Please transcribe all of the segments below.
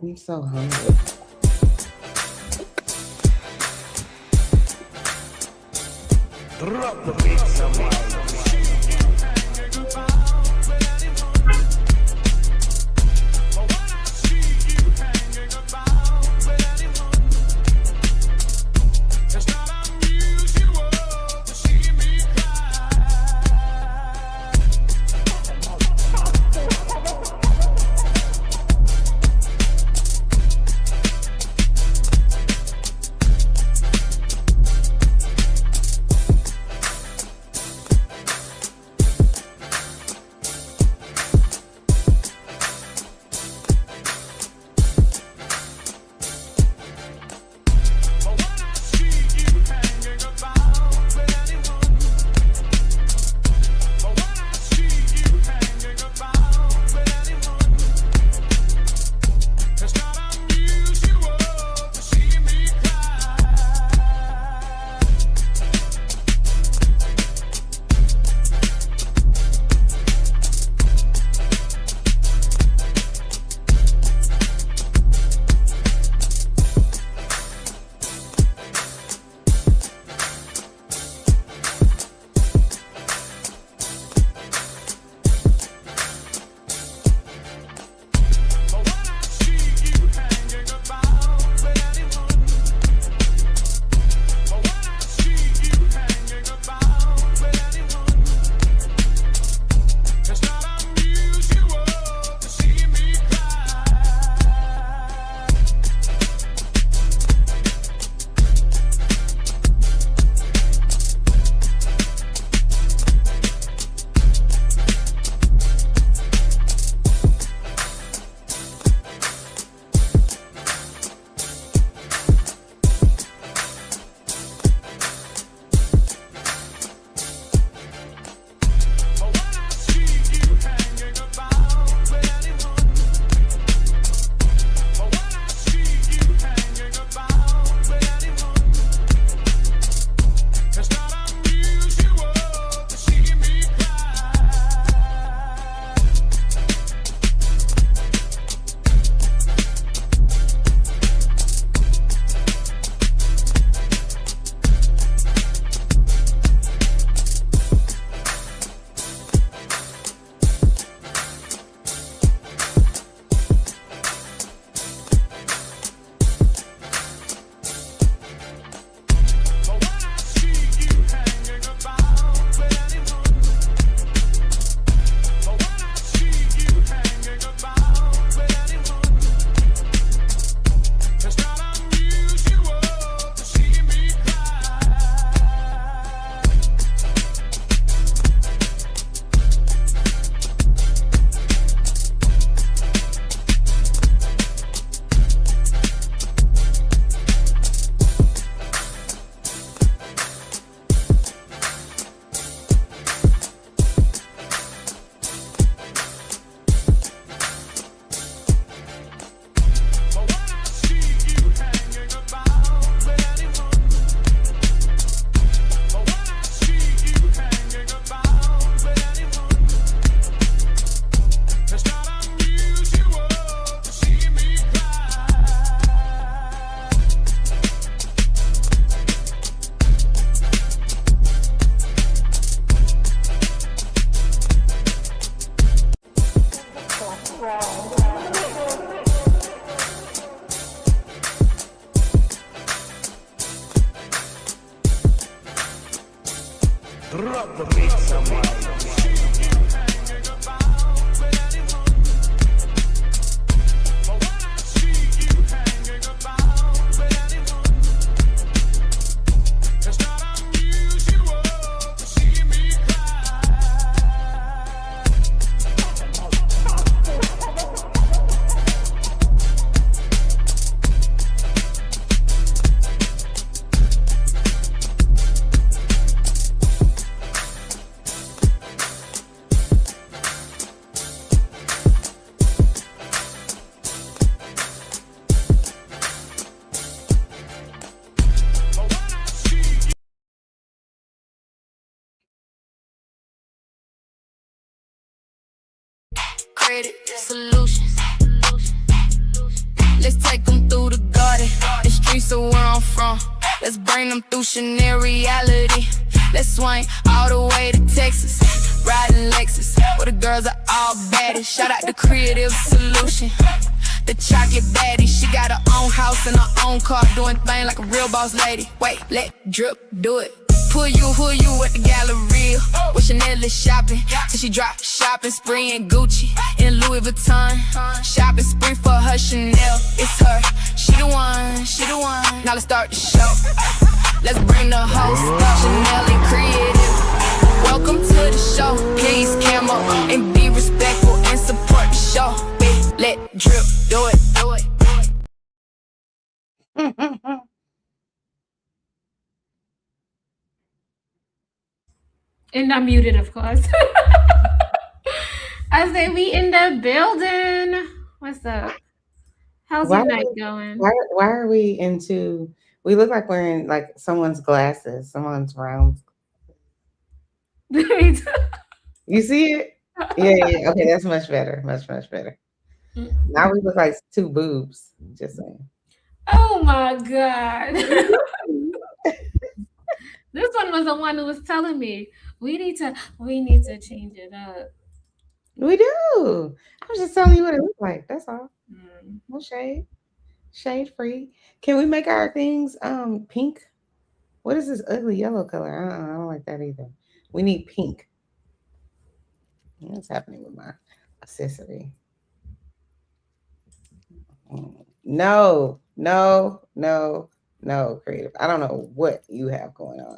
I'm so hungry. Drop the beat somewhere. Drop the beat somewhere. Credit solutions. Let's take them through the garden, the streets of where I'm from. Let's bring them through Chanel reality. Let's swing all the way to Texas, riding Lexus, where the girls are all baddies. Shout out to Creative Solution, the chocolate baddie. She got her own house and her own car, doing things like a real boss lady. Wait, let drip do it. Who you at the Galleria, with Chanel is shopping, till she drop shopping spree in Gucci, in Louis Vuitton. Shopping spree for her Chanel, it's her. She the one, now let's start the show. Let's bring the host, Chanel and Creative. Welcome to the show, please camera, and be respectful and support the show. Let drip do it. And I'm muted, of course. I say we in the building. What's up? How's your night going? Why are we into? We look like we're in like someone's glasses, someone's round. You see it? Yeah. Okay, that's much better. Much better. Now we look like two boobs. Just saying. Oh my God. This one was the one who was telling me we need to change it up. We do. I was just telling you what it looks like. That's all. No shade. Shade free. Can we make our things pink? What is this ugly yellow color? I don't like that either. We need pink. What's happening with my accessory? No, Creative. I don't know what you have going on.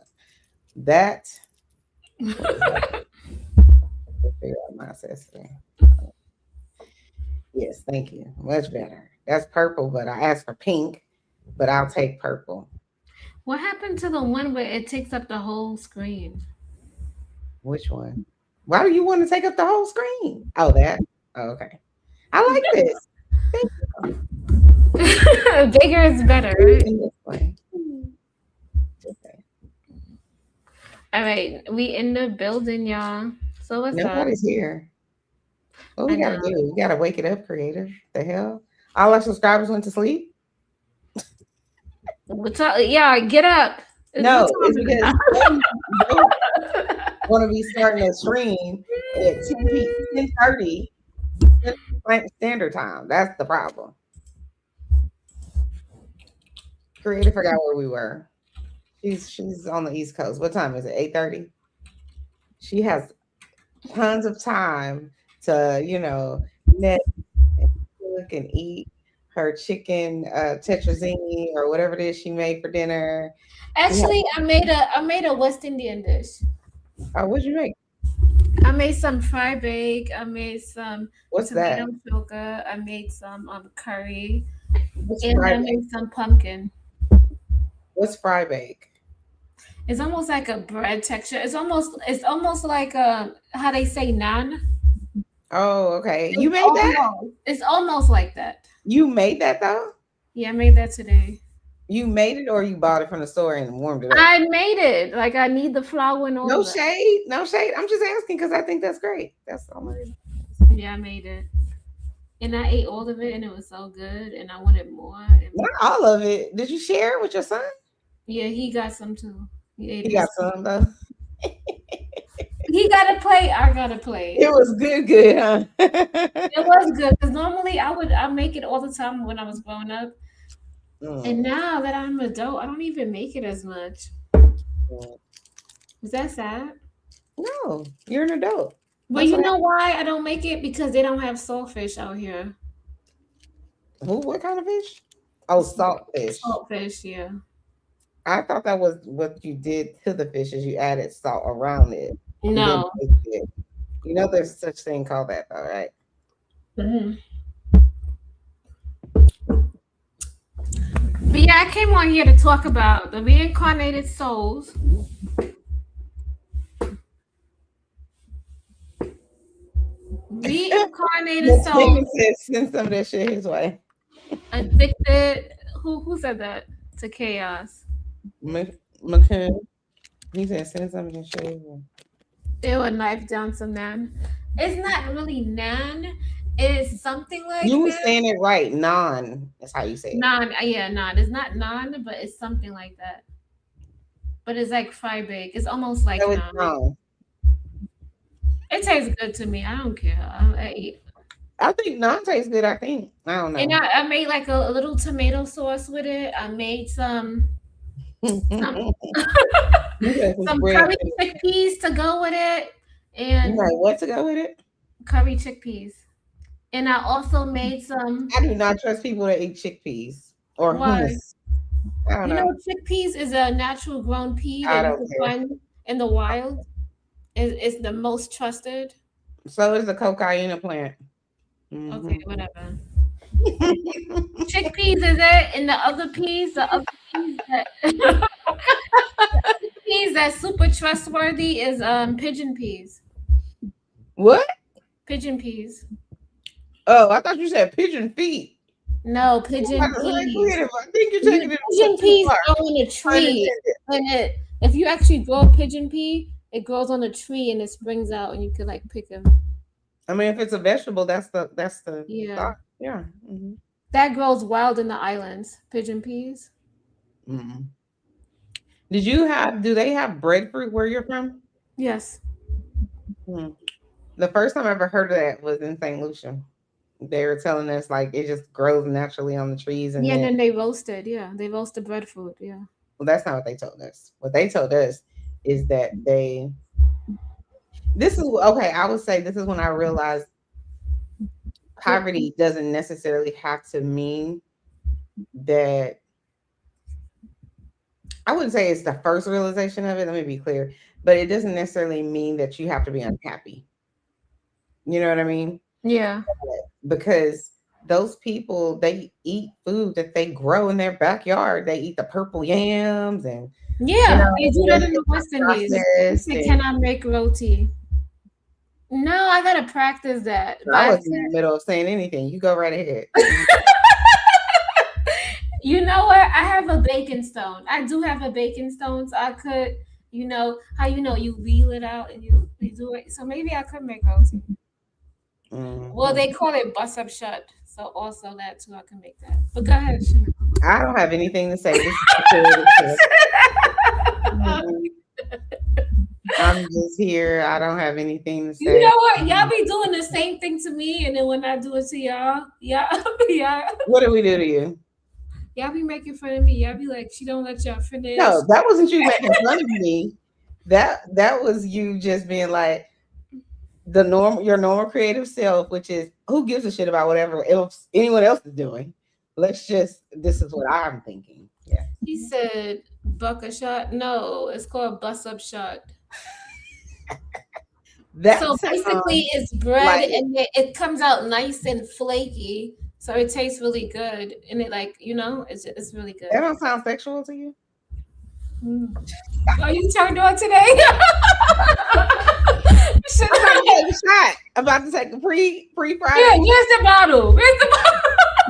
That. Figure out my accessory. Yes, thank you. Much better. That's purple, but I asked for pink, but I'll take purple. What happened to the one where it takes up the whole screen? Which one? Why do you want to take up the whole screen? Oh, that. Oh, okay. I like this. Thank you. Bigger is better, right? Okay. All right, we in the building, y'all. So what's up? Nobody's here. What we gotta do? We gotta wake it up, Creative. The hell? All our subscribers went to sleep? Yeah, get up. No, it's because they want to be starting a stream at 10:30 Standard Time. That's the problem. Creative forgot where we were. She's on the East Coast. What time is it? 8:30. She has tons of time to, net and cook and eat her chicken tetrazzini or whatever it is she made for dinner. Actually, I made a West Indian dish. Oh, what'd you make? I made some fried bake. I made some tomato choka. I made some curry. And I made some pumpkin. What's fry bake? It's almost like a bread texture. It's almost like how they say naan. Oh, okay. You made that? It's almost like that. You made that though? Yeah, I made that today. You made it or you bought it from the store and warmed it up? I made it. Like I need the flour and all No shade. No shade. I'm just asking because I think that's great. That's all I reason. Yeah, I made it. And I ate all of it and it was so good and I wanted more. Not all of it. Did you share it with your son? Yeah, he got some too. He got some though. He got a plate. I got a plate. It was good, huh? It was good because normally I make it all the time when I was growing up, and now that I'm an adult, I don't even make it as much. Is that sad? No, you're an adult. But you know why I don't make it? Because they don't have saltfish out here. Who? What kind of fish? Oh, saltfish. Saltfish, yeah. I thought that was what you did to the fish is you added salt around it. No. There's such thing called that though, right? Mm-hmm. But yeah, I came on here to talk about the reincarnated souls. Reincarnated souls. Send some of that shit his way. Addicted. Who said that? To chaos. McCann. He said send some of that shit his way. They would knife down some naan. It's not really naan. It's something like You were that. saying it right. Non. That's how you say it. Non. It's not non, but it's something like that. But it's like fried baked. It's almost like So it's non. non. It tastes good to me. I don't care. I eat. I think non tastes good. I think. I don't And know. I made like a little tomato sauce with it. I made some some You got some some bread. curry chickpeas to go with it, You and like what to go with it? curry chickpeas. And I also made some. I do not trust people that eat chickpeas or Why? hummus. I don't You know, know. chickpeas is a natural grown pea I that you don't can care. find in the wild. It's the most trusted. So is the cocaine plant. Okay, Hmm. whatever. Chickpeas is it, and the other peas that peas that's super trustworthy is pigeon peas. What? Pigeon peas. Oh, I thought you said pigeon feet. No, That pigeon is very peas. creative. I think you're taking it a step Pigeon too peas far. grow on a Pun tree, intended. and if you actually grow a pigeon pea, it grows on a tree and it springs out, and you could like pick them. I mean, if it's a vegetable, that's the Yeah, thought. Yeah. that grows wild in the islands. Pigeon peas. Hmm. Do they have breadfruit where you're from? Yes. Hmm. The first time I ever heard of that was in St. Lucia. They were telling us like it just grows naturally on the trees, and Yeah, and then then they roasted. Yeah, they roast the breadfruit. Yeah. well, that's not what they told us. What they told us is that this is okay. I would say this is when I realized poverty doesn't necessarily have to mean that. I wouldn't say it's the first realization of it. Let me be clear, but it doesn't necessarily mean that you have to be unhappy. You know what I mean? Yeah. Because those people they eat food that they grow in their backyard. They eat the purple yams and Yeah, they do that in the it's West not Indies. They processed. say, And "Can I make roti?" No, I gotta practice that. But I I wasn't in said, the middle of saying anything. You go right ahead. you know what? I have a baking stone. I do have a baking stone, so I could, how you wheel it out and you do it. So maybe I could make roti. Well, Mhm. they call it bust up shut. So also that too, I can make that. But go ahead, Shimon. I don't have anything to say. This is a creative shift. Mhm. I'm just here. I don't have anything to You say. know what? Y'all be doing the same thing to me, and then when I do it to y'all, What did we do to you? y'all be making fun of me. Y'all be like, she don't let y'all finish. No, that wasn't you making fun of me. That was you just being like your normal creative self, which is who gives a shit about whatever else anyone else is doing. This is what I'm thinking. Yeah. He said buck a shot. No, it's called bust up shot. That So basically, sounds it's bread, like and it comes out nice and flaky. So it tastes really good, and it it's really that good. don't sound sexual to you. Mm. Are you turned on today? Shit, I'm about to take a shot. I'm about to take a pre yeah, Friday. where's the bottle? Where's the bottle?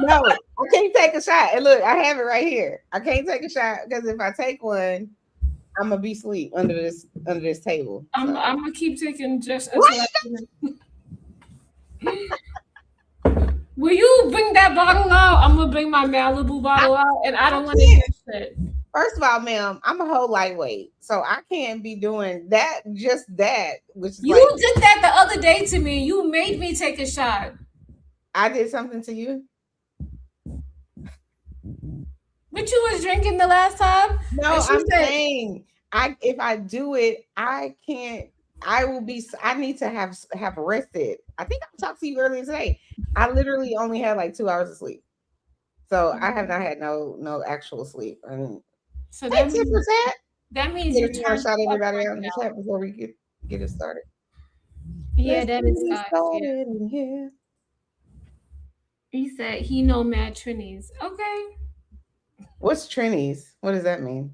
No, I can't take a shot. And look, I have it right here. I can't take a shot because if I take one, I'm gonna be asleep under this table. So I'm gonna keep taking just what? until Will you bring that bottle out? I'm gonna bring my Malibu bottle out, and I I don't want to hear can't. shit. First of all, ma'am, I'm a whole lightweight, so I can't be doing that. Just that, which is You like did that the other day to me. You made me take a shot. I did something to you. But you was drinking the last time, No, and she I'm said, saying if I do it, I can't. I will be. I need to have rested. I think I talked to you earlier today. I literally only had like 2 hours of sleep, so I have not had no actual sleep. I mean, so hey, that tip for means tat. that means Get you if you want to turned shout up everybody right out in the now. chat before we get it started. Yeah, Let's that get is it guys. Yeah, started in here. he said he know mad Trinis. Okay, What's Trini's? What does that mean?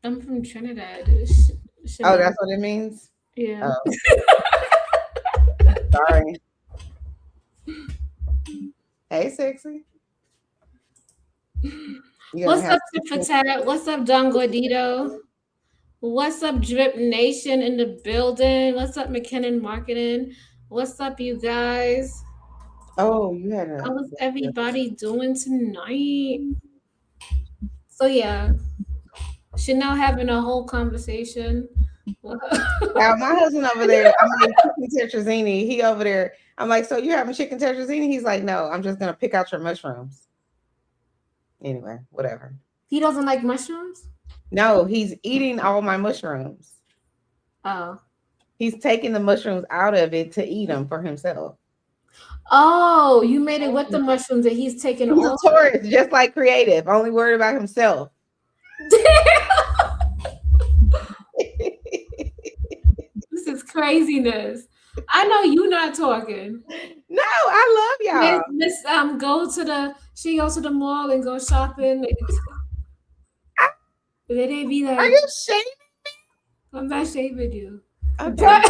I'm from Trinidad. Oh, Shimon. that's what it means. Yeah. Oh, sorry. Hey, sexy. You gonna What's have up, Tat? What's up, Don Gordito? What's up, Drip Nation in the building? What's up, McKinnon Marketing? What's up, you guys? Oh, you had How a. was everybody doing tonight? So yeah, Chanel having a whole conversation. Now my husband over there, I'm like chicken tetrazzini. He over there. I'm like, so you having chicken tetrazzini? He's like, no, I'm just gonna pick out your mushrooms. Anyway, whatever. He doesn't like mushrooms? No, he's eating all my mushrooms. Oh. He's taking the mushrooms out of it to eat them for himself. Oh, you made it with the mushrooms that he's taking He's a off. Taurus, just like creative, only worried about himself. This is craziness. I know you not talking. No, I love y'all. Miss go to the she goes to the mall and go shopping. Then they be like, Are you shaming? I'm not shaming you. Okay. But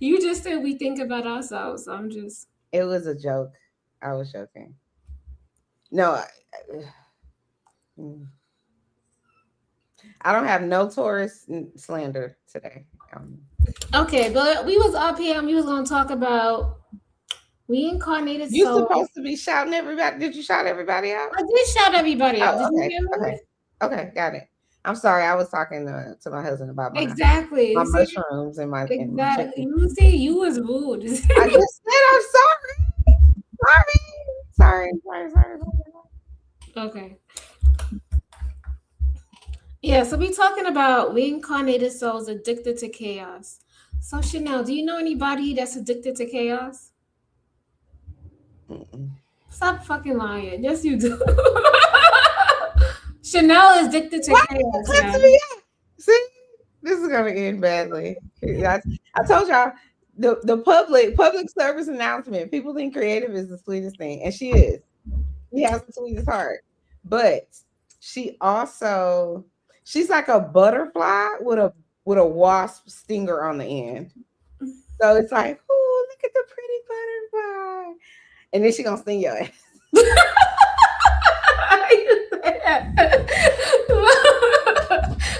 you just said we think about ourselves. So I'm just It was a joke. I was joking. No, I don't have no Taurus slander today. okay, but we was up here and we was gonna talk about reincarnated You souls. supposed to be shouting everybody. Did you shout everybody out? I did shout everybody out. Oh, Did okay, you hear me? okay, got it. I'm sorry. I was talking to my husband about Exactly. my See? mushrooms and my Exactly. chicken. You see, you was rude. I just said I'm sorry. Sorry. Okay. Yeah, so we talking about reincarnated souls addicted to chaos. So Chanel, do you know anybody that's addicted to chaos? Mm-mm. Stop fucking lying. Yes, you do. Chanel is addicted to chaos. Come to me. See, this is gonna end badly. I told y'all the public service announcement. People think creative is the sweetest thing, and she is. She has the sweetest heart, but she's like a butterfly with a wasp stinger on the end. So it's like, oh, look at the pretty butterfly, and then she gonna sting your ass.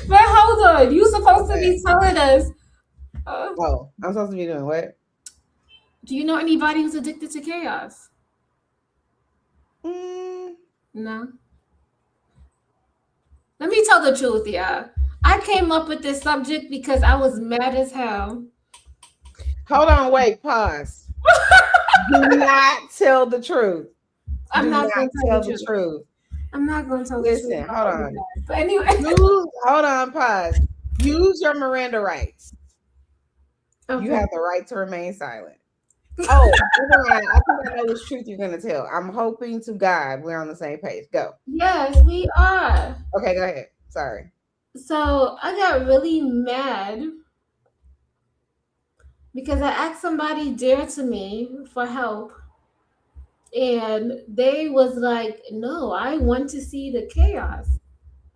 But hold on, you supposed to be telling us. Oh, I'm supposed to be doing what? Do you know anybody who's addicted to chaos? No. Let me tell the truth, y'all. I came up with this subject because I was mad as hell. Hold on, wait, pause. Do not tell the truth. I'm not going to tell the truth. I'm not going to tell the truth. Listen, hold on. But anyway. Hold on, pause. Use your Miranda rights. Okay. You have the right to remain silent. Oh, I think I know which truth you're going to tell. I'm hoping to God we're on the same page. Go. Yes, we are. Okay, go ahead. Sorry. So I got really mad because I asked somebody dear to me for help. And they was like, no, I want to see the chaos.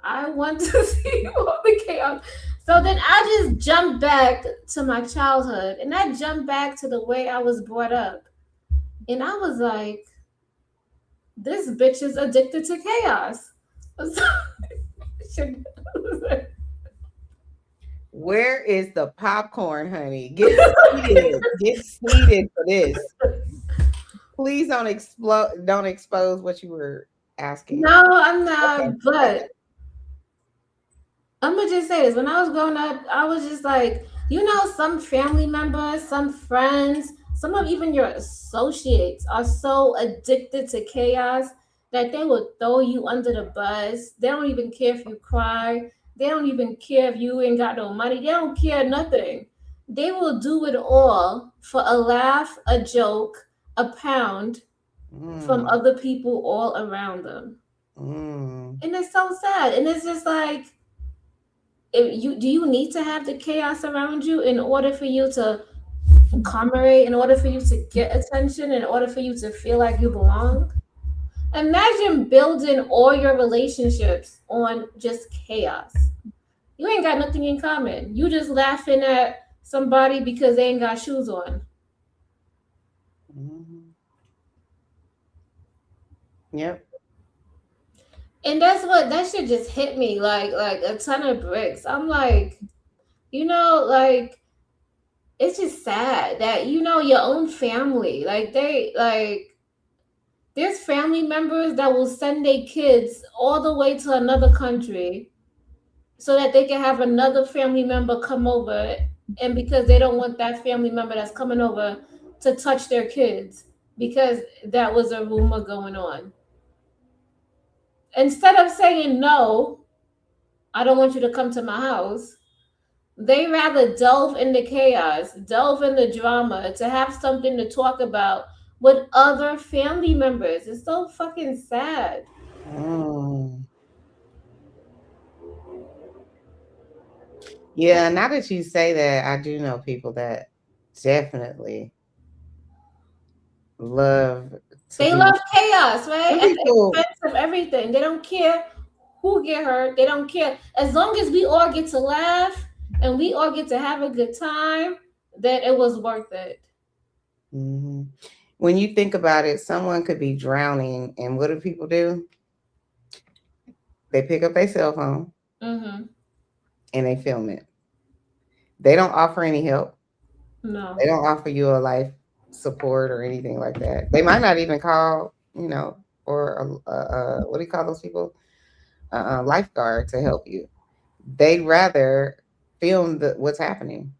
I want to see all the chaos. So then I just jumped back to my childhood and I jumped back to the way I was brought up. And I was like, this bitch is addicted to chaos. Where is the popcorn, honey? Get seated. Get seated for this. Please don't expose what you were asking. No, I'm not. Okay. But I'm gonna just say this. When I was growing up, I was just like, some family members, some friends, some of even your associates are so addicted to chaos that they will throw you under the bus. They don't even care if you cry. They don't even care if you ain't got no money. They don't care nothing. They will do it all for a laugh, a joke, a pound from other people all around them. And it's so sad. And it's just like, do you need to have the chaos around you in order for you to commemorate, in order for you to get attention, in order for you to feel like you belong? Imagine building all your relationships on just chaos. You ain't got nothing in common. You just laughing at somebody because they ain't got shoes on. Yep. And that shit just hit me like a ton of bricks. I'm like, if it's just sad that your own family, like there's family members that will send their kids all the way to another country so that they can have another family member come over, and because they don't want that family member that's coming over to touch their kids because that was a rumor going on. Instead of saying no, I don't want you to come to my house, they rather delve into chaos, delve into drama to have something to talk about with other family members. It's so fucking sad. Mm. Yeah, now that you say that, I do know people that definitely love to They be love chaos, right? At the people. expense of everything. They don't care who get hurt. They don't care. As long as we all get to laugh and we all get to have a good time, that it was worth it. Mhm. When you think about it, someone could be drowning, and what do people do? They pick up their cell phone Mm-hmm. and they film it. They don't offer any help. No. They don't offer you a life support or anything like that. They might not even call, or what do you call those people? Lifeguard to help you. They'd rather film what's happening.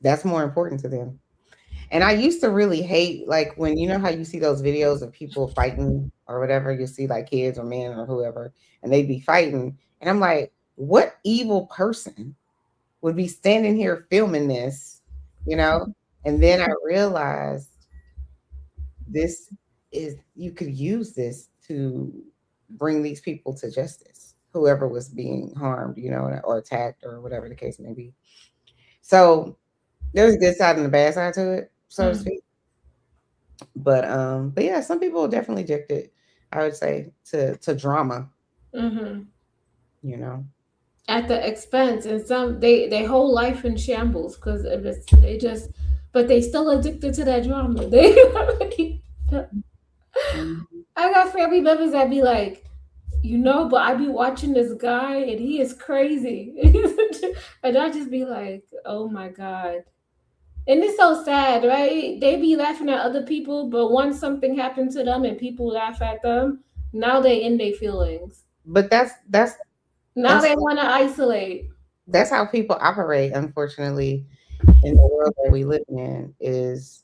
That's more important to them. And I used to really hate, like, when how you see those videos of people fighting or whatever, you see like kids or men or whoever, and they'd be fighting. And I'm like, what evil person would be standing here filming this, you know? And then I realized you could use this to bring these people to justice, whoever was being harmed, or attacked or whatever the case may be. So there's a good side and a bad side to it, so to Mm-hmm. speak. But yeah, some people are definitely addicted, I would say, to drama, Mm-hmm. you know. At the expense, and some they whole life in shambles because they just, but they still addicted to that drama. They Mhm. I got family members that be like, but I be watching this guy and he is crazy. And I just be like, oh my God. And it's so sad, right? They be laughing at other people, but once something happened to them and people laugh at them, now they in their feelings. But Now that's they want to isolate. that's how people operate, unfortunately, in the world that we live in, is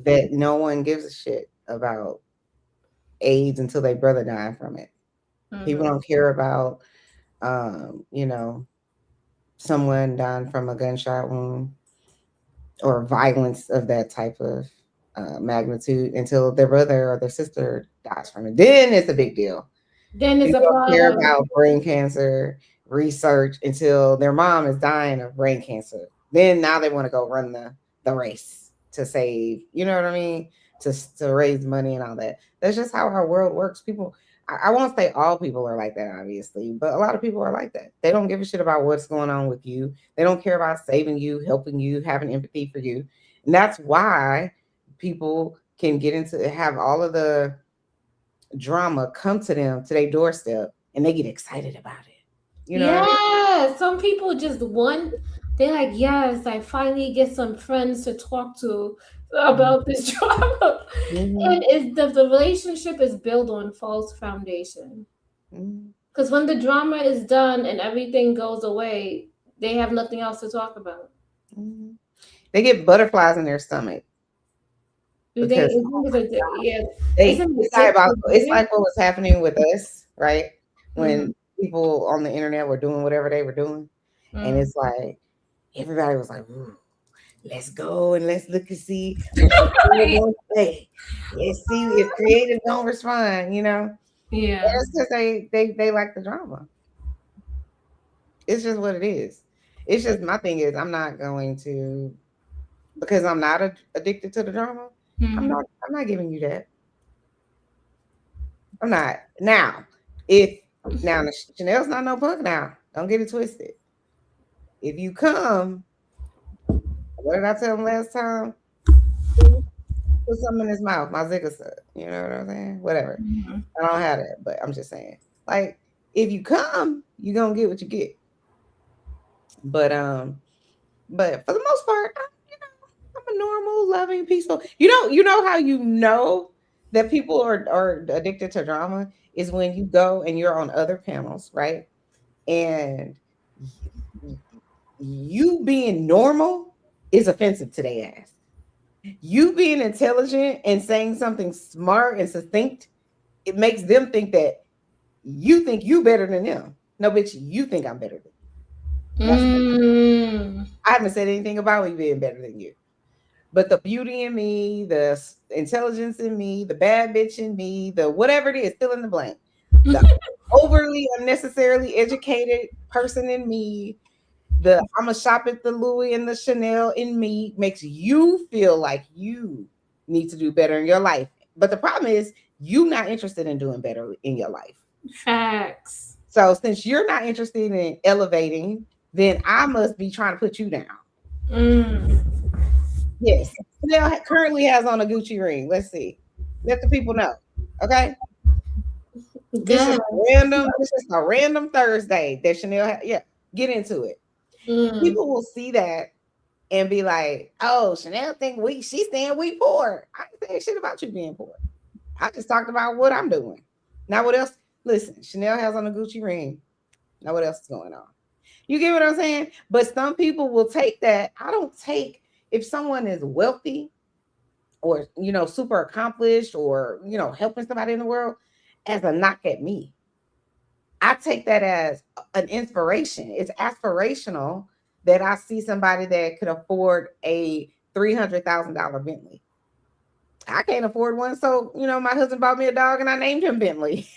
that no one gives a shit about AIDS until their brother died from it. People Hmm. don't care about, um, you know, someone dying from a gunshot wound or violence of that type of magnitude until their brother or their sister dies from it. Then it's a big deal. Then it's a People don't care problem. about brain cancer research until their mom is dying of brain cancer. Then now they want to go run the race to save, you know what I mean? To raise money and all that. That's just how our world works. People, I won't say all people are like that, obviously, but a lot of people are like that. They don't give a shit about what's going on with you. They don't care about saving you, helping you, having empathy for you. And that's why people can get into have all of the drama come to them to their doorstep and they get excited about it. You know what I mean? Yeah, some people just want, they're like, yes, I finally get some friends to talk to about this drama. Mhm, And the relationship is built on false foundation. mhm, Because when the drama is done and everything goes away, they have nothing else to talk about. mhm. They get butterflies in their stomach You think, because yeah, isn't it's it addictive, diabolical. It's right? like what was happening with us, right? Mm-hmm. When people on the internet were doing whatever they were doing, and Mm. it's like everybody was like, "Ooh, let's go and let's look and see what the creative Right. gonna say. Let's see if creative don't respond." Yeah. And it's because they like the drama. It's just what it is. It's just my thing is I'm not going to, because I'm not addicted to the drama. I'm Mm-hmm. not. I'm not giving you that. I'm not now. If now Chanel's not no punk now. Don't get it twisted. If you come, what did I tell him last time? Put something in his mouth. My zigga suck. You know what I'm saying? Whatever. Mm-hmm. I don't have that, but I'm just saying. Like, if you come, you gonna get what you get. But But for the most part, I'm a normal, loving, peaceful. You know how you know that people are addicted to drama is when you go and you're on other panels, right? And y- you being normal is offensive to their ass. You being intelligent and saying something smart and succinct, it makes them think that you think you better than them. No, bitch, you think I'm better than you. That's Mm. I haven't said anything about me being better than you. But the beauty in me, the intelligence in me, the bad bitch in me, the whatever it is, fill in the blank. The overly unnecessarily educated person in me, the I'm a shop at the Louis and the Chanel in me makes you feel like you need to do better in your life. But the problem is you not interested in doing better in your life. Facts. So since you're not interested in elevating, then I must be trying to put you down. Mm. Yes. Chanel currently has on a Gucci ring. Let's see. Let the people know. Okay. This is Good. random. This is a random Thursday that Chanel. Yeah. Get into it. Mm. People will see that and be like, "Oh, Chanel think she's saying we poor." I ain't saying shit about you being poor. I just talked about what I'm doing. Now, what else? Listen, Chanel has on a Gucci ring. Now, what else is going on? You get what I'm saying? But some people will take that. I don't take if someone is wealthy or super accomplished or helping somebody in the world as a knock at me. I take that as an inspiration. It's aspirational that I see somebody that could afford a $300,000 Bentley. I can't afford one, so my husband bought me a dog and I named him Bentley.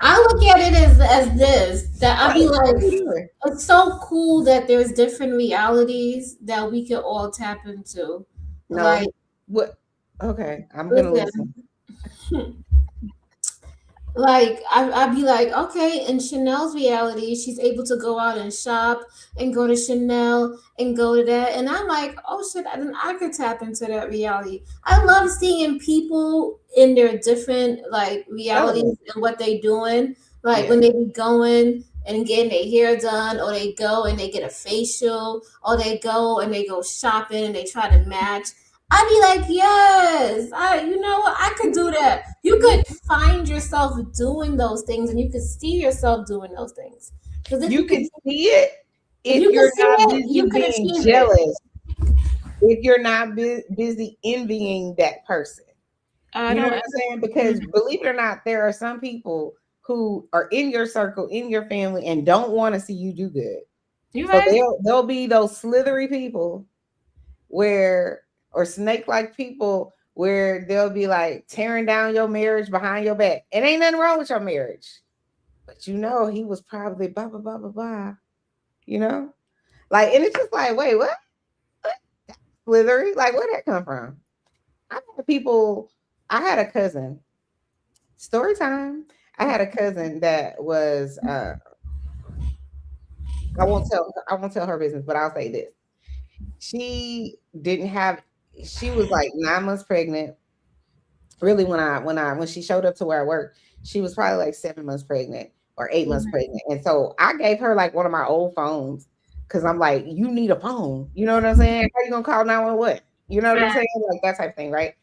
I look at it as this that I'll be Right. like, What are you doing? it's so cool that there's different realities that we can all tap into. Like, No. What? Okay, I'm gonna listen. listen, like I'd be like, okay, in Chanel's reality, she's able to go out and shop and go to Chanel and go to that. And I'm like, oh shit, then I could tap into that reality. I love seeing people in their different like realities Element. and what they doing. Like Yeah. when they be going and getting their hair done, or they go and they get a facial, or they go and they go shopping and they try to match. I'd be like, yes, you know what? I could do that. You could find yourself doing those things, and you could see yourself doing those things. Because You can see it if if you could you're see not it, busy you could being achieve it. jealous, if you're not busy envying that person. I You know don't. what I'm saying? Because believe it or not, there are some people who are in your circle, in your family, and don't want to see you do good. You So right? they'll be those slithery people where, or snake like people where they'll be like tearing down your marriage behind your back. It ain't nothing wrong with your marriage, but he was probably blah blah blah blah blah. You know, like, and it's just like, wait, what? What? Slithery? Like, where'd that come from? I had people. I had a cousin. Story time. I had a cousin that was. I won't tell her business, but I'll say this. She didn't have. She was like 9 months pregnant. Really, when she showed up to where I work, she was probably like 7 months pregnant or 8 months pregnant. And so I gave her like one of my old phones because I'm like, you need a phone. You know what I'm saying? How you gonna call 911? You know what I'm saying? Like that type of thing, right?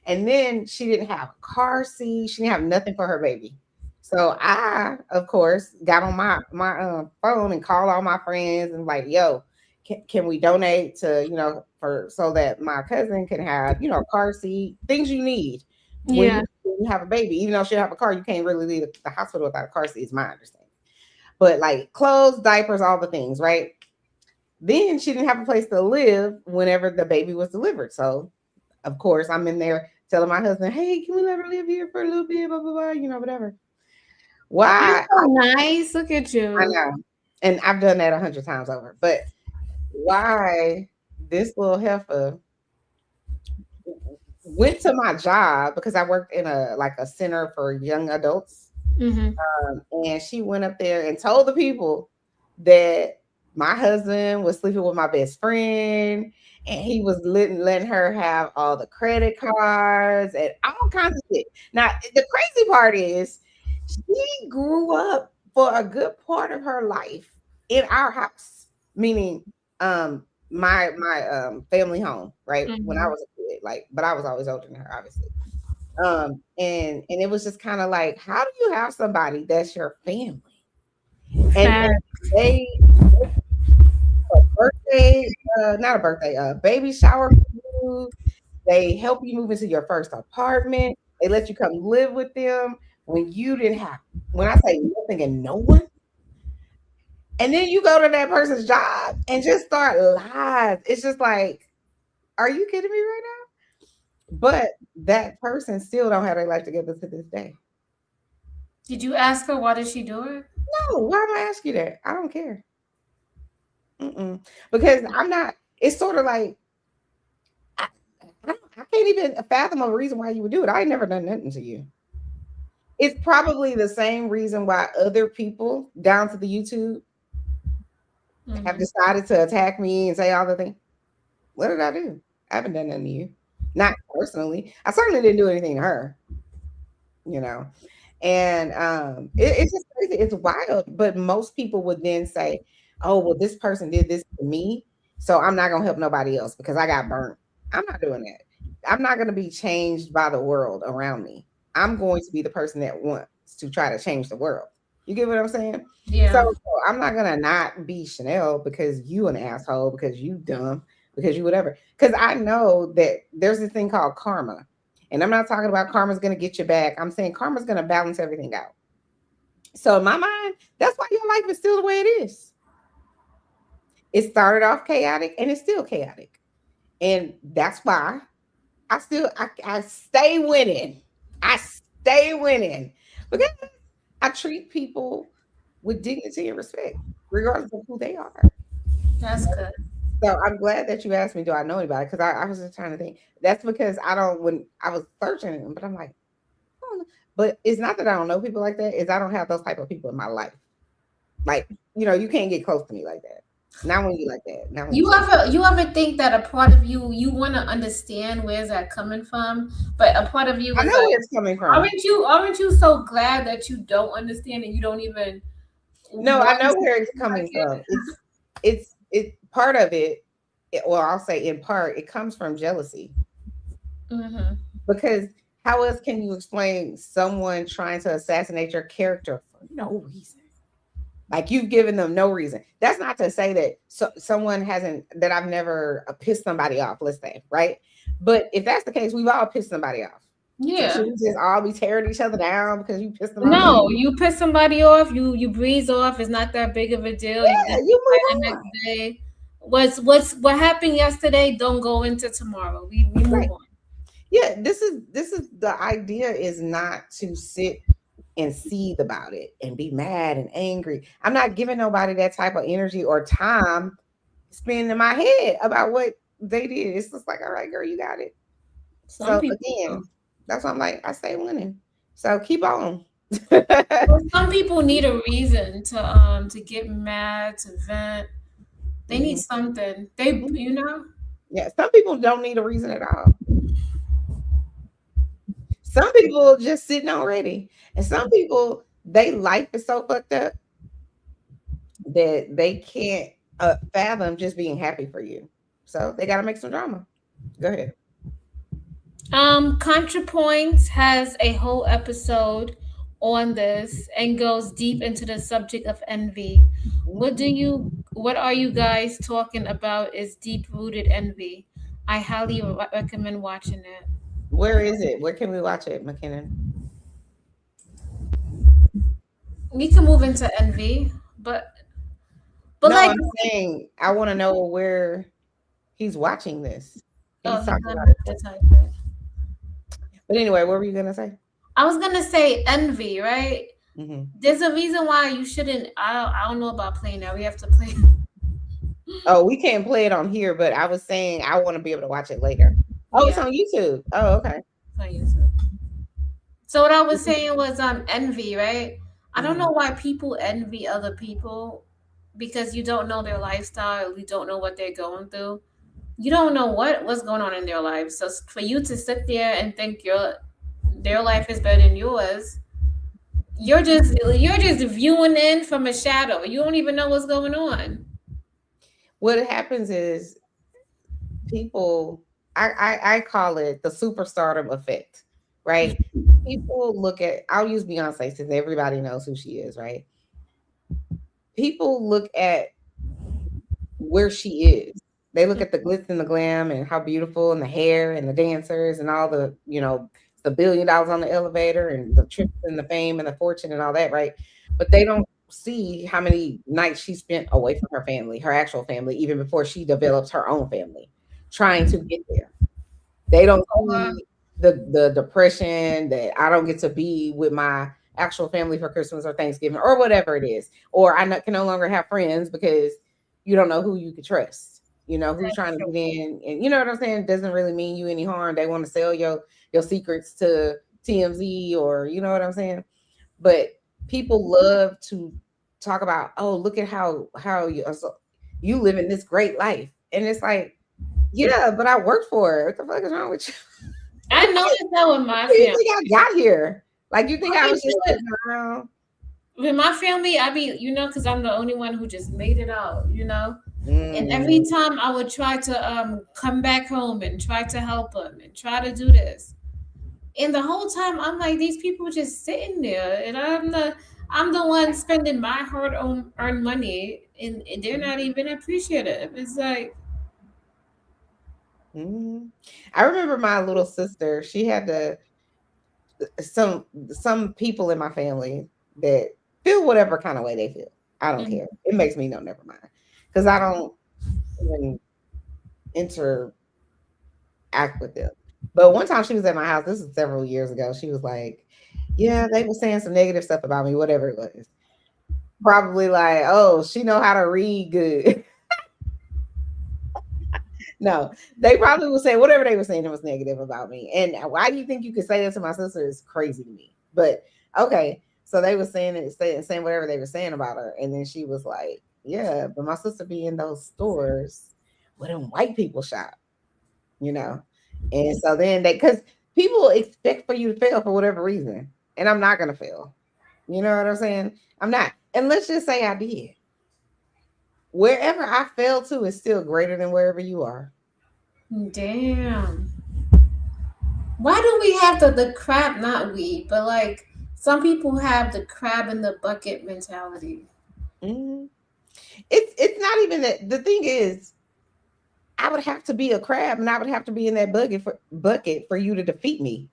And then she didn't have a car seat. She didn't have nothing for her baby. So I, of course, got on my phone and called all my friends and like, yo, can we donate to for so that my cousin can have a car seat, things you need Yeah. when you have a baby. Even though she have a car, you can't really leave the hospital without a car seat. Is my understanding. But like clothes, diapers, all the things, right? Then she didn't have a place to live whenever the baby was delivered. So of course, I'm in there telling my husband, "Hey, can we let her live here for a little bit?" Blah blah blah. Whatever. You're Why? so nice. Look at I you. know, and I've done that 100 times over. But why this little heifer went to my job because I worked in a center for young adults, Mm-hmm. and she went up there and told the people that my husband was sleeping with my best friend and he was letting her have all the credit cards and all kinds of shit. Now, the crazy part is she grew up for a good part of her life in our house, meaning my family home, right? When I Mhm. was a kid, like, but I was always older than her, obviously. And it was just kind of like, how do you have somebody that's your family and Fact. they a birthday, not a birthday, baby shower for you. They help you move into your first apartment. They let you come live with them when you didn't have, when I say nothing and no one. And then you go to that person's job and just start lies. It's just like, are you kidding me right now? But that person still don't have their life together to this day. Did you ask her why did she do it? No, why am I asking you that? I don't care. Mm-mm. Because I'm not. It's sort of like I can't even fathom a reason why you would do it. I ain't never done nothing to you. It's probably the same reason why other people down to the YouTube have Mhm. decided to attack me and say all the things. What did I do? I haven't done nothing to you. Not personally. I certainly didn't do anything to her, you know. And it's just crazy. It's wild. But most people would then say, oh, well, this person did this to me. So I'm not gonna help nobody else because I got burnt. I'm not doing that. I'm not gonna be changed by the world around me. I'm going to be the person that wants to try to change the world. You get what I'm saying? Yeah. So I'm not gonna not be Chanel because you an asshole, because you dumb, because you whatever. Because I know that there's this thing called karma. And I'm not talking about karma's going to get you back. I'm saying karma's going to balance everything out. So in my mind, that's why your life is still the way it is. It started off chaotic and it's still chaotic. And that's why I stay winning. I stay winning because I treat people with dignity and respect, regardless of who they are. That's good. So I'm glad that you asked me, do I know anybody? Because I was just trying to think. That's because I don't, when I was searching, but I'm like, but it's not that I don't know people like that. Is I don't have those type of people in my life. Like, you can't get close to me like that. Not when you like that. Not when you say, You ever think that a part of you want to understand where's that coming from, but a part of you I is know like, where it's coming from. aren't you so glad that you don't understand and you don't even No, I want know to where it's like coming it? from. It's part of it. Well, I'll say in part, it comes from jealousy. Mm-hmm. Because how else can you explain someone trying to assassinate your character for no reason? Like you've given them no reason. That's not to say that someone hasn't, that I've never pissed somebody off, let's say, right? But if that's the case, we've all pissed somebody off. So Yeah. should we just all be tearing each other down because you pissed them off? No, you piss somebody off, you breeze off. It's not that big of a deal. You Yeah, get you by the move next on. day. What happened yesterday? Don't go into tomorrow. We move Right. on. Yeah, this is the idea is not to sit and seethe about it and be mad and angry. I'm not giving nobody that type of energy or time spinning in my head about what they did. It's just like, all right, girl, you got it. Some So people do. again, that's why I'm like, I stay winning. So keep on. Well, some people need a reason to get mad, to vent. They need Mhm, something. They mhm. you know. Yeah, some people don't need a reason at all. Some people just sitting already, and some people they life is so fucked up that they can't fathom just being happy for you. So they got to make some drama. Go ahead. ContraPoints has a whole episode on this and goes deep into the subject of envy. Mhm. What are you guys talking about is deep rooted envy. I highly recommend watching it. Where is it? Where can we watch it, McKinnon? We can move into envy, but No, like, I'm saying I want to know where he's watching this. oh, He's he's talking gonna about have it. to type it. But anyway, what were you gonna say? I was gonna say envy, right? Hmm. There's a reason why you shouldn't. I don't know about playing now. We have to play. Oh, we can't play it on here, but I was saying I want to be able to watch it later. Oh, it's Yeah, on YouTube. Oh, okay. play YouTube. So what I was saying was envy, right? I don't Hmm. know why people envy other people because you don't know their lifestyle, you don't know what they're going through. You don't know what's going on in their life. So for you to sit there and think their life is better than yours, you're just viewing in from a shadow. You don't even know what's going on. what happens is people, I call it the superstardom effect, right? People look at, I'll use Beyonce since everybody knows who she is, right? People look at where she is. They look at the glitz and the glam and how beautiful and the hair and the dancers and all the, the $1 billion on the elevator and the trips and the fame and the fortune and all that, right? But they don't see how many nights she spent away from her family, her actual family, even before she develops her own family, trying to get there. They don't see the depression that I don't get to be with my actual family for Christmas or Thanksgiving or whatever it is. Or can no longer have friends because you don't know who you can trust. You know, who's trying to get in, and you know what I'm saying? Doesn't really mean you any harm. They want to sell your secrets to TMZ, or you know what I'm saying? But people love to talk about, oh, look at how you live in this great life. And it's like, yeah, but I worked for it. What the fuck is wrong with you? I noticed that with my How do you family. think I got here? Like, you think I was just sitting around? With my family, I be, because I'm the only one who just made it out, And every Mm. time I would try to come back home and try to help them and try to do this. And the whole time I'm like, these people just sitting there, and I'm the one spending my hard earned money, and they're not even appreciative. It's like, Mhm. I remember my little sister. She had some people in my family that feel whatever kind of way they feel. I don't care. It makes me no, never mind, because I don't even interact with them. But one time she was at my house. This was several years ago. She was like, "Yeah, they were saying some negative stuff about me, whatever it was." Probably like, "Oh, she know how to read good." No, they probably would say whatever they were saying, it was negative about me. And why do you think you could say that to my sister is crazy to me. But okay, so they were saying it, saying whatever they were saying about her, and then she was like, "Yeah, but my sister be in those stores where them white people shop, you know." And so then because people expect for you to fail for whatever reason, and I'm not gonna fail. You know what I'm saying? I'm not. And let's just say I did. Wherever I fell to is still greater than wherever you are. damn. Why do we have the crab, not we, but like some people have the crab in the bucket mentality? Mhm. It's not even that. The thing is, I would have to be a crab, and I would have to be in that bucket for you to defeat me.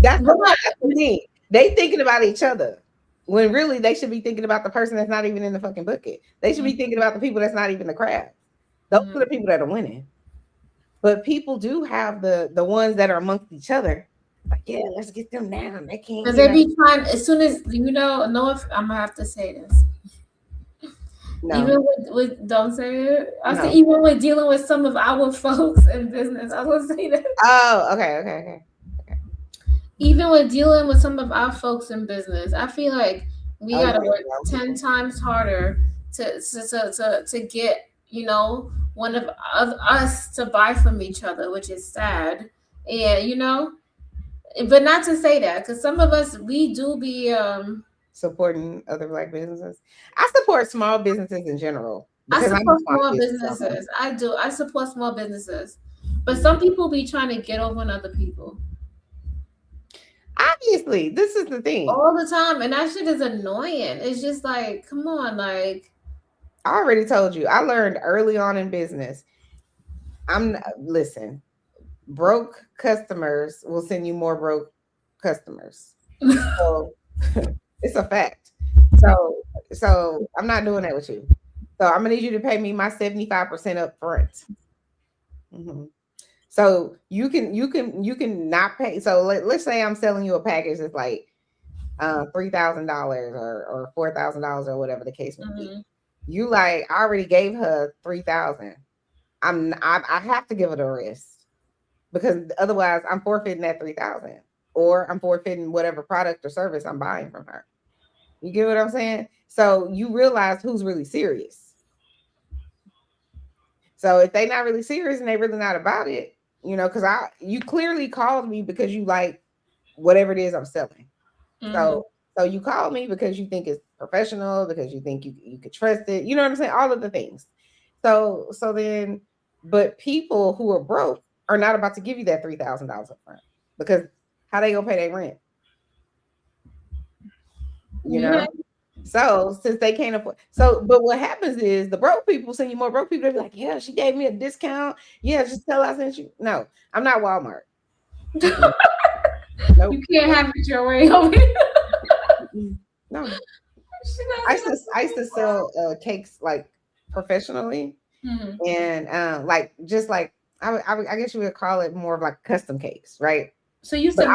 That's But the thing. They thinking about each other when really they should be thinking about the person that's not even in the fucking bucket. They should be thinking about the people that's not even the crab. Those are the people that are winning. But people do have the ones that are amongst each other. Like, yeah, let's get them down. They can't because get they up. be trying, as soon as know if I'm gonna have to say this. No, Even with don't say it. I say no. even with dealing with some of our folks in business. I was gonna say that. Oh, okay. Even with dealing with some of our folks in business, I feel like we Oh, you gotta mean work wrong 10 people. times harder to get, one of us to buy from each other, which is sad. And but not to say that, because some of us, we do be Supporting other black businesses. I support small businesses in general I because I'm a support small small business owner. businesses. I do. I support small businesses. But some people be trying to get over on other people Obviously, this is the thing. all the time. And that shit is annoying. It's just like, come on, like, I already told you. I learned early on in business. Listen. Broke customers will send you more broke customers. So it's a fact. So I'm not doing that with you. So I'm gonna need you to pay me my 75% up front. Mhm. So you can not pay. So let's say I'm selling you a package that's like $3,000 or $4,000 or whatever the case may be. mhm. You like I already gave her 3,000. I have to give her the rest because otherwise I'm forfeiting that 3,000 or I'm forfeiting whatever product or service I'm buying from her. You get what I'm saying? So you realize who's really serious. So if they not really serious and they really not about it, because you clearly called me because you like whatever it is I'm selling. Mhm. So you called me because you think it's professional, because you think you could trust it. You know what I'm saying? All of the things. So then, but people who are broke are not about to give you that $3,000 up front, because how they gonna pay their rent? You know? So since they can't afford, but what happens is the broke people send you more broke people. They be like, yeah, she gave me a discount. Yeah, just tell I sent you. No, I'm not Walmart. Nope. You can't have it your way over here. No. I used to sell cakes like professionally, and like just like I guess you would call it more of like custom cakes, right? So you said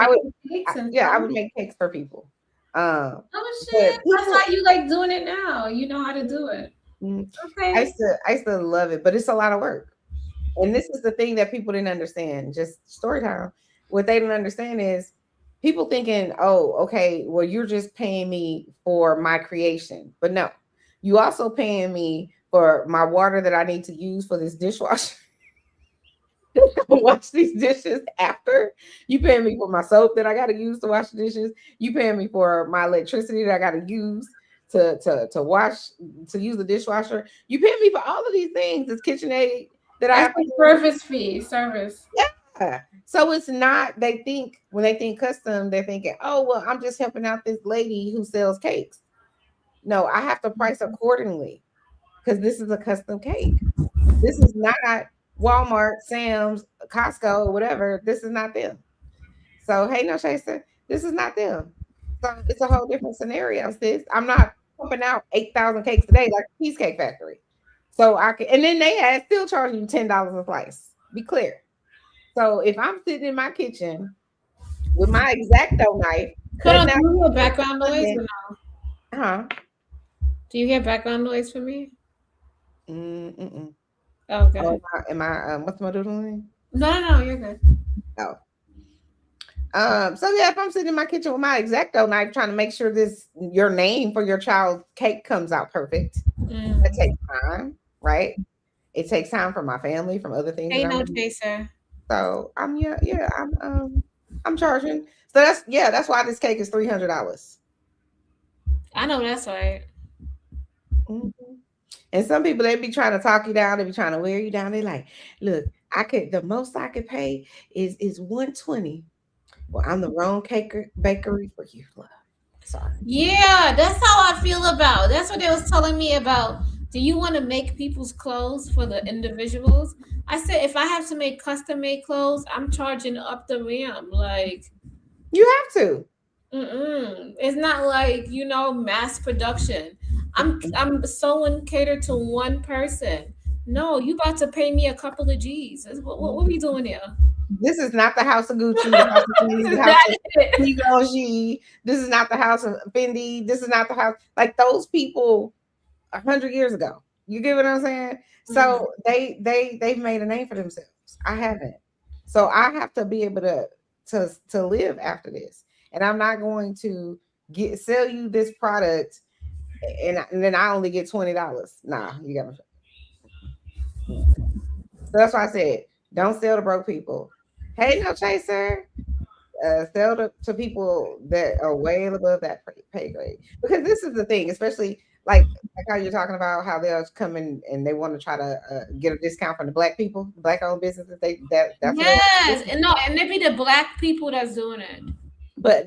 cakes I would make cakes for people. Oh shit! That's how you like doing it now. You know how to do it. Okay. I used to love it, but it's a lot of work. And this is the thing that people didn't understand. Just story time. What they didn't understand is people thinking, oh, okay, well, you're just paying me for my creation. But no, you also paying me for my water that I need to use for this dishwasher. Wash these dishes after. You paying me for my soap that I got to use to wash the dishes. You paying me for my electricity that I got to use to wash, to use the dishwasher. You paying me for all of these things. This KitchenAid that I have to service fee service. Yeah. So it's not, they think when they think custom, they're thinking, oh, well, I'm just helping out this lady who sells cakes. No, I have to price accordingly because this is a custom cake. This is not Walmart, Sam's, Costco, or whatever. This is not them. So, hey, no chaser, this is not them. So it's a whole different scenario, sis. I'm not pumping out 8,000 cakes a day like a Cheesecake Factory. So I can, and then they had still charging you $10 a slice. Be clear. So if I'm sitting in my kitchen with my X-Acto knife, do you hear background noise or no? Huh? Do you hear background noise from me? Mm-mm. Oh, okay. Oh, am I what's my doodle name? No, you're good. Oh. So yeah, if I'm sitting in my kitchen with my X-Acto knife trying to make sure your name for your child's cake comes out perfect, it takes time, right? It takes time from my family, from other things. Hey, no chaser. So I'm charging. So that's why this cake is $300. I know that's right. Mm-hmm. And some people, they be trying to talk you down, they be trying to wear you down. They like, look, the most I could pay is $120. Well, I'm the wrong bakery for you, love. Sorry. Yeah, that's how I feel about. That's what they was telling me about. Do you want to make people's clothes for the individuals? I said, if I have to make custom made clothes, I'm charging up the rim. Like, you have to. It's not like, mass production. I'm sewing catered to one person. No, you about to pay me a couple of G's. What are we doing here? This is not the house of Gucci. The house of Fendi, the house of Givenchy. This is not the house of Fendi. This is not the house like those people 100 years ago. You get what I'm saying? So they've made a name for themselves. I haven't. So I have to be able to live after this. And I'm not going to sell you this product and then I only get $20. Nah, you got me. So that's why I said, don't sell to broke people. Hey, no chaser. Sell to people that are way above that pay grade. Because this is the thing, especially like how you're talking about how they'll come in and they want to try to get a discount from the black people, black-owned businesses. That's yes, and it be the black people that's doing it. But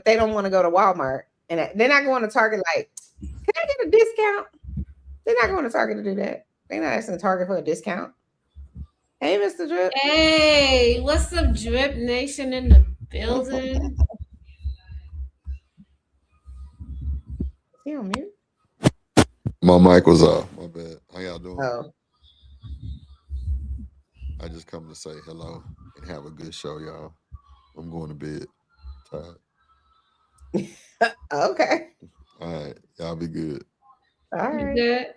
they don't want to go to Walmart, and they're not going to Target. Like, can I get a discount? They're not going to Target to do that. They're not asking Target for a discount. Hey, Mr. Drip. Hey, what's up, Drip Nation in the building? He on mute? My mic was off. My bad. How y'all doing? Oh. I just come to say hello and have a good show, y'all. I'm going to bed. Tired. Okay. All right. Y'all be good. All right. Good?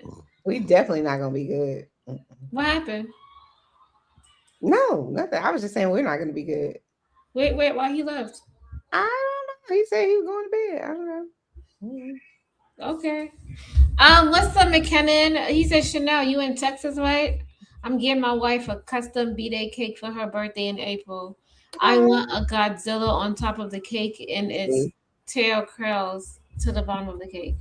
We definitely not going to be good. What happened? No, nothing. I was just saying we're not going to be good. Wait, why he left? I don't know. He said he was going to bed. I don't know. Okay. What's up, McKinnon? He said, Chanel, you in Texas, right? I'm getting my wife a custom B-Day cake for her birthday in April. I want a Godzilla on top of the cake and its tail curls to the bottom of the cake.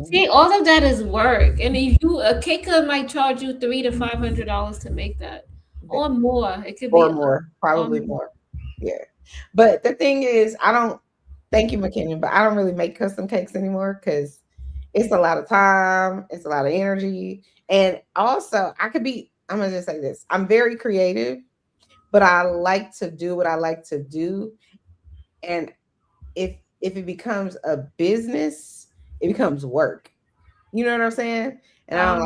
See, all of that is work, and if you a cake might charge you $300 to $500 to make that, or more. It could or be more, or probably more. more. Yeah, but the thing is, I don't. Thank you, McKinnon, but I don't really make custom cakes anymore because it's a lot of time, it's a lot of energy, and also I could be. I'm gonna just say this: I'm very creative, but I like to do what I like to do, and if it becomes a business, it becomes work. You know what I'm saying? And I don't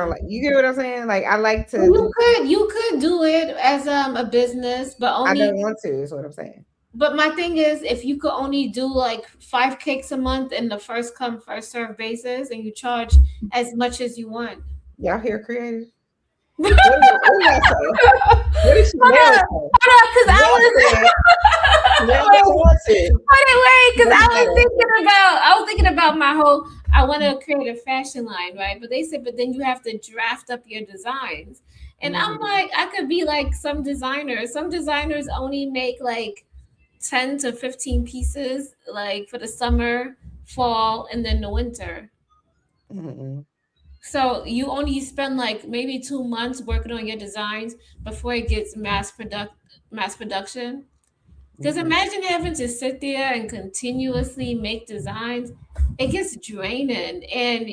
like you get what I'm saying? Like I like to do You could do it as a business, but I only. don't want to, is what I'm saying. But my thing is, if you could only do like 5 cakes a month in the first come first serve basis, and you charge as much as you want. Y'all hear creative? What did I say? What did Hold Chanel on, say? because Chanel talented. wait, because What I did was I thinking about my whole. I want to create a fashion line, right? But they said, but then you have to draft up your designs, and I'm Mhm. like, I could be like some designers. Some designers only make like 10 to 15 pieces, like for the summer, fall, and then the winter. Mhm. So you only spend like maybe 2 months working on your designs before it gets mass production. Because Mhm. imagine having to sit there and continuously make designs. It gets draining, and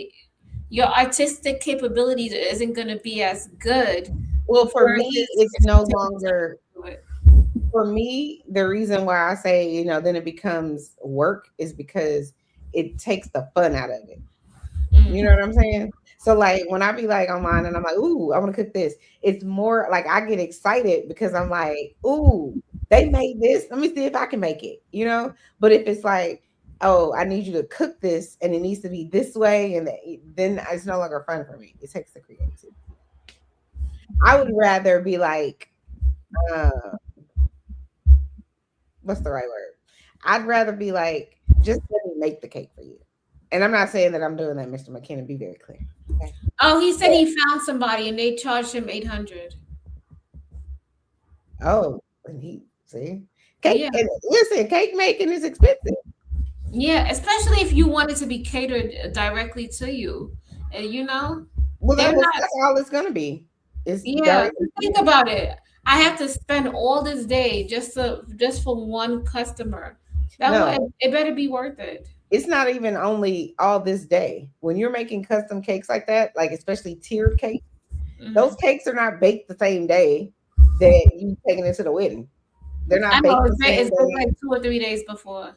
your artistic capabilities isn't going to be as good Well, for me, versus it's if no you take the time longer to do it. for me, the reason why I say, then it becomes work is because it takes the fun out of it. You know Mm. what I'm saying? So like when I be like online and I'm like, ooh, I want to cook this. It's more like I get excited because I'm like, ooh, they made this. Let me see if I can make it, But if it's like, oh, I need you to cook this and it needs to be this way, and then it's no longer fun for me. It takes the creativity. I would rather be like, uh, what's the right word? I'd rather be like, just let me make the cake for you. And I'm not saying that I'm doing that, Mr. McKinnon. Be very clear. Okay. Oh, he said he found somebody and they charged him 800. Oh, and he see cake. Yeah. And listen, cake making is expensive. Yeah, especially if you want it to be catered directly to you. And Well, they're not. that's all it's gonna be. It's Yeah, directly to think you. about it. I have to spend all this day just for one customer. No, It better be worth it. it's not even only all this day. When you're making custom cakes like that, like especially tiered cakes, those Mhm. cakes are not baked the same day that you taking it to the wedding. They're I not know baked the same it's been day, like 2 or 3 days before.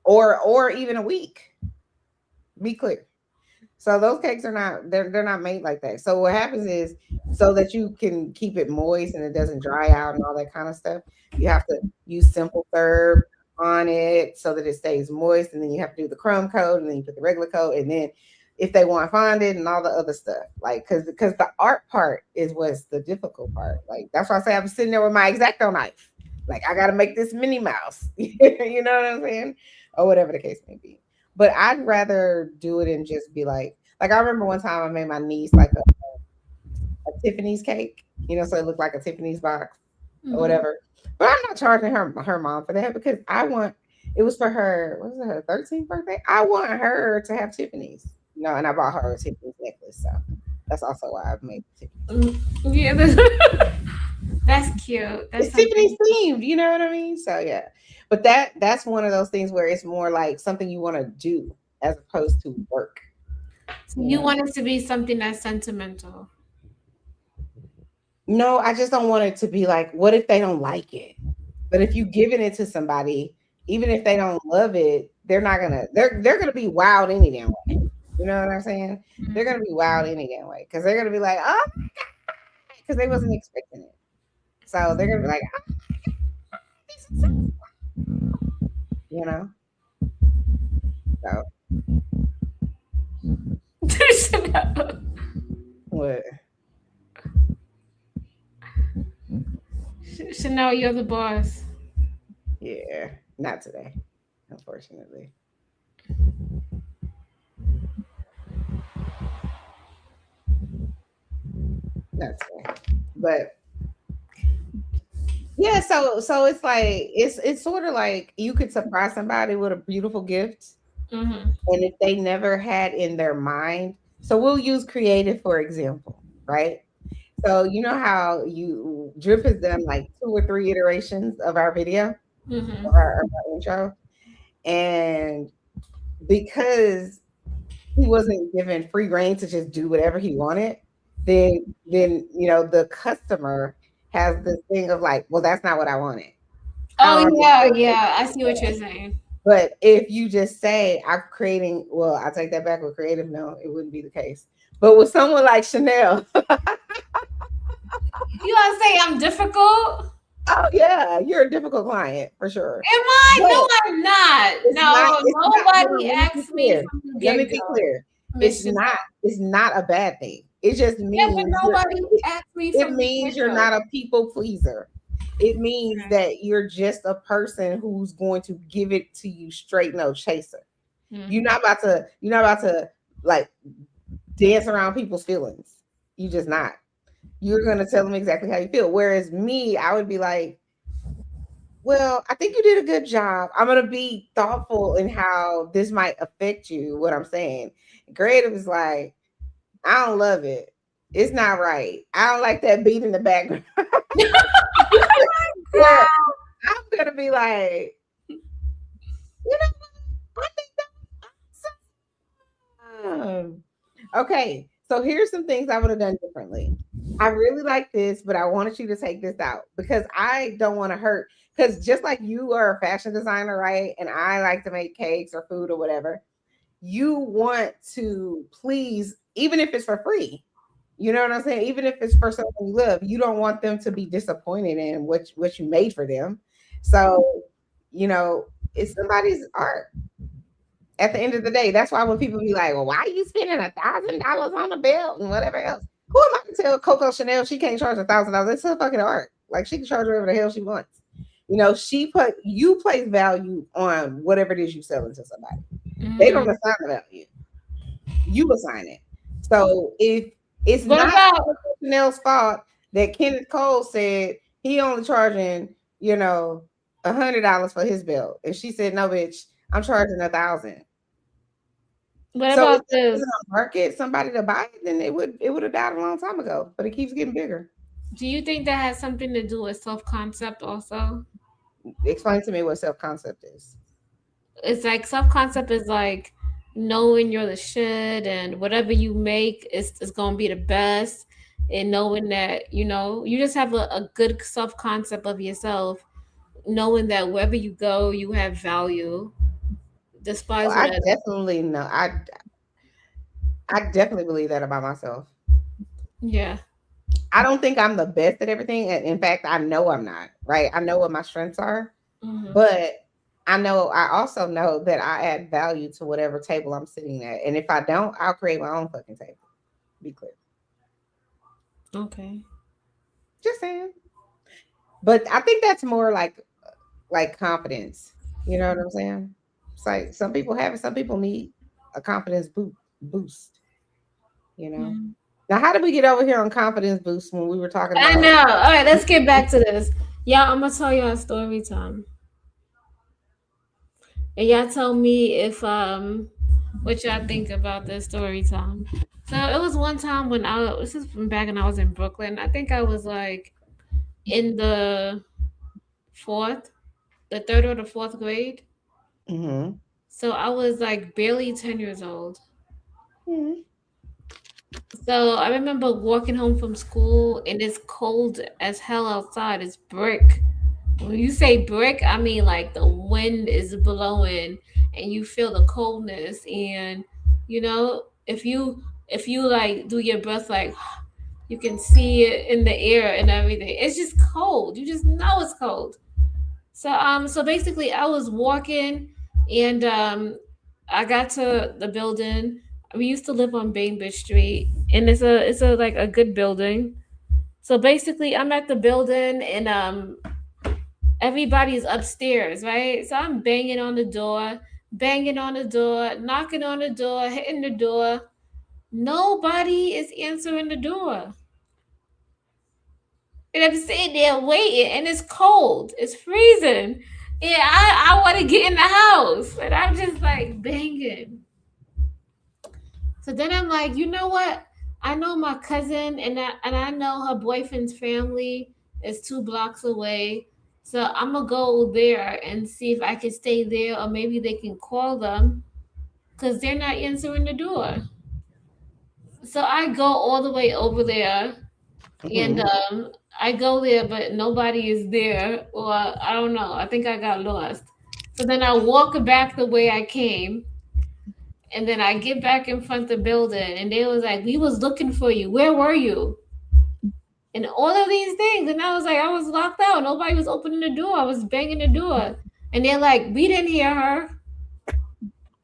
or even a week. Be clear. So those cakes are not they're not made like that. So what happens is so that you can keep it moist and it doesn't dry out and all that kind of stuff, you have to use simple syrup on it so that it stays moist, and then you have to do the crumb coat, and then you put the regular coat, and then if they want fondant and all the other stuff, like because the art part is what's the difficult part. Like that's why I say I'm sitting there with my X-Acto knife. Like I got to make this Minnie Mouse. You know what I'm saying, or whatever the case may be. But I'd rather do it and just be like I remember one time I made my niece like a Tiffany's cake, so it looked like a Tiffany's box or Mhm. whatever. But I'm not charging her mom for that because it was for her, what was it, her 13th birthday? I want her to have Tiffany's, and I bought her a Tiffany's necklace. So that's also why I've made Tiffany's. Yeah, that's cute. That's It's something. Tiffany's themed, you know what I mean? So yeah. But that's one of those things where it's more like something you want to do as opposed to work. So You you know? want it to be something that's sentimental. No, I just don't want it to be like, what if they don't like it? But if you giving it to somebody, even if they don't love it, they're gonna be wild any damn way. You know what I'm saying? They're gonna be wild any damn way because they're gonna be like, oh, because they wasn't expecting it. So they're gonna be like, oh, this is so-" you know. So what? Chanel, you're the boss. Yeah, not today, unfortunately. Not today. But yeah, so it's like it's sort of like you could surprise somebody with a beautiful gift, Mm-hmm. And if they never had in their mind, so we'll use creative for example, right? So you know how you Drip has done like 2 or 3 iterations of our video, Mm-hmm. of our intro, and because he wasn't given free reign to just do whatever he wanted, then the customer has this thing of like, well, that's not what I wanted. I Oh don't yeah, understand. yeah. I see what you're saying. But if you just say, I'm creating, well, I take that back with creative, no, it wouldn't be the case. But with someone like Chanel, You want to say I'm difficult? oh yeah, you're a difficult client for sure. Am I? But No, I'm not. No, it's not, hold on, nobody let me be asked me clear. from the Let me get be go, clear. Miss Chanel. It's not a bad thing. It just Yeah, but means nobody asked me it from the means get you're go. not a people pleaser. It means that you're just a person who's going to give it to you straight, no chaser. Mm-hmm. You're not about to like dance around people's feelings. You just not. You're gonna tell them exactly how you feel. Whereas me, I would be like, well, I think you did a good job. I'm gonna be thoughtful in how this might affect you, what I'm saying. Creative is like, I don't love it. It's not right. I don't like that beat in the background. Where I'm gonna be like, you know, I think that's awesome. Okay, so here's some things I would have done differently. I really like this, but I wanted you to take this out because I don't want to hurt. Because just like you are a fashion designer, right? And I like to make cakes or food or whatever, you want to please, even if it's for free. You know what I'm saying? Even if it's for something you love, you don't want them to be disappointed in what you made for them. So, it's somebody's art at the end of the day. That's why when people be like, well, why are you spending $1,000 on a belt and whatever else? Who am I to tell Coco Chanel she can't charge $1,000? It's her fucking art. Like she can charge whatever the hell she wants. You place value on whatever it is you selling to somebody. They don't Mm-hmm. assign the value. You assign it. So if it's What not about Coco Chanel's fault that Kenneth Cole said he only charging, $100 for his belt. And she said, no, bitch, I'm charging 1,000. what So if about there wasn't this? a market, somebody to buy it, then it would have died a long time ago. But it keeps getting bigger. Do you think that has something to do with self concept also? Explain to me what self concept is. It's like self concept is like knowing you're the shit and whatever you make is gonna be the best, and knowing that you just have a good self concept of yourself, knowing that wherever you go you have value, Well, despise whatever. I definitely believe that about myself. Yeah. I don't think I'm the best at everything. And in fact, I know I'm not, right? I know what my strengths are, Hmm. but I also know that I add value to whatever table I'm sitting at. And if I don't, I'll create my own fucking table. Be clear. Okay. Just saying. But I think that's more like confidence. You know what I'm saying? It's like some people have it, some people need a confidence boost, you know. Mm. Now, how did we get over here on confidence boost when we were talking I about know. All right, let's get back to this. Yeah, I'm gonna tell you a story time, and y'all tell me if what y'all think about this story time. So it was one time when this is from back when I was in Brooklyn. I think I was like in the fourth, the third or the fourth grade. hmm So I was like barely 10 years old. hmm So I remember walking home from school and it's cold as hell outside. It's brick. When you say brick, I mean like the wind is blowing and you feel the coldness. And if you like do your breath like you can see it in the air and everything. It's just cold. You just know it's cold. So basically I was walking and I got to the building. We used to live on Bainbridge Street and it's a like a good building. So basically I'm at the building and everybody's upstairs, right? So I'm banging on the door, knocking on the door, hitting the door. Nobody is answering the door. And I'm sitting there waiting, and it's cold. It's freezing. Yeah, I want to get in the house, and I'm just like banging. So then I'm like, you know what? I know my cousin, and I know her boyfriend's family is 2 blocks away. So I'm gonna go there and see if I can stay there, or maybe they can call them because they're not answering the door. So I go all the way over there, and Mhm. I go there, but nobody is there, or I don't know. I think I got lost. So then I walk back the way I came, and then I get back in front of the building, and they was like, "We was looking for you. Where were you?" And all of these things, and I was like, I was locked out. Nobody was opening the door. I was banging the door, and they're like, "We didn't hear her."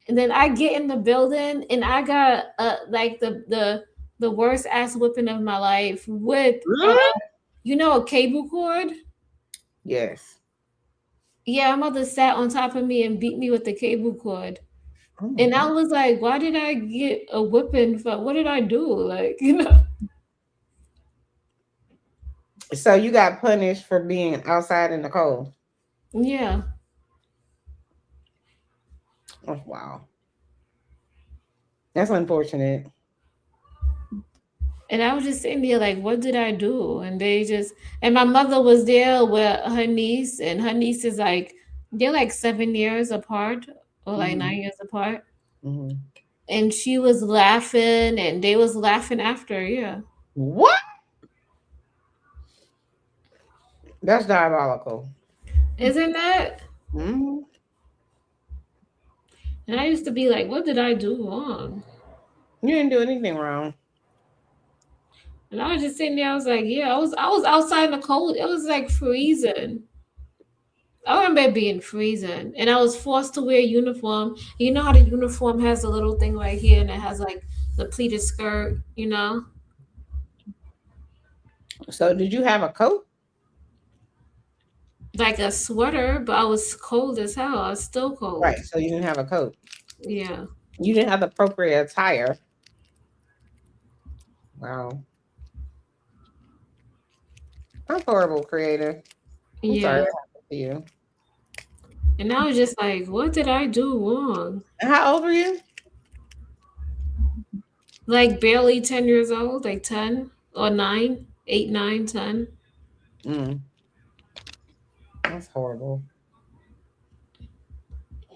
And then I get in the building, and I got like the worst ass whipping of my life with Really? a cable cord. Yes. Yeah, my mother sat on top of me and beat me with the cable cord. Oh my And I God. was like, why did I get a whipping for what did I do? Like, you know. So you got punished for being outside in the cold. Yeah. Oh, wow. That's unfortunate. And I was just sitting there like, what did I do? And they just and my mother was there with her niece, and her niece is like they're like 7 years apart or like Hmm. 9 years apart. Hmm. And she was laughing and they was laughing after, yeah. What? That's diabolical. Isn't that? Hmm. And I used to be like, what did I do wrong? You didn't do anything wrong. And I was just sitting there, I was like, yeah, I was outside in the cold. It was like freezing. I remember it being freezing, and I was forced to wear a uniform. You know how the uniform has a little thing right here, and it has like the pleated skirt, So did you have a coat? like a sweater, but I was cold as hell. I was still Right. cold. So you didn't have a coat. Yeah, You didn't have the appropriate attire. Wow. That's horrible, creative. I'm sorry yeah. that happened to you. And I was just like, what did I do wrong? And how old were you? Like barely 10 years old, like 10 or 9, 8, 9, 10. Mm, that's horrible.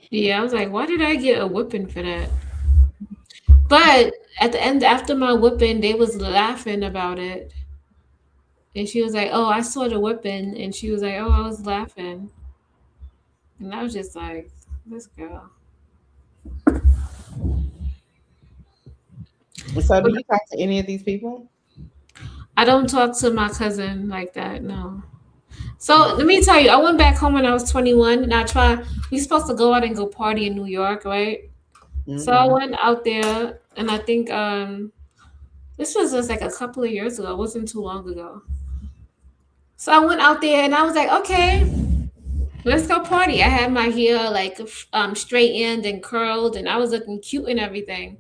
Yeah, I was like, why did I get a whipping for that? But at the end, after my whipping, they was laughing about it. And she was like, "Oh, I saw the whipping," and she was like, "Oh, I was laughing," and I was just like, "This girl." So do But you talk to any of these people? I don't talk to my cousin like that. No. So let me tell you, I went back home when I was 21, and I tried. We supposed to go out and go party in New York, right? So I Mm-hmm. went out there, and I think this was just like a couple of years ago. It wasn't too long ago. So I went out there, and I was like, "Okay, let's go party." I had my hair like straightened and curled, and I was looking cute and everything.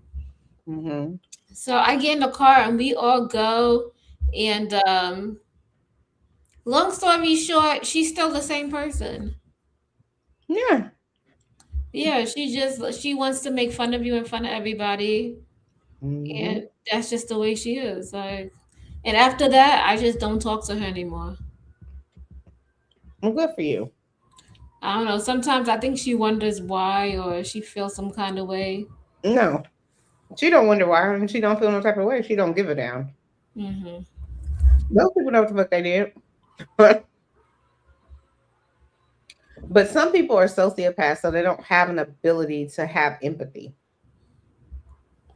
Mm-hmm. So I get in the car and we all go. And long story short, she's still the same person. Yeah. Yeah, she wants to make fun of you in front of everybody, Mm-hmm. and that's just the way she is. Like, and after that, I just don't talk to her anymore. Well, good for you. I don't know. Sometimes I think she wonders why, or she feels some kind of way. No, she don't wonder why, and she don't feel no type of way. She don't give a damn. Hmm. Those people know what the fuck they did. But some people are sociopaths, so they don't have an ability to have empathy.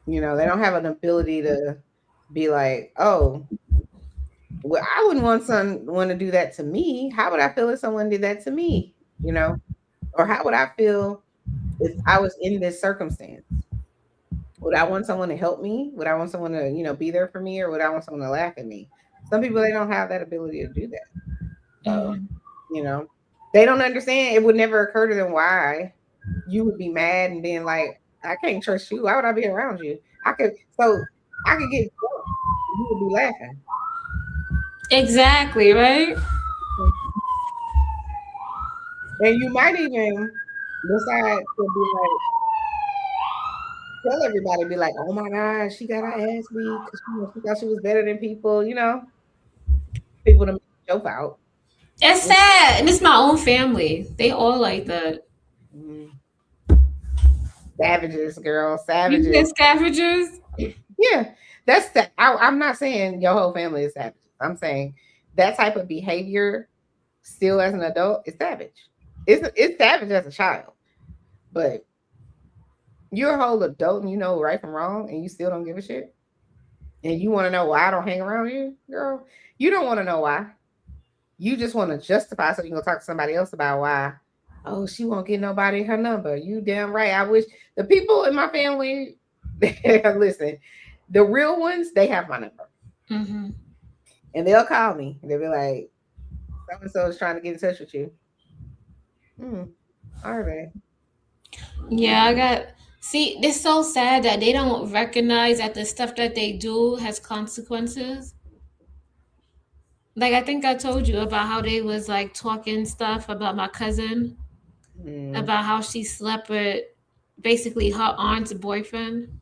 They don't have an ability to be like, oh, well, I wouldn't want someone to do that to me. How would I feel if someone did that to me? Or how would I feel if I was in this circumstance? Would I want someone to help me? Would I want someone to, be there for me, or would I want someone to laugh at me? Some people, they don't have that ability to do that. So, Hmm. you know, they don't understand. It would never occur to them why you would be mad and being like, I can't trust you. Why would I be around you? I could get drunk. You would be laughing. Exactly, right? And you might even decide to be like, tell everybody, be like, oh my God, she got her ass beat because she thought she was better than people, people to make a joke out. It's sad, and it's my own family. They all like that. Mm. Savages, girl, You savages. said scavengers? Yeah, I'm not saying your whole family is savage. I'm saying that type of behavior, still as an adult, is savage. It's savage as a child, but you're a whole adult and you know right from wrong, and you still don't give a shit. And you want to know why I don't hang around you, girl? You don't want to know why. You just want to justify so you can go talk to somebody else about why. Oh, she won't get nobody her number. You damn right. I wish the people in my family, listen, the real ones, they have my number. Mm-hmm. And they'll call me. They'll be like, so and so is trying to get in touch with you. All right. Yeah, see, it's so sad that they don't recognize that the stuff that they do has consequences. Like I think I told you about how they was like talking stuff about my cousin, about how she slept with basically her aunt's boyfriend.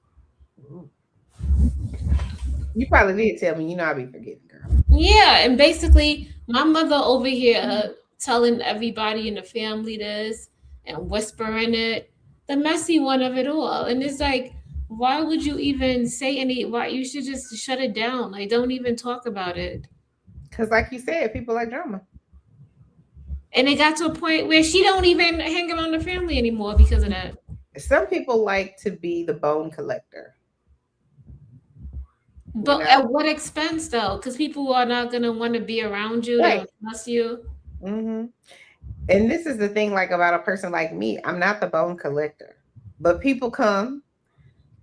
You probably did tell me. You know I be forgetting, girl. Yeah, and basically my mother over here telling everybody in the family this and whispering it, the messy one of it all. And it's like, why would you even say why you should just shut it down? Like don't even talk about it. Because like you said, people like drama. And it got to a point where she don't even hang around the family anymore because of that. Some people like to be the bone collector. But at what expense though? Because people are not gonna want to be around you, they don't trust you. Mm-hmm. And this is the thing, like about a person like me, I'm not the bone collector, but people come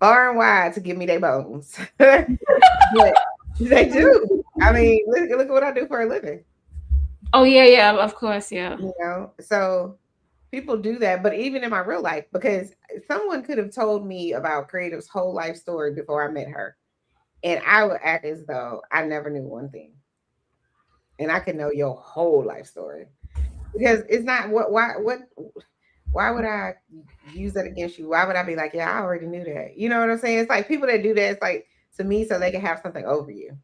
far and wide to give me their bones. But they do. I mean, look at what I do for a living. Oh yeah, of course, yeah. So people do that, but even in my real life, because someone could have told me about Creative's whole life story before I met her, and I would act as though I never knew one thing, and I could know your whole life story because it's not why would I use that against you? Why would I be like, yeah, I already knew that? You know what I'm saying? It's like people that do that, it's like to me, so they can have something over you.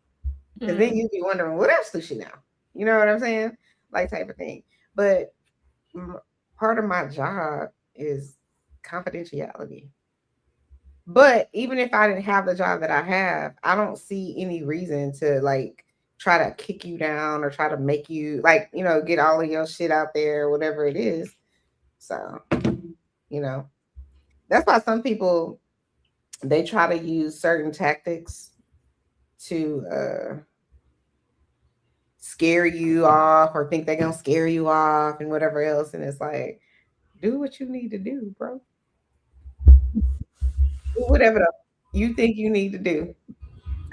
Because then you'd be wondering, what else does she know? You know what I'm saying? Like type of thing. But part of my job is confidentiality. But even if I didn't have the job that I have, I don't see any reason to like try to kick you down or try to make you like, get all of your shit out there, whatever it is. So, that's why some people, they try to use certain tactics to scare you off or think they're going to scare you off and whatever else. And it's like, do what you need to do, bro. Do whatever you think you need to do.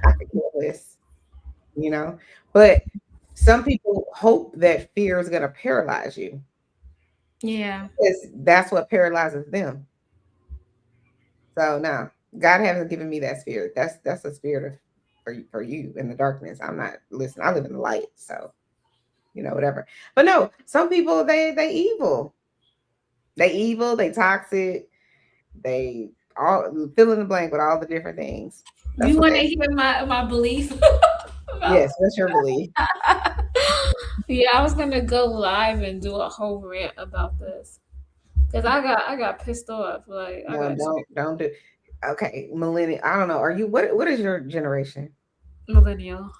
I could care less, But some people hope that fear is going to paralyze you. Yeah. Because that's what paralyzes them. So no, God hasn't given me that spirit. That's a spirit for you in the darkness. I'm not, listen, I live in the light, so whatever. But no, some people they evil. They evil, they toxic, they all fill in the blank with all the different things. You want to hear my belief? Yes, what's your belief? Yeah, I was gonna go live and do a whole rant about this because I got pissed off. Like, no, don't do. Okay, millennial. I don't know. Are you what is your generation? Millennial.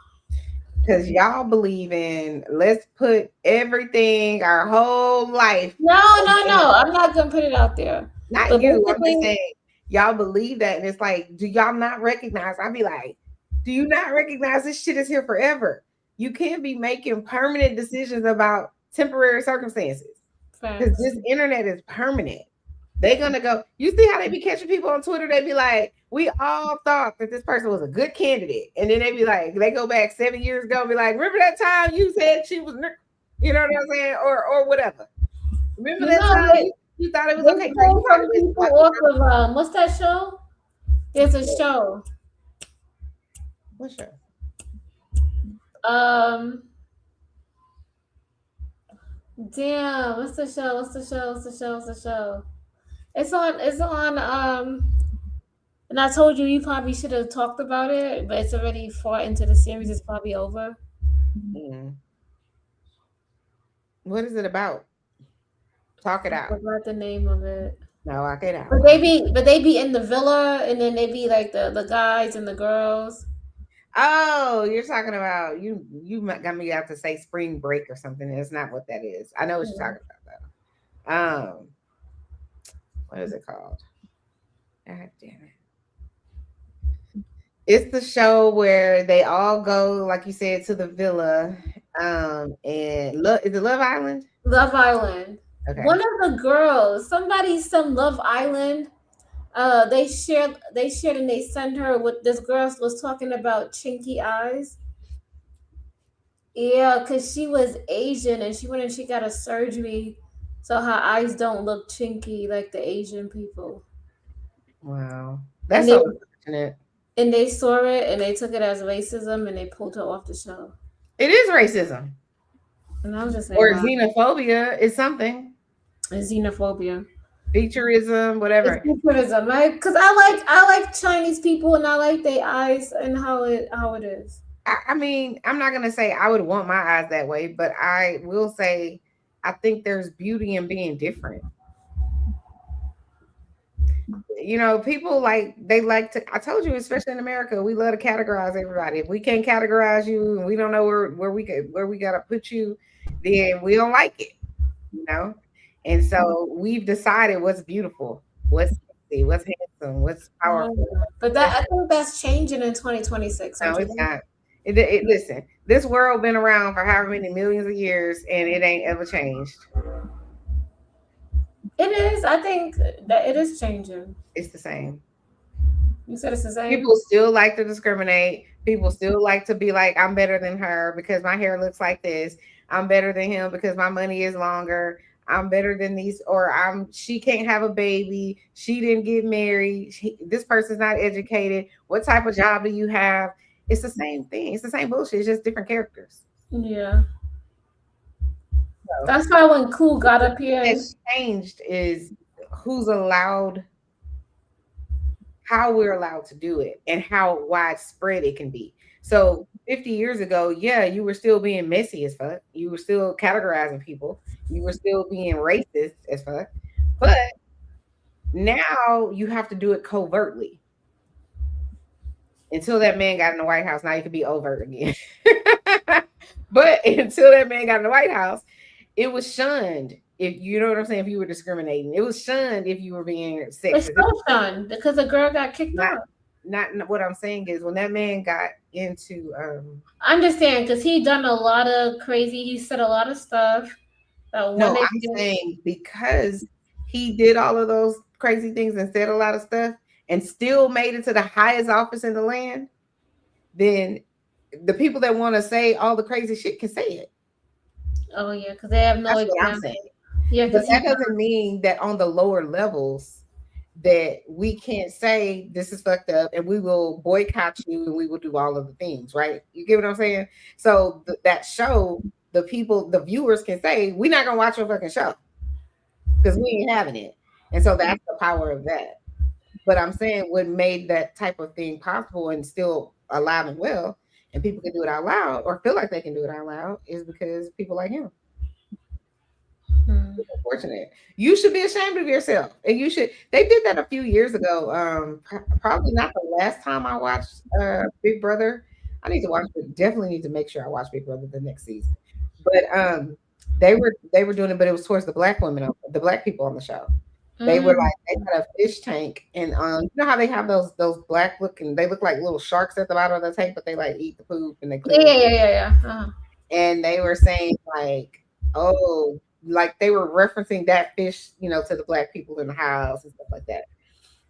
Because y'all believe in let's put everything, our whole life. No. I'm not gonna put it out there. Not but you. I'm just saying y'all believe that, and it's like, do y'all not recognize? I'd be like, do you not recognize this shit is here forever? You can't be making permanent decisions about temporary circumstances because this internet is permanent. They're gonna go. You see how they be catching people on Twitter? They be like, we all thought that this person was a good candidate, and then they be like, they go back 7 years ago and be like, remember that time you said she was, you know what I'm saying, or whatever. Remember that time you thought it was okay. What's that show? There's a show. What show? Damn, what's the show? What's the show? What's the show? What's the show? It's on. And I told you you probably should have talked about it, but it's already far into the series. It's probably over. Mm. What is it about? Talk it I out. forgot the name of it. No, I get out. But they be in the villa, and then they be like the guys and the girls. Oh, you're talking about got me out to say spring break or something. It's not what that is. I know what you're Yeah. talking about though. What is it called? God damn it. It's the show where they all go, like you said, to the villa. And is it Love Island? Love Island. Okay. One of the girls, some Love Island. They shared and they sent her what this girl was talking about chinky eyes. Yeah, because she was Asian and she went and she got a surgery so her eyes don't look chinky like the Asian people. Wow. And That's they so unfortunate. and they saw it and they took it as racism and they pulled her off the show. It is racism. And I was just like, Or wow, xenophobia is something. it's xenophobia. Featureism, It's whatever. criticism, right? Because I like Chinese people and I like their eyes and how it is. I mean, I'm not gonna say I would want my eyes that way, but I will say I think there's beauty in being different. People they like to. I told you, especially in America, we love to categorize everybody. If we can't categorize you and we don't know where we gotta put you, then we don't like it, you know. And so we've decided what's beautiful, what's sexy, what's handsome, what's powerful. But that I think that's changing in 2026. No, Don't you it's think? not. Listen, this world been around for however many millions of years, and it ain't ever changed. It is. I think that it is changing. It's the same. You said it's the same. People still like to discriminate. People still like to be like, I'm better than her because my hair looks like this. I'm better than him because my money is longer. I'm better than these, or she can't have a baby. She didn't get married. This person's not educated. What type of job do you have? It's the same thing. It's the same bullshit. It's just different characters. Yeah. So, That's why when Cool got up here, what's changed is who's allowed, how we're allowed to do it, and how widespread it can be. So 50 years ago, yeah, you were still being messy as fuck. You were still categorizing people. You were still being racist as fuck. But now you have to do it covertly. Until that man got in the White House, now you can be overt again. But until that man got in the White House, it was shunned. If you know what I'm saying, if you were discriminating, it was shunned if you were being it's sexist. so done because the girl got kicked Not, out. not what I'm saying is when that man got into I understand because he done a lot of crazy. He said a lot of stuff. That no, when they I'm saying because he did all of those crazy things and said a lot of stuff and still made it to the highest office in the land, then the people that want to say all the crazy shit can say it. oh yeah, because they have no That's what I'm example. saying. Yeah, But because that doesn't mean that on the lower levels that we can't say this is fucked up and we will boycott you and we will do all of the things, right? You get what I'm saying? So that show, the viewers can say, we're not gonna watch your fucking show because we ain't having it. And so that's the power of that. But I'm saying what made that type of thing possible and still alive and well, and people can do it out loud or feel like they can do it out loud is because people like him. It's unfortunate. You should be ashamed of yourself. And you should they did that a few years ago. Probably not the last time I watched Big Brother. I need to watch it. Definitely need to make sure I watch Big Brother the next season. But they were doing it, but it was towards the black women, the black people on the show. They were like they had a fish tank, and you know how they have those black looking, they look like little sharks at the bottom of the tank, but they like eat the poop and they clean. yeah. And they were saying like, oh, like they were referencing that fish, to the black people in the house and stuff like that.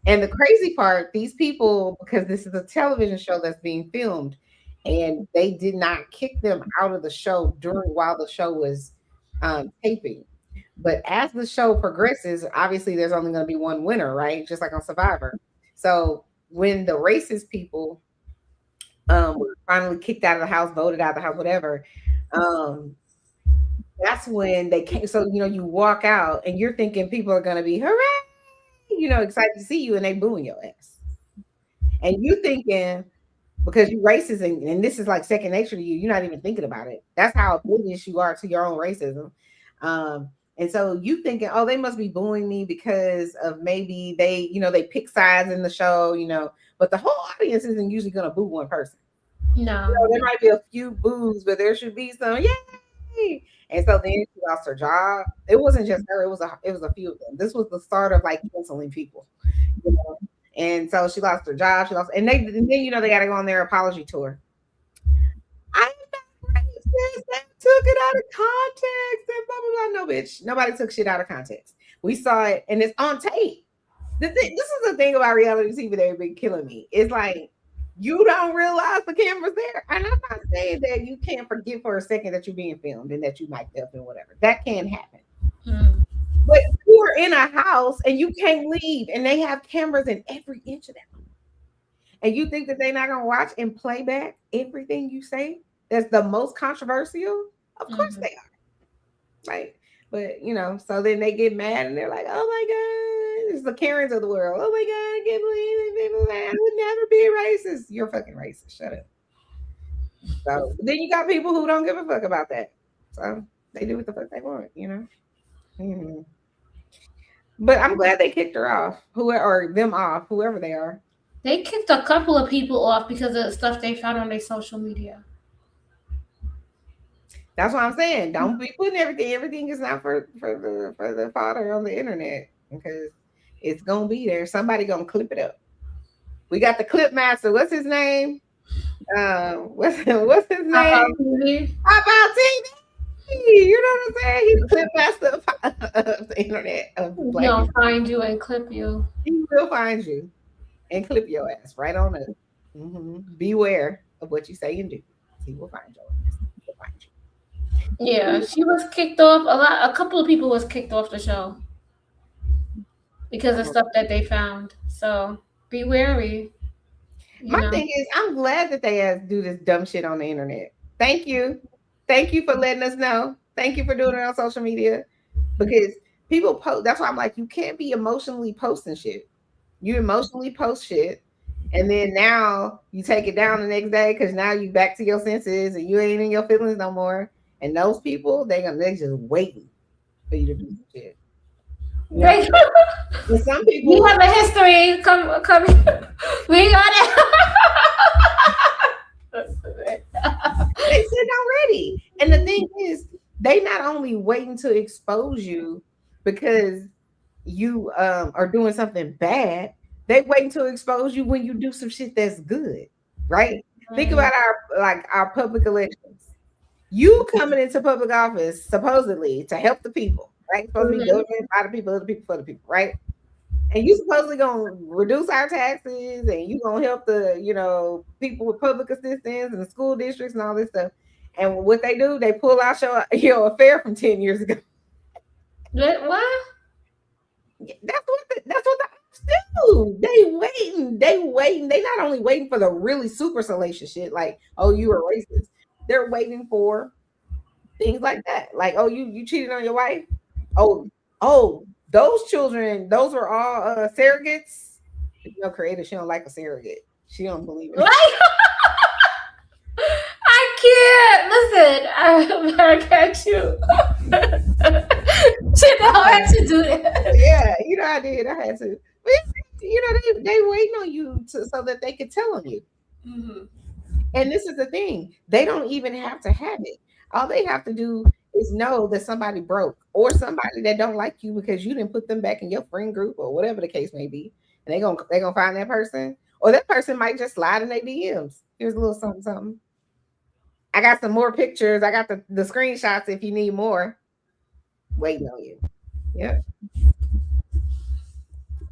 And the crazy part, these people, because this is a television show that's being filmed, and they did not kick them out of the show while the show was taping. But as the show progresses, obviously there's only going to be one winner, right? Just like on Survivor. So when the racist people were finally kicked out of the house, voted out of the house, whatever, that's when they came. So, you walk out and you're thinking people are going to be, hooray, excited to see you, and they booing your ass. And you thinking, because you racist and this is like second nature to you, you're not even thinking about it. That's how oblivious you are to your own racism. And so you thinking, oh, they must be booing me because of maybe they pick sides in the show, but the whole audience isn't usually going to boo one person. No. There might be a few boos, but there should be some, yay. And so then she lost her job. It wasn't just her, it was a few of them. This was the start of like canceling people. And so she lost her job. And then they got to go on their apology tour. I'm not racist. They took it out of context and blah blah blah. No, bitch, nobody took shit out of context. We saw it, and it's on tape. This is the thing about reality TV that been killing me. It's like you don't realize the camera's there. And I'm not saying that you can't forget for a second that you're being filmed and that you might up and whatever. That can happen. But you are in a house and you can't leave, and they have cameras in every inch of that room. And you think that they're not going to watch and play back everything you say that's the most controversial? Of course they are. Right? But, so then they get mad and they're like, oh my God, it's the Karens of the world. Oh my God, I can't believe people I would never be racist. You're fucking racist. Shut up. So then you got people who don't give a fuck about that. So they do what the fuck they want, Mm-hmm. But I'm glad they kicked her off, whoever they are. They kicked a couple of people off because of the stuff they found on their social media. That's what I'm saying. Don't be putting everything. Everything is not for the fodder on the internet, because it's gonna be there. Somebody gonna clip it up. We got the clip master. What's his name? What's his name? About TV. You know what I'm saying? He's the clip master of the internet. He'll find you and clip you. He will find you and clip your ass right on up. Mm-hmm. Beware of what you say and do. He will find your ass. He will find you. Yeah, she was kicked off. A couple of people was kicked off the show because of stuff that they found. So be wary. My thing is, I'm glad that they do this dumb shit on the internet. Thank you for letting us know. Thank you for doing it on social media, because people post. That's why I'm like, you can't be emotionally posting shit. You emotionally post shit, and then now you take it down the next day because now you back to your senses and you ain't in your feelings no more. And those people, they just waiting for you to do some shit. And some people, you have a history. Come. We got it. They said already. And the thing is, they not only waiting to expose you because you are doing something bad, they waiting to expose you when you do some shit that's good, right? Think about our public elections. You coming into public office supposedly to help the people, right? Supposed to be government by the people, of the people, for the people, right? And you supposedly gonna reduce our taxes, and you gonna help the people with public assistance and the school districts and all this stuff. And what they do, they pull out your affair from 10 years ago. What? That's what the ops do. They waiting. They not only waiting for the really super salacious shit, like, oh, you were racist. They're waiting for things like that. Like, oh, you cheated on your wife. Oh, those children, those were all surrogates. Creator, she don't like a surrogate. She don't believe it. I can't. Listen, I got you. She know how to do that. Yeah, I did. I had to. But, they waiting on you so that they could tell on you. Mm-hmm. And this is the thing. They don't even have to have it. All they have to do is know that somebody broke, or somebody that don't like you because you didn't put them back in your friend group, or whatever the case may be. And they're gonna find that person, or that person might just slide in their DMs. Here's a little something. I got some more pictures. I got the screenshots if you need more. Waiting on you. Yeah.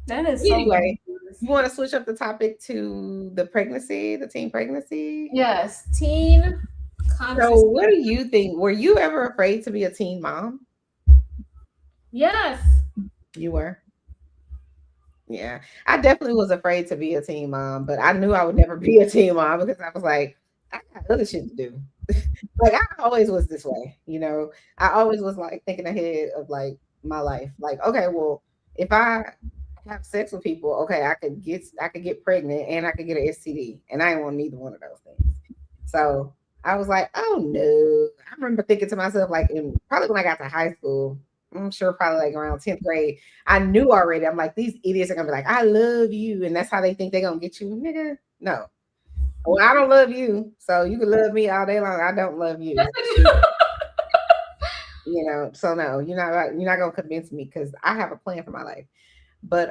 That is anyway. You want to switch up the topic to the teen pregnancy? Yes, teen. So what do you think? Were you ever afraid to be a teen mom? Yes. You were? Yeah. I definitely was afraid to be a teen mom, but I knew I would never be a teen mom because I was like, I got other shit to do. like I always was this way, you know. I always was like thinking ahead of like my life. Like, okay, well, if I have sex with people, okay, I could get pregnant and I could get an STD, and I didn't want neither one of those things. So I was like, oh no. I remember thinking to myself, like, in probably when I got to high school, I'm sure probably like around 10th grade, I knew already. I'm like, these idiots are gonna be like, I love you, and that's how they think they're gonna get you, nigga. No. Well, I don't love you, so you can love me all day long. I don't love you. You know, so no, you're not gonna convince me because I have a plan for my life. But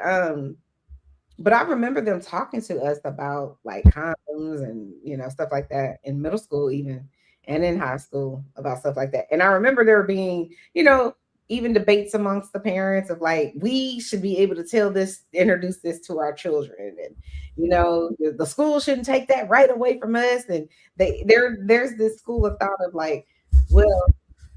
but I remember them talking to us about like condoms and stuff like that in middle school even and in high school about stuff like that. And I remember there being, even debates amongst the parents of like we should be able to introduce this to our children, and the school shouldn't take that right away from us. And there's this school of thought of like, well,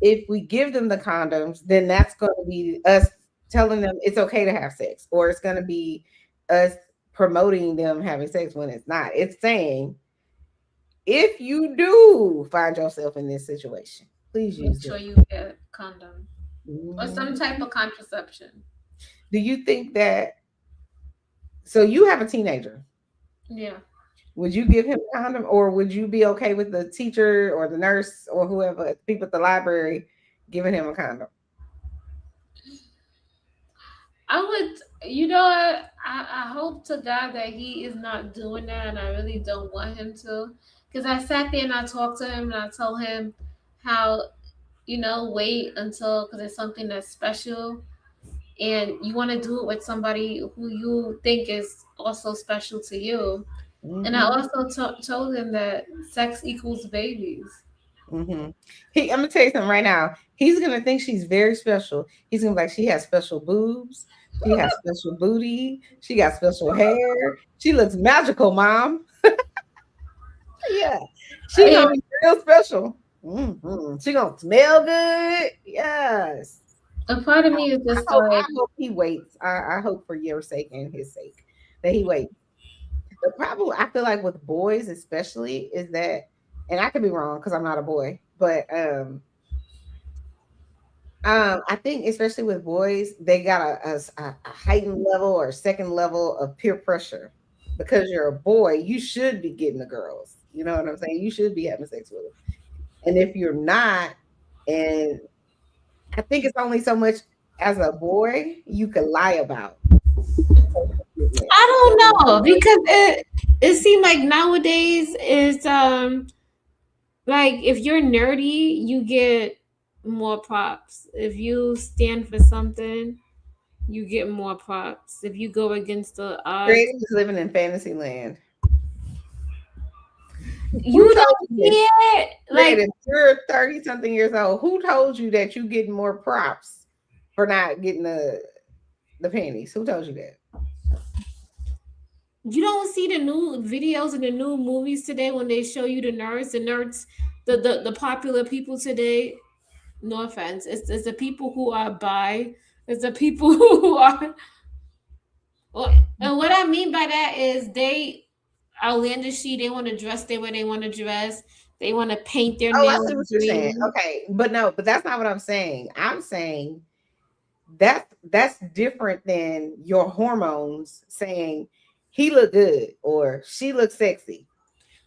if we give them the condoms, then that's going to be us telling them it's okay to have sex, or it's going to be us promoting them having sex when it's not. It's saying if you do find yourself in this situation, please make sure you get condom or some type of contraception. Do you think that? So you have a teenager. Yeah. Would you give him a condom, or would you be okay with the teacher or the nurse or whoever, people at the library, giving him a condom? I would, I hope to God that he is not doing that, and I really don't want him to. Because I sat there and I talked to him and I told him how, wait until, because it's something that's special and you want to do it with somebody who you think is also special to you. Mm-hmm. And I also told him that sex equals babies. Mm-hmm. I'm gonna tell you something right now. He's gonna think she's very special. He's gonna be like, she has special boobs, she has special booty, she got special hair, she looks magical, mom. Yeah, she's gonna be real special. Mm-hmm. She gonna smell good. Yes. A part of me is just I hope he waits. I hope for your sake and his sake that he waits. The problem I feel like with boys especially is that, and I could be wrong because I'm not a boy, but I think especially with boys, they got a heightened level or second level of peer pressure. Because you're a boy, you should be getting the girls. You know what I'm saying? You should be having sex with them. And if you're not, and I think it's only so much as a boy you can lie about. I don't know, because it seems like nowadays is like if you're nerdy, you get more props. If you stand for something, you get more props. If you go against the odds, Creators living in fantasy land. You don't see it. Like if you're 30 something years old, who told you that you get more props for not getting the panties? Who told you that? You don't see the new videos and the new movies today when they show you the nerds, the popular people today. No offense, it's the people who are bi. It's the people who are. And what I mean by that is they outlandishly. They want to dress the way they want to dress. They want to paint their nails. I see what you're saying. Okay, but that's not what I'm saying. I'm saying that's different than your hormones saying he look good or she looks sexy.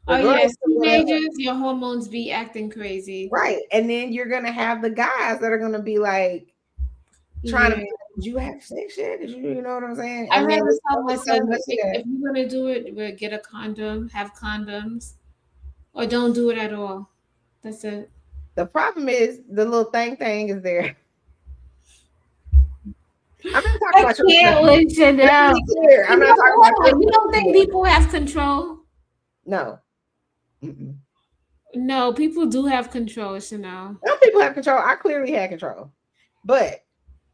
Oh yes, teenagers, your hormones be acting crazy, right? And then you're gonna have the guys that are gonna be like trying to. Did you have sex yet? You know what I'm saying? I rather tell myself if you're gonna do it, we'll get a condom, have condoms, or don't do it at all. That's it. The problem is the little thing is there. I'm not talking about your. I'm not talking about. You don't think people have control? No. Mm-mm. No, people do have control, Chanel. Some people have control. I clearly had control, but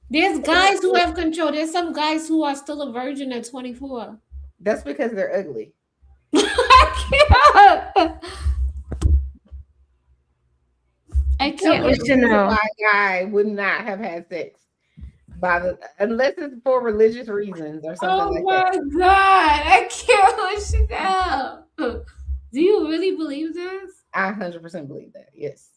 there's guys who have control. There's some guys who are still a virgin at 24. That's because they're ugly. I can't with Chanel. My guy would not have had sex unless it's for religious reasons or something like that. Oh my God, I can't with Chanel. Do you really believe this? I 100% believe that. Yes.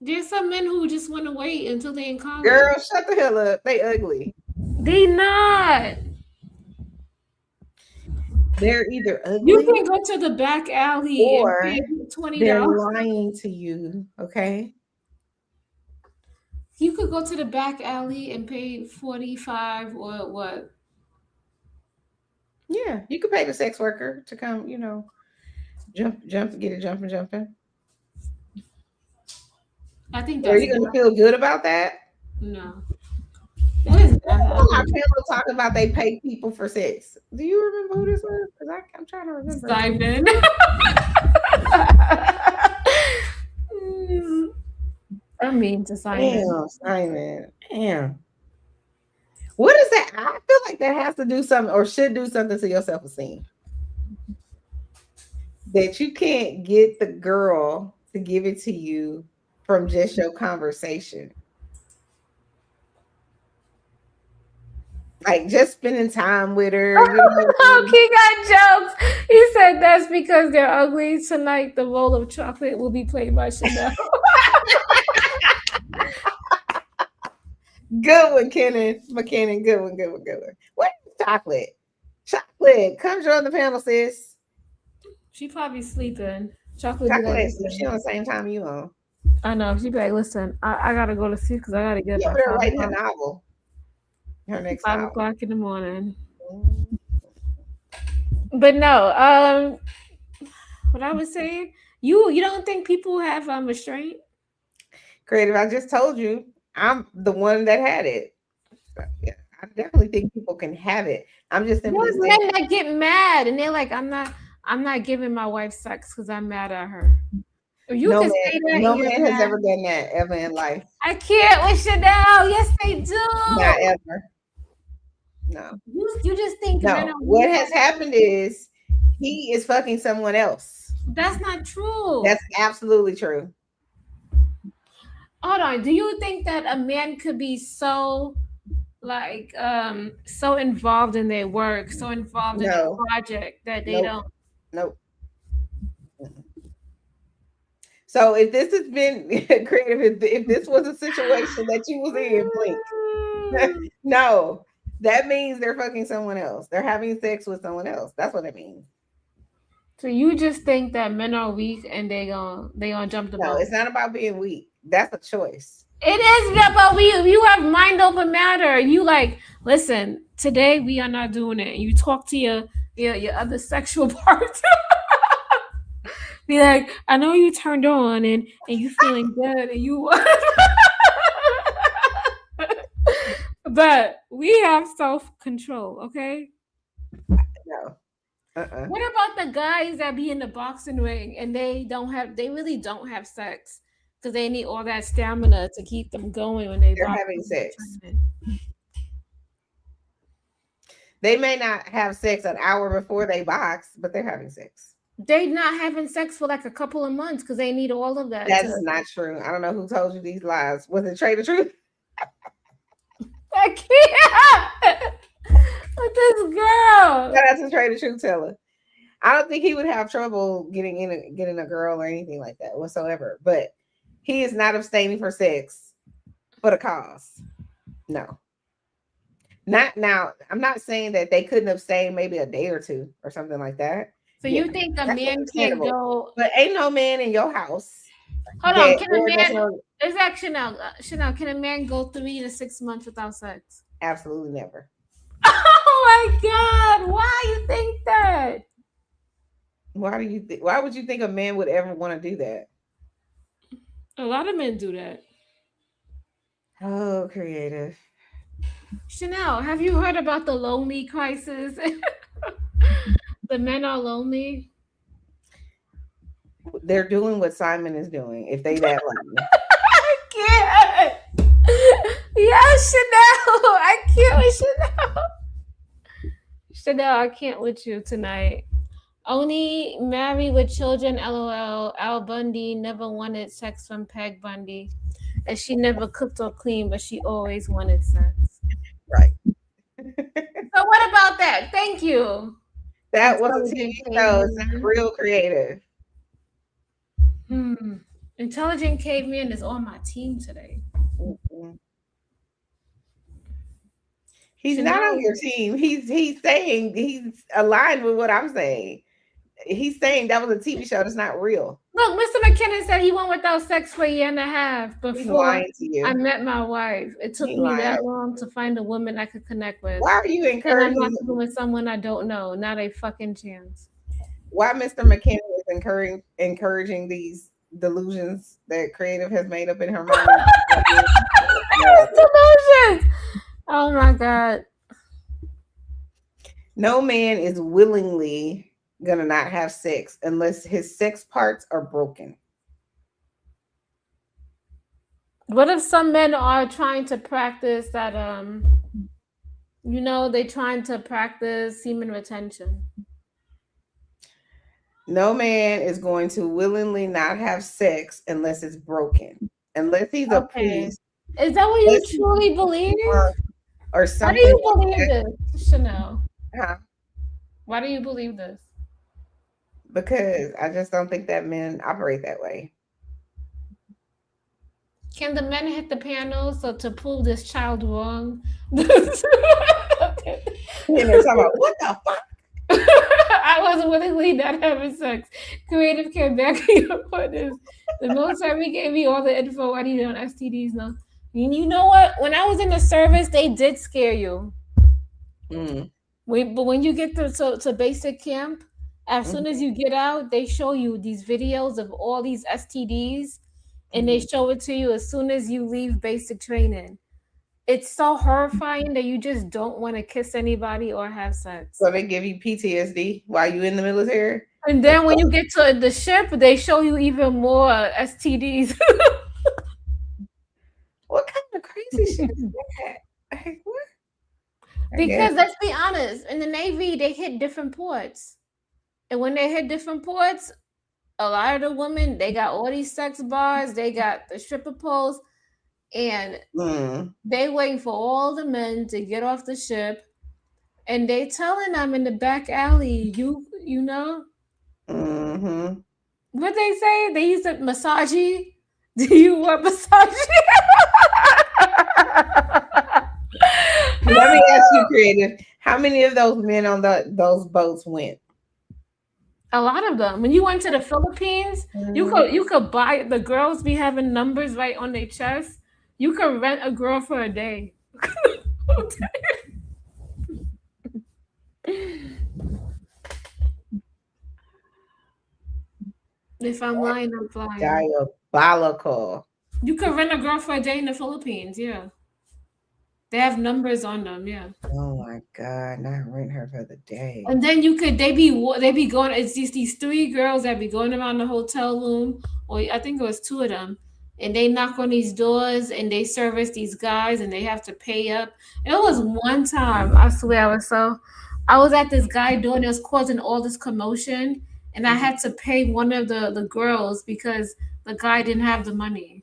There's some men who just want to wait until they in college. Girl, shut the hell up. They ugly. They not. They're either ugly. You can go to the back alley or and pay $20. They're lying to you. Okay. You could go to the back alley and pay 45 or what? Yeah, you could pay the sex worker to come, jump, get it jumping. I think Are you gonna feel good about that? No. What is that? Our panel talking about they pay people for sex. Do you remember who this was? Because I'm trying to remember. Simon. I mean to Simon. Damn, Simon. Damn. What is that? I feel like that has to do something or should do something to your self-esteem. That you can't get the girl to give it to you from just your conversation. Like just spending time with her. He got jokes. He said that's because they're ugly. Tonight, the bowl of chocolate will be played by Chanel. Good one, McKinnon. Good one. What is chocolate? Chocolate. Come join the panel, sis. She probably sleeping. Chocolate. She on the same time you on. I know. She be like, listen, I gotta go to sleep because I gotta get up. They're writing a novel. Her next 5 o'clock in the morning. But no, what I was saying, you don't think people have restraint? Creative, I just told you, I'm the one that had it. Yeah, I definitely think people can have it. I'm just simply saying men that get mad and they're like, I'm not giving my wife sex because I'm mad at her. You no can man, say that. No man has ever done that ever in life. I can't with Chanel. Yes, they do. Not ever. No. You just think no. What has happened is he is fucking someone else. That's not true. That's absolutely true. Hold on. Do you think that a man could be so so involved in their work, so involved in their project that they don't? Nope. So if this has been creative, if this was a situation that you was in, blink. No. That means they're fucking someone else. They're having sex with someone else. That's what it means. So you just think that men are weak and they gonna jump the boat? No, it's not about being weak. That's a choice. It is about you have mind over matter. You like, listen, today we are not doing it. You talk to your other sexual part. Be like, I know you turned on and you feeling good and you but we have self-control, okay? No. What about the guys that be in the boxing ring and they really don't have sex because they need all that stamina to keep them going when they're having sex? They may not have sex an hour before they box, but they're having sex. They're not having sex for like a couple of months because they need all of that. That's not true. I don't know who told you these lies. Was it Trey the Truth? I can't with this girl. Shout out to Trey the Truth Teller. I don't think he would have trouble getting a girl or anything like that whatsoever. But he is not abstaining for sex for the cause. No. Not now. I'm not saying that they couldn't abstain maybe a day or two or something like that. So you think a man can go? But ain't no man in your house. Hold on. Can a man? Is that Chanel? Chanel, can a man go 3 to 6 months without sex? Absolutely never. Oh my God! Why you think that? Why would you think a man would ever want to do that? A lot of men do that. Oh, creative. Chanel, have you heard about the lonely crisis? The men are lonely. They're doing what Simon is doing. If they that lonely. I can't. Yes, Chanel. I can't with Chanel. Chanel, I can't with you tonight. Only married with children, LOL. Al Bundy never wanted sex from Peg Bundy. And she never cooked or cleaned, but she always wanted sex. Right. So what about that? Thank you. That was a TV show. It's not real creative. Intelligent caveman is on my team today. Mm-mm. He's not on Chanel. your team. He's saying he's aligned with what I'm saying. He's saying that was a TV show that's not real. Look, Mr. McKinnon said he went without sex for a year and a half He's before lying to you. I met my wife. It took He's me lying. that long to find a woman I could connect with. Why are you And I'm encouraging? not dealing with someone I don't know. Not a fucking chance. Why Mr. McKinnon is encouraging these delusions that Creative has made up in her mind? Delusions. Oh my god. No man is willingly gonna not have sex unless his sex parts are broken. What if some men are trying to practice that they trying to practice semen retention? No man is going to willingly not have sex unless it's broken. Unless he's a priest. Is that what you truly believe? Or Why something. do you believe this, Chanel? Huh? Why do you believe this? Because I just don't think that men operate that way. Can the men hit the piano to prove this child wrong? And they're talking about, what the fuck? I wasn't willingly not having sex. Creative can back me up on this. The military gave me all the info I needed on STDs now. And you know what? When I was in the service, they did scare you. But when you get to basic camp, as soon as you get out, they show you these videos of all these STDs, and they show it to you as soon as you leave basic training. It's so horrifying that you just don't want to kiss anybody or have sex. So they give you PTSD while you in the military? And then when you get to the ship, they show you even more STDs. What kind of crazy shit is that? Like, what? Because let's be honest, in the Navy, they hit different ports. And when they hit different ports, a lot of the women, they got all these sex bars, they got the stripper poles, and they waiting for all the men to get off the ship, and they telling them in the back alley, you know, what they say? They use it massage. Do you want massage? Let me ask you, Creative. How many of those men on those boats went? A lot of them. When you went to the Philippines, you could buy, the girls be having numbers right on their chest. You could rent a girl for a day. If I'm lying, I'm flying. Diabolical. You could rent a girl for a day in the Philippines, yeah. They have numbers on them, yeah. Oh my God, not rent her for the day. And then they be going. It's these three girls that be going around the hotel room, or I think it was two of them, and they knock on these doors and they service these guys, and they have to pay up. It was one time, I swear, I was at this guy door and it was causing all this commotion, and I had to pay one of the girls because the guy didn't have the money.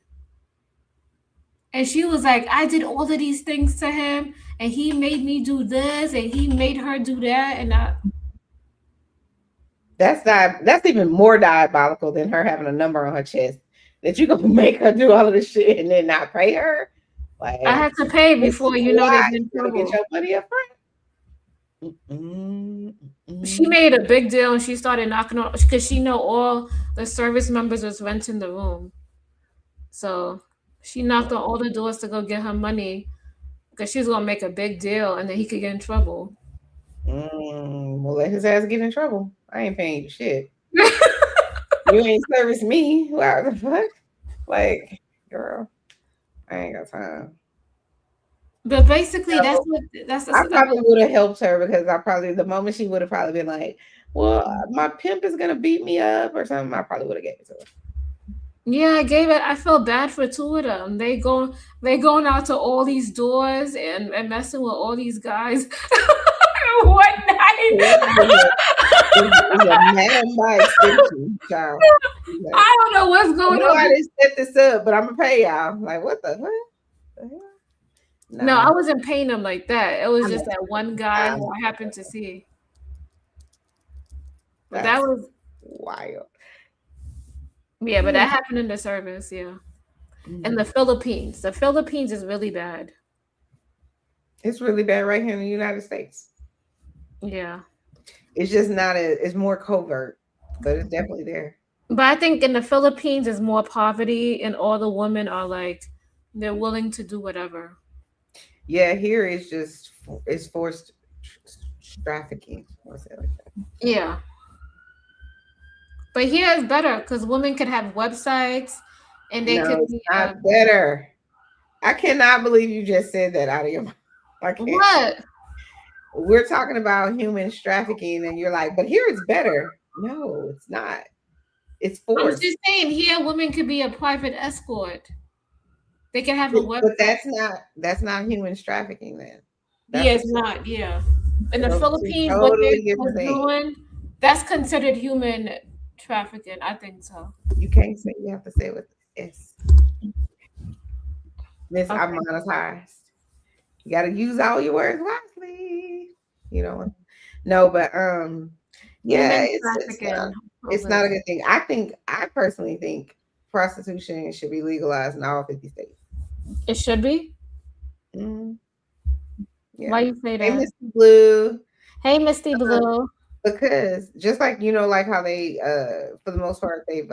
And she was like, I did all of these things to him, and he made me do this, and he made her do that, and that's even more diabolical than her having a number on her chest. That you gonna make her do all of this shit and then not pay her? Like, I had to pay before they get in trouble. Get your money up front. She made a big deal, and she started knocking on because she know all the service members was renting the room, so she knocked on all the doors to go get her money because she was gonna make a big deal, and then he could get in trouble. Well, let his ass get in trouble. I ain't paying you shit. You ain't service me. What the fuck? Like, girl, I ain't got time. But basically, I probably would have helped her because the moment she would have probably been like, well, my pimp is gonna beat me up or something, I probably would have gave it to her. Yeah, I felt bad for two of them. They going out to all these doors and messing with all these guys. What night? It's a man by extension, child. I don't know what's going on. I didn't set this up, but I'm gonna pay y'all. Like, what the hell? No, I wasn't paying them like that. It was just that one guy who I happened to see. But that was wild. Yeah, but that happened in the service, yeah. And the Philippines. The Philippines is really bad. It's really bad right here in the United States. Yeah. It's just not it's more covert, but it's definitely there. But I think in the Philippines is more poverty and all the women are like they're willing to do whatever. Yeah, here it's just it's forced trafficking. What's it like that? Yeah. But here is better because women could have websites and they No, could it's be not better. I cannot believe you just said that out of your mouth. I can't. what? We're talking about human trafficking, and you're like, but here it's better. No, it's not. It's I'm forced. just saying here women could be a private escort. They can have a But website. that's not human trafficking then. Yeah, That's it's not, yeah. In the two Philippines, what they totally were different things. doing, that's considered human trafficking. I think so. You can't say, you have to say it with S. Miss, Okay. I'm monetized. You got to use all your words wisely. You know, no, but yeah, Human it's not a good thing. I personally think prostitution should be legalized in all 50 states. It should be. Mhm. Yeah. Why you say Hey, that? Misty Blue. Hey, Misty Blue. Because just like like how they for the most part they've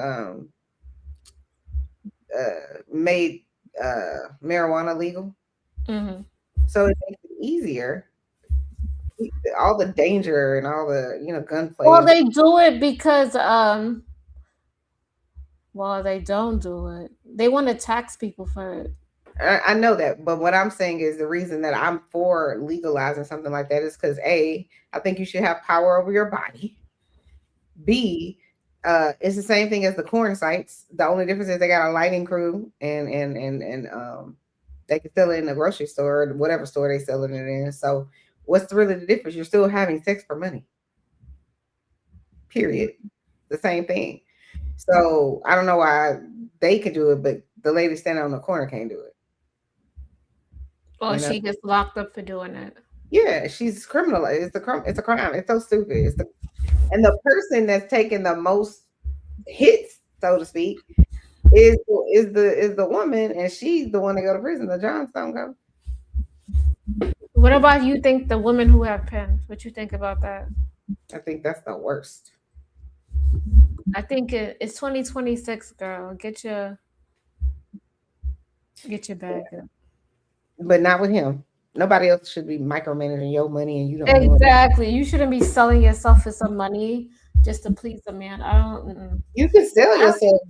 made marijuana legal. Mm-hmm. So it makes it easier. All the danger and all the gunplay. Well, they do it because well, they don't do it. They want to tax people for it. I know that, but what I'm saying is the reason that I'm for legalizing something like that is because I think you should have power over your body. B, it's the same thing as the corn sites. The only difference is they got a lighting crew and they can sell it in the grocery store or whatever store they selling it in. So what's really the difference? You're still having sex for money. Period. The same thing. So I don't know why they could do it, but the lady standing on the corner can't do it. Or she gets locked up for doing it. Yeah, she's criminal. It's a crime. It's so stupid. And the person that's taking the most hits, so to speak, is the woman, and she's the one that go to prison. The Johns don't go. What about you think the women who have pens? What you think about that? I think that's the worst. I think it's 2026, girl. Get your bag up. But not with him. Nobody else should be micromanaging your money, and you don't. Exactly. You shouldn't be selling yourself for some money just to please a man. I don't. You can sell yourself.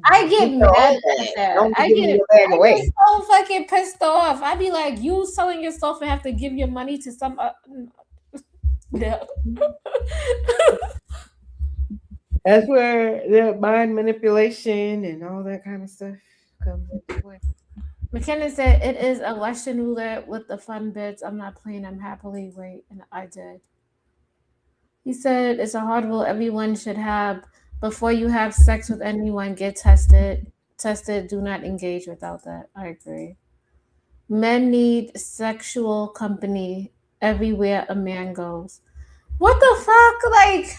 I get mad at that. Don't I give your bag away. get so fucking pissed off. I'd be like, you selling yourself and have to give your money to some. No. That's where the mind manipulation and all that kind of stuff comes into play. McKenna said it is a Russian roulette with the fun bits. I'm not playing. I'm happily wait, and I did. He said it's a hard rule everyone should have before you have sex with anyone. Get tested. Tested. Do not engage without that. I agree. Men need sexual company everywhere a man goes. What the fuck? Like,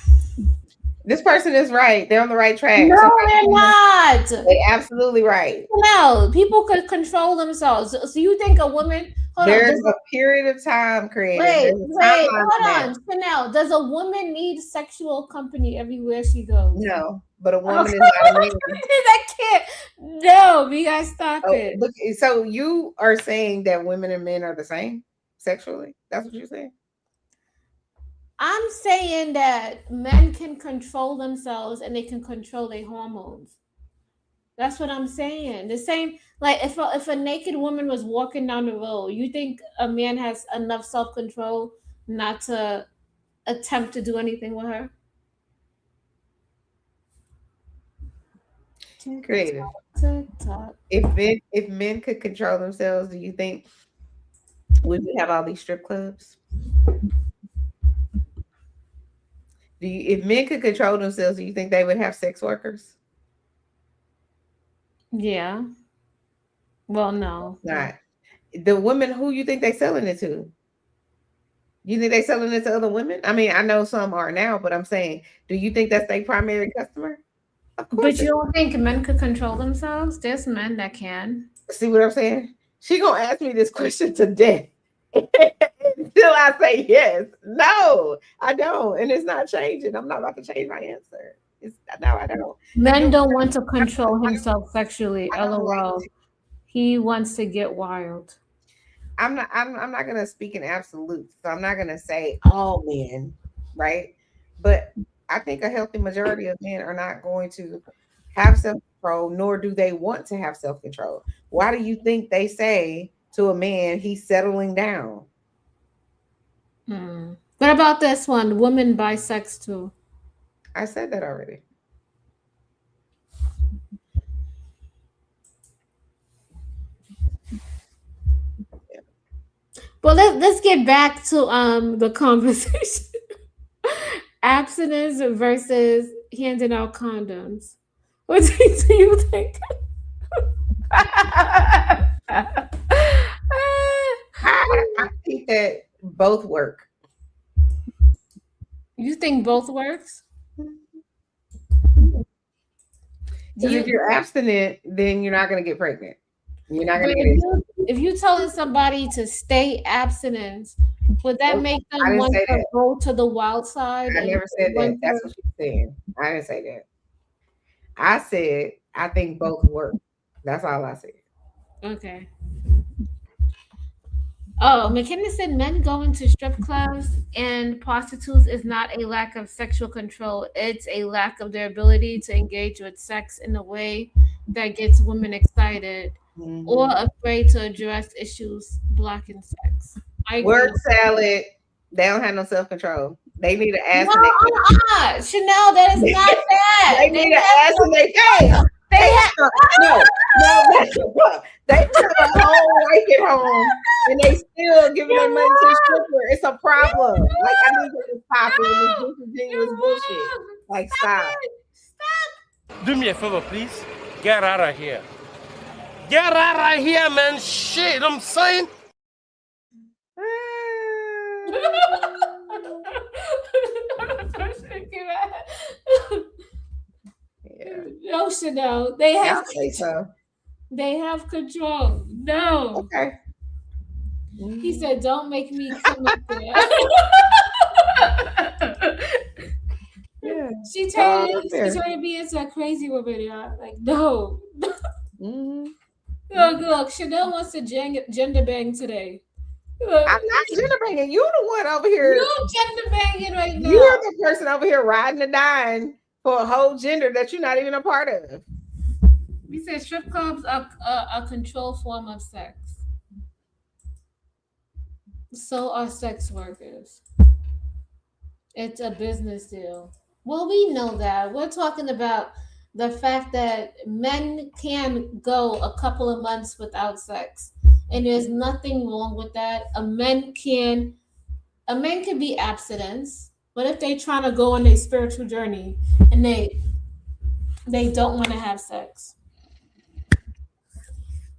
this person is right. They're on the right track. No, they're not. They're absolutely right. No, people could control themselves. So you think a woman? There's a period of time created. Wait, hold on. Chanel, does a woman need sexual company everywhere she goes? No, but a woman is not a man. That can't. No, we gotta stop it. Look, so you are saying that women and men are the same sexually? That's what you're saying? I'm saying that men can control themselves and they can control their hormones. That's what I'm saying. The same, like if a naked woman was walking down the road, you think a man has enough self-control not to attempt to do anything with her? Creative. If men could control themselves, do you think we would have all these strip clubs? If men could control themselves, do you think they would have sex workers? Yeah. Well, no. Not. The women, who you think they selling it to? You think they selling it to other women? I mean, I know some are now, but I'm saying, do you think that's their primary customer? Of But course. you don't think men could control themselves? There's men that can. See what I'm saying? She gonna ask me this question to death until I say yes. No, I don't, and it's not changing. I'm not about to change my answer. It's no, I don't. Men You, don't want to control himself sexually. I don't like. LOL. He wants to get wild. I'm not. I'm not gonna speak in absolutes. So I'm not gonna say all men, right? But I think a healthy majority of men are not going to have self control, nor do they want to have self control. Why do you think they say to a man he's settling down? What about this one? Women buy sex too. I said that already. But let's get back to the conversation. Abstinence versus handing out condoms. What do you think? I think that both work. You think both works? Because if you're abstinent, then you're not going to get pregnant. You're not going But to get it. if you telling somebody to stay abstinent, would that make I them didn't want say to that. go to the wild side? I never said that. That's what she's saying. I didn't say that. I said I think both work. That's all I said. Okay. Oh, McKinnon said men going to strip clubs and prostitutes is not a lack of sexual control. It's a lack of their ability to engage with sex in a way that gets women excited or afraid to address issues blocking sex. Word salad. They don't have no self control. They need an ass in their face. Chanel, that is not that. They need an ass in their face. They have no. That's the problem. They have a whole wife at home and they still giving their money to the stripper. It's a problem. Like I need to stop it with this disingenuous bullshit. Like stop. Do me a favor, please. Get out of here. Get out of here, man. Shit, I'm saying. Yeah. No, Chanel. They have So. They have control. No. Okay. He said, "Don't make me come up there." Yeah. She turned to be into a crazy woman, y'all. Like, no. Look, Chanel wants to gender bang today. Look, I'm not gender banging. You're the one over here. You're gender banging right now. You're the person over here riding and dying for a whole gender that you're not even a part of. We said strip clubs are a controlled form of sex. So are sex workers. It's a business deal. Well, we know that. We're talking about the fact that men can go a couple of months without sex. And there's nothing wrong with that. A man can be abstinence, but if they're trying to go on a spiritual journey and they don't want to have sex,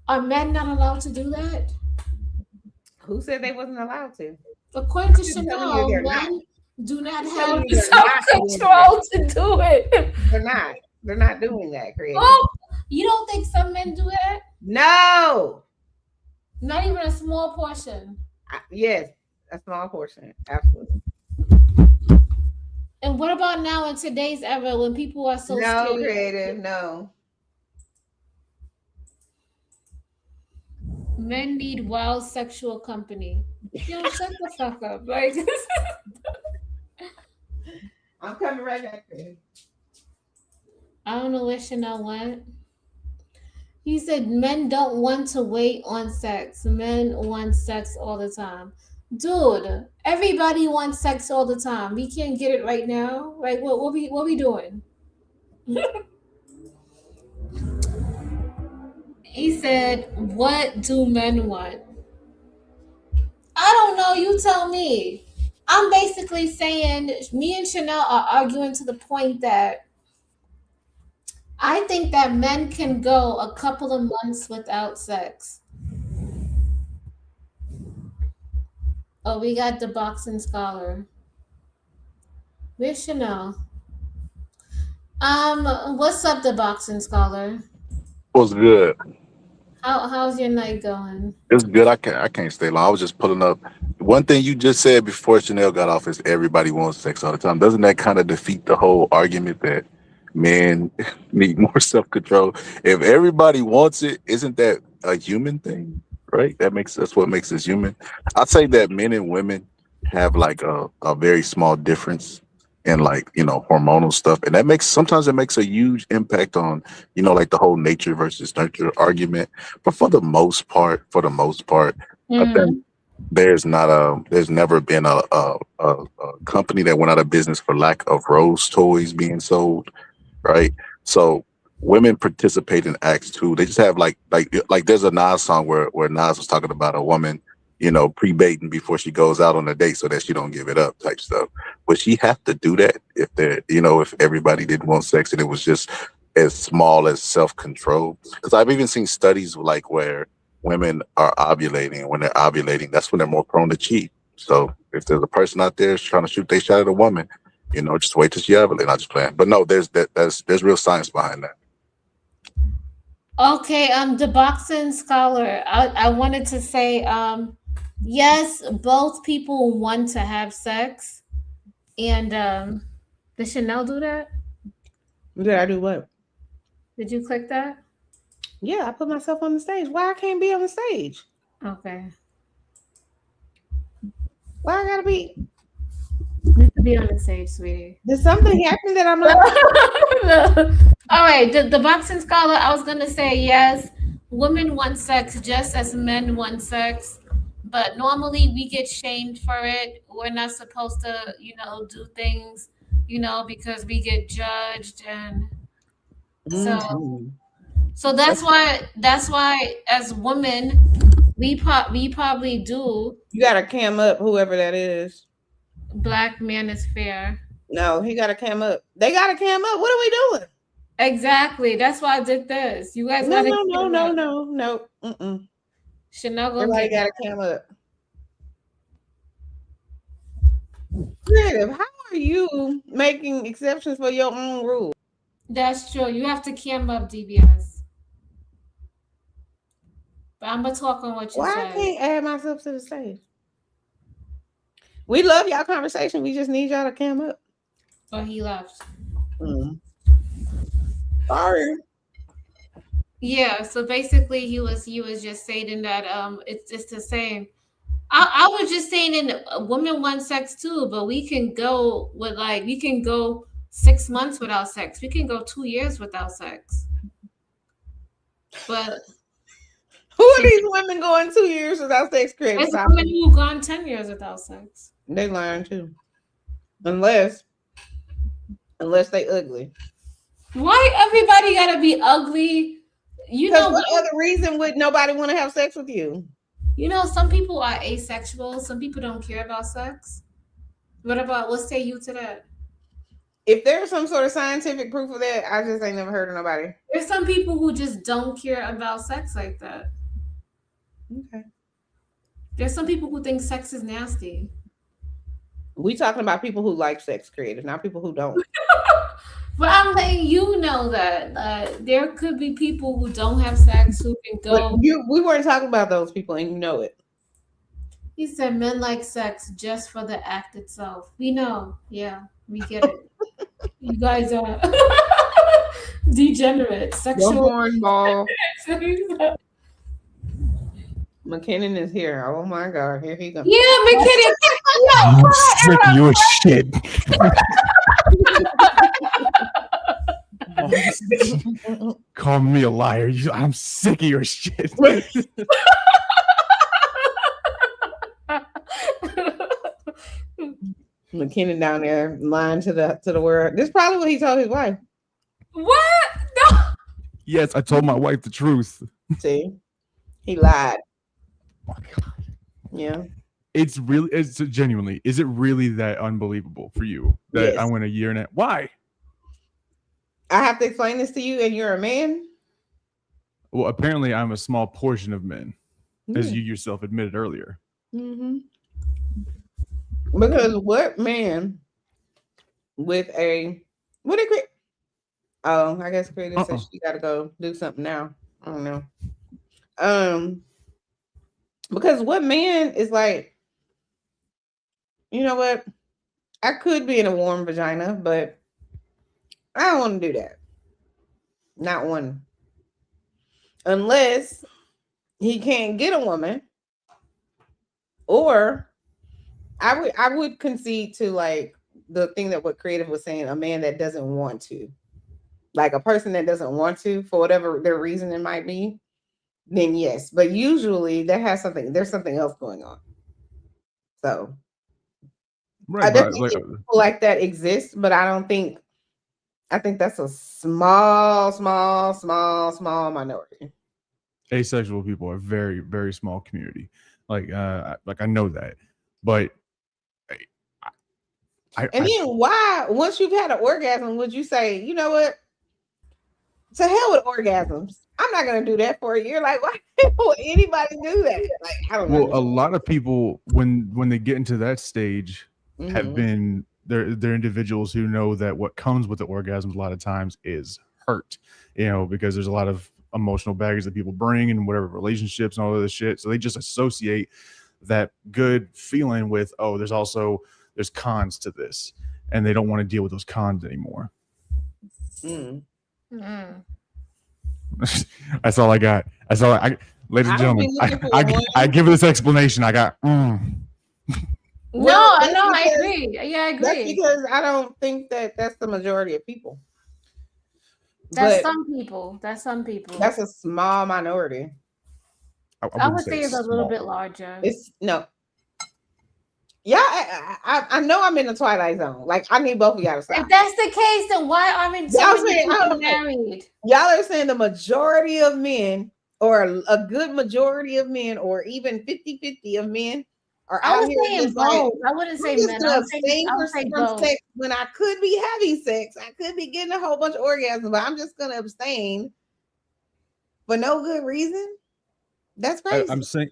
are men not allowed to do that? Who said they wasn't allowed to? According to Chanel, men do not have self-control to do it. They're not. They're not doing that, Creative. Oh, you don't think some men do that? No. Not even a small portion. Yes, a small portion. Absolutely. And what about now in today's era when people are so scared? Creative, no. Men need wild sexual company. Yo, shut the fuck up. Like, I'm coming right back there. I don't know where Chanel went. He said men don't want to wait on sex. Men want sex all the time. Dude, everybody wants sex all the time. We can't get it right now. Like, what we doing? He said, what do men want? I don't know. You tell me. I'm basically saying me and Chanel are arguing to the point that I think that men can go a couple of months without sex. Oh, we got the boxing scholar. Where's Chanel? What's up, the boxing scholar? Was good. How's your night going? It's good. I can't stay long. I was just pulling up. One thing you just said before Chanel got off is everybody wants sex all the time. Doesn't that kind of defeat the whole argument that men need more self control? If everybody wants it, isn't that a human thing? Right? That's what makes us human. I'd say that men and women have like a very small difference in like, hormonal stuff. And sometimes it makes a huge impact on, like the whole nature versus nurture argument. But for the most part, I think Mm-hmm. there's never been a company that went out of business for lack of rose toys being sold, right? So women participate in acts too. They just have like there's a Nas song where Nas was talking about a woman, pre-baiting before she goes out on a date so that she don't give it up type stuff. Would she have to do that if everybody didn't want sex and it was just as small as self-control? Because I've even seen studies like where women are ovulating, and when they're ovulating, that's when they're more prone to cheat. So if there's a person out there trying to shoot their shot at a woman, just wait till she ovulates. Not just playing. But no, there's real science behind that. Okay, the boxing scholar. I wanted to say, yes, both people want to have sex, and did Chanel do that? Did I do what? Did you click that? Yeah, I put myself on the stage. Why I can't be on the stage? Okay, Why I gotta be? you have to be on the stage, sweetie. Did something happen that I'm not? All right, the boxing scholar. I was gonna say yes. Women want sex just as men want sex, but normally we get shamed for it. We're not supposed to, do things, because we get judged, and so Mhm. so that's why as women we probably do. You gotta cam up, whoever that is. Black man is fair. No, he gotta cam up. They gotta cam up. What are we doing? Exactly. That's why I did this. You guys No, gotta no, no, cam no, up. no, no. Mm-mm. Chanel go Everybody get gotta cam up. Creative, how are you making exceptions for your own rules? That's true. You have to cam up, DBS. But I'm gonna talk on what you Why I said. can't add myself to the stage? We love y'all conversation. We just need y'all to cam up. Or he left. Sorry. Yeah. So basically, he was just stating that it's the same. I was just saying in women want sex too, but we can go 6 months without sex. We can go 2 years without sex. But Who are these women going 2 years without sex? Creative, there's stop. women who've gone 10 years without sex. They lying too. Unless they ugly. Why everybody gotta be ugly? Because what other reason would nobody want to have sex with you? Some people are asexual. Some people don't care about sex. What say you to that? If there's some sort of scientific proof of that, I just ain't never heard of nobody. There's some people who just don't care about sex like that. Okay. There's some people who think sex is nasty. We talking about people who like sex, Creative, not people who don't. But I'm letting that there could be people who don't have sex who can go. But we weren't talking about those people, and you know it. He said men like sex just for the act itself. We know. Yeah, we get it. You guys are degenerate. Sexual hornball. McKinnon is here. Oh my God, here he goes. Yeah, McKinnon. I'm sick of your shit. Call me a liar. I'm sick of your shit. McKinnon down there lying to the world. This is probably what he told his wife. What? No. Yes, I told my wife the truth. See, he lied. Oh my God. Yeah. It's genuinely, is it really that unbelievable for you that Yes. I went a year and a half? Why? I have to explain this to you, and you're a man. Well, apparently I'm a small portion of men, as Yeah. you yourself admitted earlier. Mm-hmm. Because what man with a Oh, I guess Creative says she got to go do something now. I don't know. Because what man is like, you know what? I could be in a warm vagina, but I don't want to do that. Not one. Unless he can't get a woman, or I would concede to like the thing that what Creative was saying, a man that doesn't want to, like a person that doesn't want to for whatever their reason it might be, then yes. But usually there's something else going on. So Right, I definitely think people like that exist, but I think that's a small minority. Asexual people are very, very small community. Like I know that, but then why, once you've had an orgasm, would you say, you know what? To hell with orgasms. I'm not gonna do that for a year. Like, why would anybody do that? Like, I don't know. Well, a lot of people when they get into that stage have been they're individuals who know that what comes with the orgasms a lot of times is hurt, because there's a lot of emotional baggage that people bring in whatever relationships and all of this shit. So they just associate that good feeling with, oh, there's cons to this, and they don't want to deal with those cons anymore. That's all I got. Ladies and gentlemen, I give this explanation. I got. No, I agree. Yeah, I agree. That's because I don't think that that's the majority of people. That's some people. That's a small minority. I would say it's a little bit larger. Yeah, I know I'm in the twilight zone. Like, I need both of y'all to stop. If that's the case, then why aren't so many people married? Y'all are saying the majority of men, or a good majority of men, or even 50-50 of men are out here just both. I wouldn't say men. I would say both. Sex when I could be having sex. I could be getting a whole bunch of orgasms, but I'm just going to abstain for no good reason. That's crazy.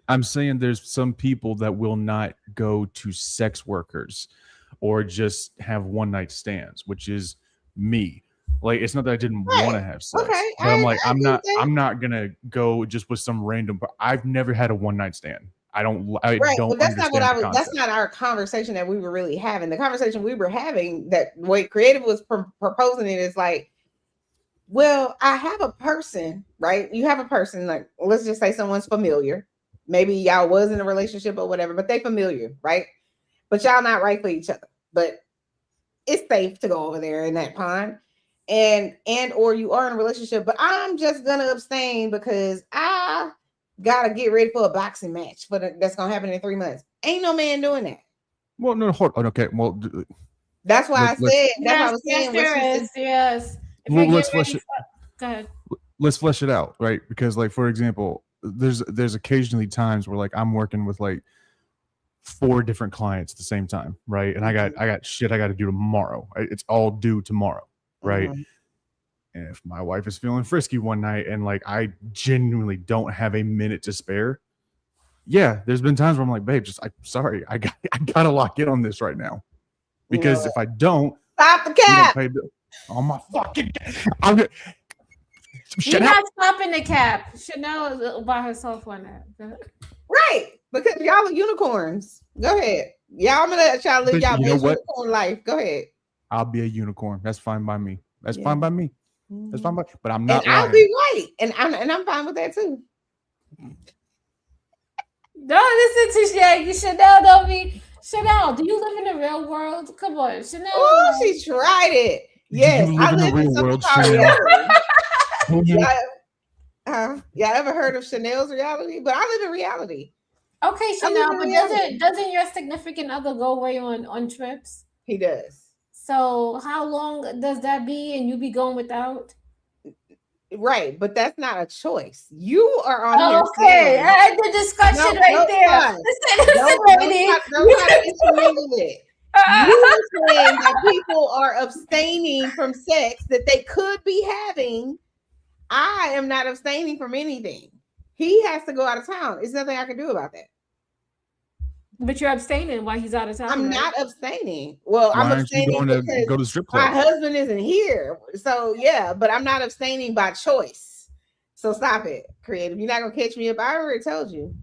I'm saying there's some people that will not go to sex workers or just have one night stands, which is me. Like, it's not that I didn't want to have sex, okay, but I'm not gonna go just with some random. But I've never had a one night stand. I don't. Well, that's not what I was. That's not our conversation that we were really having. The conversation we were having, that way Creative was proposing it, is like, well, I have a person, right? You have a person, like, let's just say someone's familiar. Maybe y'all was in a relationship or whatever, but they familiar, right? But y'all not right for each other. But it's safe to go over there in that pond. And or you are in a relationship, but I'm just gonna abstain because I gotta get ready for a boxing match that's gonna happen in 3 months. Ain't no man doing that. Well, no, hold on. Okay, well, that's why I said. That's what I was saying. Yes. Well, let's flesh it. Go ahead. Let's flesh it out, right? Because, like, for example, there's occasionally times where, like, I'm working with like 4 different clients at the same time, right? And I got shit I got to do tomorrow. It's all due tomorrow, right? And if my wife is feeling frisky one night and, like, I genuinely don't have a minute to spare, yeah, there's been times where I'm like, babe, I'm sorry, I gotta lock in on this right now, because if I don't, stop the cap. Oh my fucking! You're not stopping the cap. Chanel is by herself on that. Right, because y'all are unicorns. Go ahead. Y'all, I'm gonna let y'all live y'all best unicorn life. Go ahead. I'll be a unicorn. That's fine by me. That's fine by me. That's fine by. But I'm not. And I'll be white, and I'm fine with that too. Don't listen to Shaggy. Chanel don't be. Chanel, do you live in the real world? Come on, Chanel. Oh, she tried it. Yes, I live in the real world. Y'all ever heard of Chanel's reality? But I live in reality. Okay, Chanel, but doesn't your significant other go away on trips? He does. So how long does that be, and you be going without? Right, but that's not a choice. You are on here. Okay, I had the discussion there. Listen, lady. You're saying that people are abstaining from sex that they could be having. I am not abstaining from anything. He has to go out of town. There's nothing I can do about that. But you're abstaining while he's out of town. I'm right? not abstaining. Well, Why I'm aren't you abstaining going to because go to the strip my club? husband isn't here. So yeah, but I'm not abstaining by choice. So stop it, creative. You're not gonna catch me up. I already told you.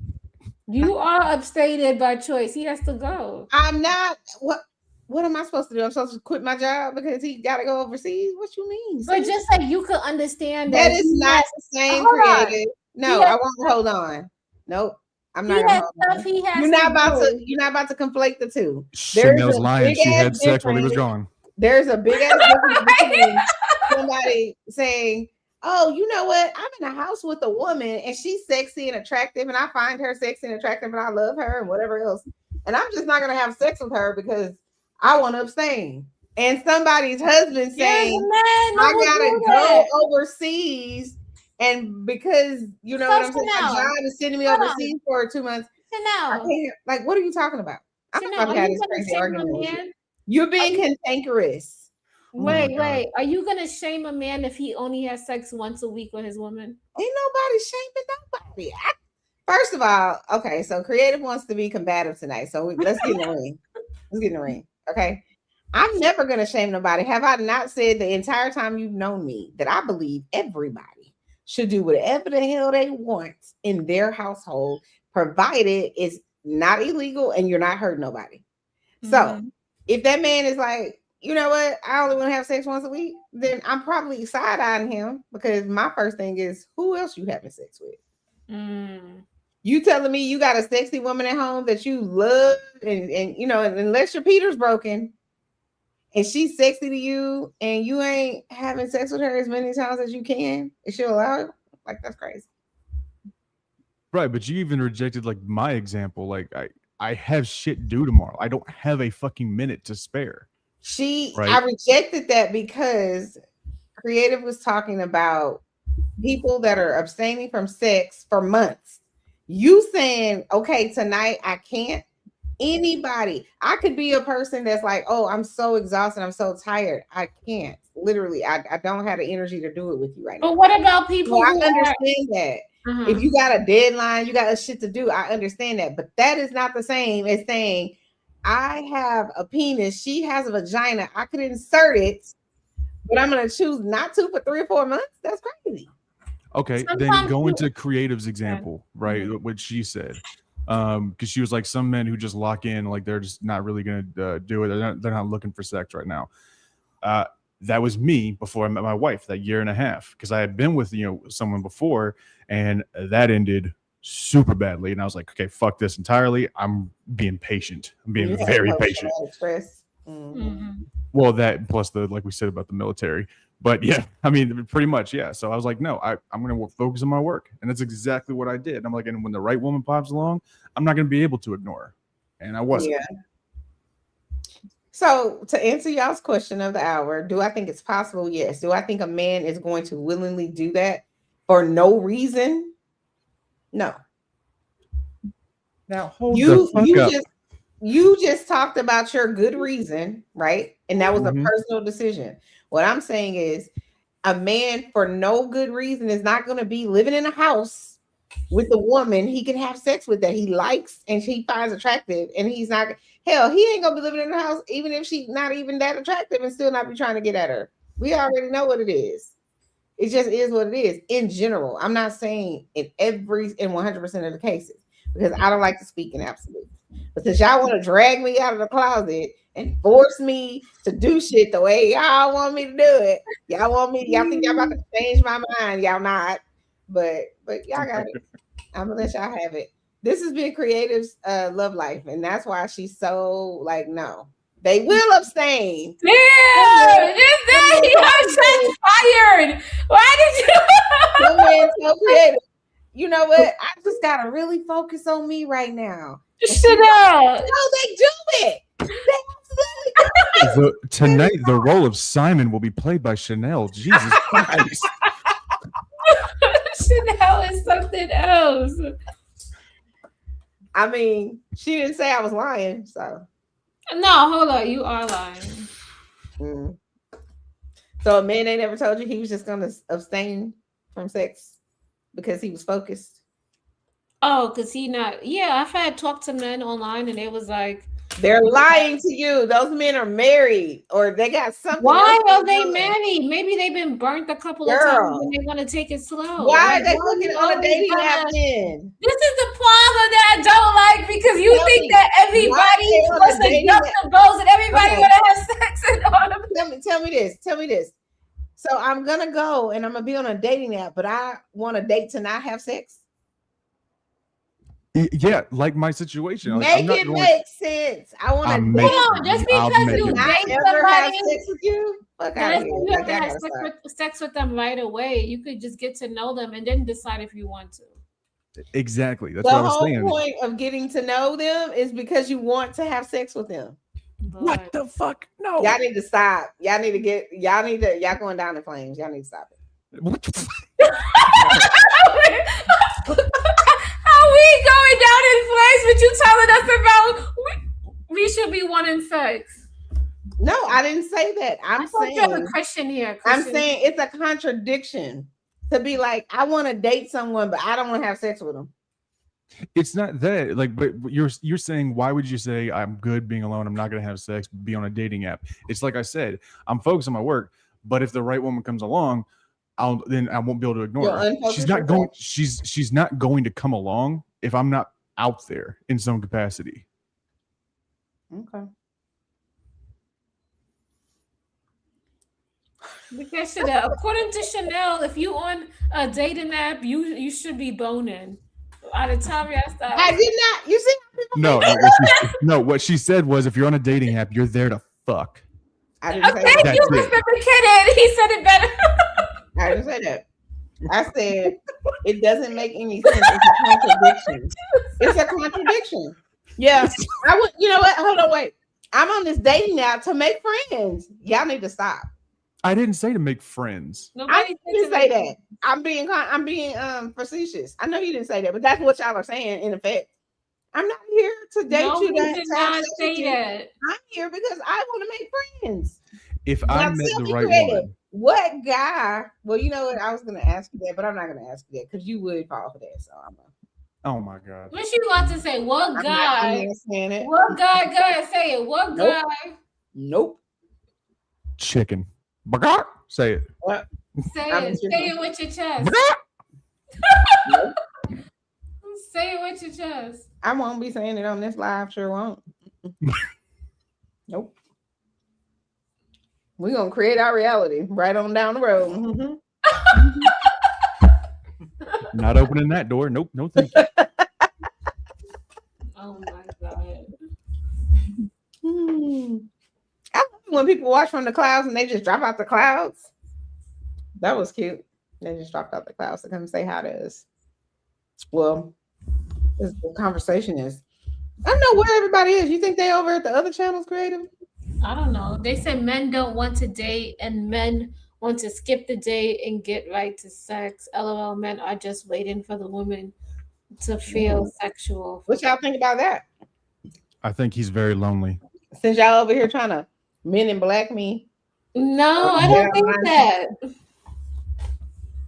You are abstaining by choice. He has to go. I'm not. What am I supposed to do? I'm supposed to quit my job because he got to go overseas? What you mean? But sis? just like you could understand That that is he not has, the same, hold on. creative. He No, has I won't hold on. Nope. I'm He not gonna has hold stuff on. he has You're not to about to. do. You're not about to conflate the two. There's Chanel's a lying. big She ass had sex while he was difference. gone. There's a big ass difference between somebody saying, "Oh, you know what? I'm in a house with a woman and she's sexy and attractive, and I find her sexy and attractive, and I love her and whatever else, and I'm just not gonna have sex with her because I want to abstain." And somebody's husband There's a saying, man "I that will gotta do go that. overseas, and because you know So what I'm saying, my Chanel, job is sending me hold on. overseas for 2 months. I Chanel, can't. Like, what are you talking about? I'm not Chanel, about are to have you this gonna crazy shame argument a with you. man? You're Are being you, cantankerous. Oh my wait, God. wait. Are you gonna shame a man if he only has sex once a week with his woman? Ain't nobody shaming nobody. First of all, okay, so creative wants to be combative tonight. So let's get in the ring. Let's get in the ring. Okay. I'm never gonna shame nobody. Have I not said the entire time you've known me that I believe everybody should do whatever the hell they want in their household, provided it's not illegal and you're not hurting nobody. So Mhm. if that man is like, you know what, I only want to have sex once a week, then I'm probably side eyeing him because my first thing is, who else you having sex with? Mm. You telling me you got a sexy woman at home that you love, and you know, unless your Peter's broken and she's sexy to you and you ain't having sex with her as many times as you can, and she'll allow it, like that's crazy. Right, but you even rejected like my example. Like I have shit due tomorrow. I don't have a fucking minute to spare. I Right. rejected that because creative was talking about people that are abstaining from sex for months. You saying, okay, tonight I can't. Anybody, I could be a person that's like, oh, I'm so exhausted, I'm so tired, I can't. Literally, I don't have the energy to do it with you right now. But what about Well, people who I are? understand that. If Uh-huh. you got a deadline, you got a shit to do, I understand that. But that is not the same as saying, I have a penis, she has a vagina, I could insert it, but I'm gonna choose not to for 3 or 4 months. That's crazy. Okay, then Sometimes go you. into creative's Yeah. example, right? Mhm. What she said, because she was like, some men who just lock in, like they're just not really gonna do it. They're not looking for sex right now. That was me before I met my wife, that year and a half, because I had been with someone before, and that ended super badly. And I was like, okay, fuck this entirely. I'm being patient. I'm being You had very patient. post-traumatic stress. Mhm. Mhm. Well, that plus the, like we said about the military. But yeah, I mean, pretty much, yeah. So I was like, no, I'm going to focus on my work. And that's exactly what I did. And I'm like, and when the right woman pops along, I'm not going to be able to ignore her. And I wasn't. Yeah. So to answer y'all's question of the hour, do I think it's possible? Yes. Do I think a man is going to willingly do that for no reason? No. Now hold You the fuck you up. just you just talked about your good reason, right? And that was a Mhm. personal decision. What I'm saying is a man for no good reason is not going to be living in a house with a woman he can have sex with that he likes and he finds attractive, and he's not, hell, he ain't gonna be living in the house even if she's not even that attractive and still not be trying to get at her. We already know what it is. It just is what it is in general. I'm not saying in 100% of the cases, because I don't like to speak in absolutes. But since y'all want to drag me out of the closet and force me to do shit the way y'all want me to do it, y'all think y'all about to change my mind. Y'all not. But y'all got it. I'm gonna let y'all have it. This has been Creative's love life, and that's why she's so like, no, they will abstain. Damn! You said you are shots fired. Why did you? That man so creative. You know what? I just gotta really focus on me right now. Shut No, up. they do it. They absolutely do it. Tonight, the role of Simon will be played by Chanel. Jesus Christ. Chanel is something else. I mean, she didn't say I was lying, so. No, hold on. You are lying. Mm. So a man ain't ever told you he was just gonna abstain from sex because he was focused. Oh, because he not. Yeah, I've had talked to men online, and it was like, They're lying to you. Those men are married or they got something. why else are they going on. married? Maybe they've been burnt a couple of times Girl. and they want to take it slow. Why are Like, they why are looking you on a always dating gonna- app then? This is the problem that I don't like because you Tell think me, that why everybody are they on a wants to dating jump app? the boats and everybody Okay. want to have sex and all of Tell me this. Tell me this. So I'm gonna go and I'm gonna be on a dating app, but I want a date to not have sex. Yeah, like my situation. Like, Make it make sense. I want I'll to make date. Hold on, just I'll because make you it. Not date ever have somebody, sex with you. Fuck that out doesn't here. mean you have Like, to I have gotta stop. sex with them right away. You could just get to know them and then decide if you want to. Exactly. That's The what I was whole saying. point of getting to know them is because you want to have sex with them. What the fuck? No. Y'all need to stop. Y'all going down in flames. Y'all need to stop it. What the fuck? How we going down in flames with you telling us about we should be wanting sex? No, I didn't say that. I'm I thought you have a saying Christian here. I'm Christian. saying it's a contradiction to be like, I want to date someone, but I don't want to have sex with them. It's not that. Like, but you're saying, why would you say I'm good being alone? I'm not gonna have sex, be on a dating app. It's like I said, I'm focused on my work, but if the right woman comes along, I won't be able to ignore You'll her. unfocus She's not yourself. going. She's not going to come along if I'm not out there in some capacity. Okay. Because Chanel, according to Chanel, if you on a dating app, you should be boning. Out of time, I did not. You see? No, what she said was, if you're on a dating app, you're there to fuck. I didn't say Thank that. you, That's Mr. McKinnon. He said it better. I didn't say that. I said it doesn't make any sense. It's a contradiction. It's a contradiction. Yeah. I would. You know what? Hold on. Wait. I'm on this dating app to make friends. Y'all need to stop. I didn't say to make friends. I Nobody didn't say that. I'm being facetious. I know you didn't say that, but that's what y'all are saying in effect. I'm not here to date No, you. we did not say that. I'm here because I want to make friends. If I Now, met tell the me right creative. woman, What guy? Well, you know what? I was going to ask you that, but I'm not going to ask you that because you would fall for that. So I'm not. oh my god, What you want to say? What I'm guy? not saying it. What guy? Go ahead, say it. What Nope. guy? Nope. chicken. Bagak. Say it. What? Say I'm it. chicken. Say it with your chest. Nope. Say it with your chest. I won't be saying it on this live. Sure won't. Nope. We're going to create our reality right on down the road. Mhm. Not opening that door. Nope. No thank you. Oh my god. I love when people watch from the clouds and they just drop out the clouds. That was cute. They just dropped out the clouds to come say hi to us. Well, the conversation is. I don't know where everybody is. You think they over at the other channels, creative? I don't know. They said men don't want to date and men want to skip the date and get right to sex. LOL, men are just waiting for the woman to feel sexual. What y'all think about that? I think he's very lonely. Since y'all over here trying to men in black me. No, I don't think that.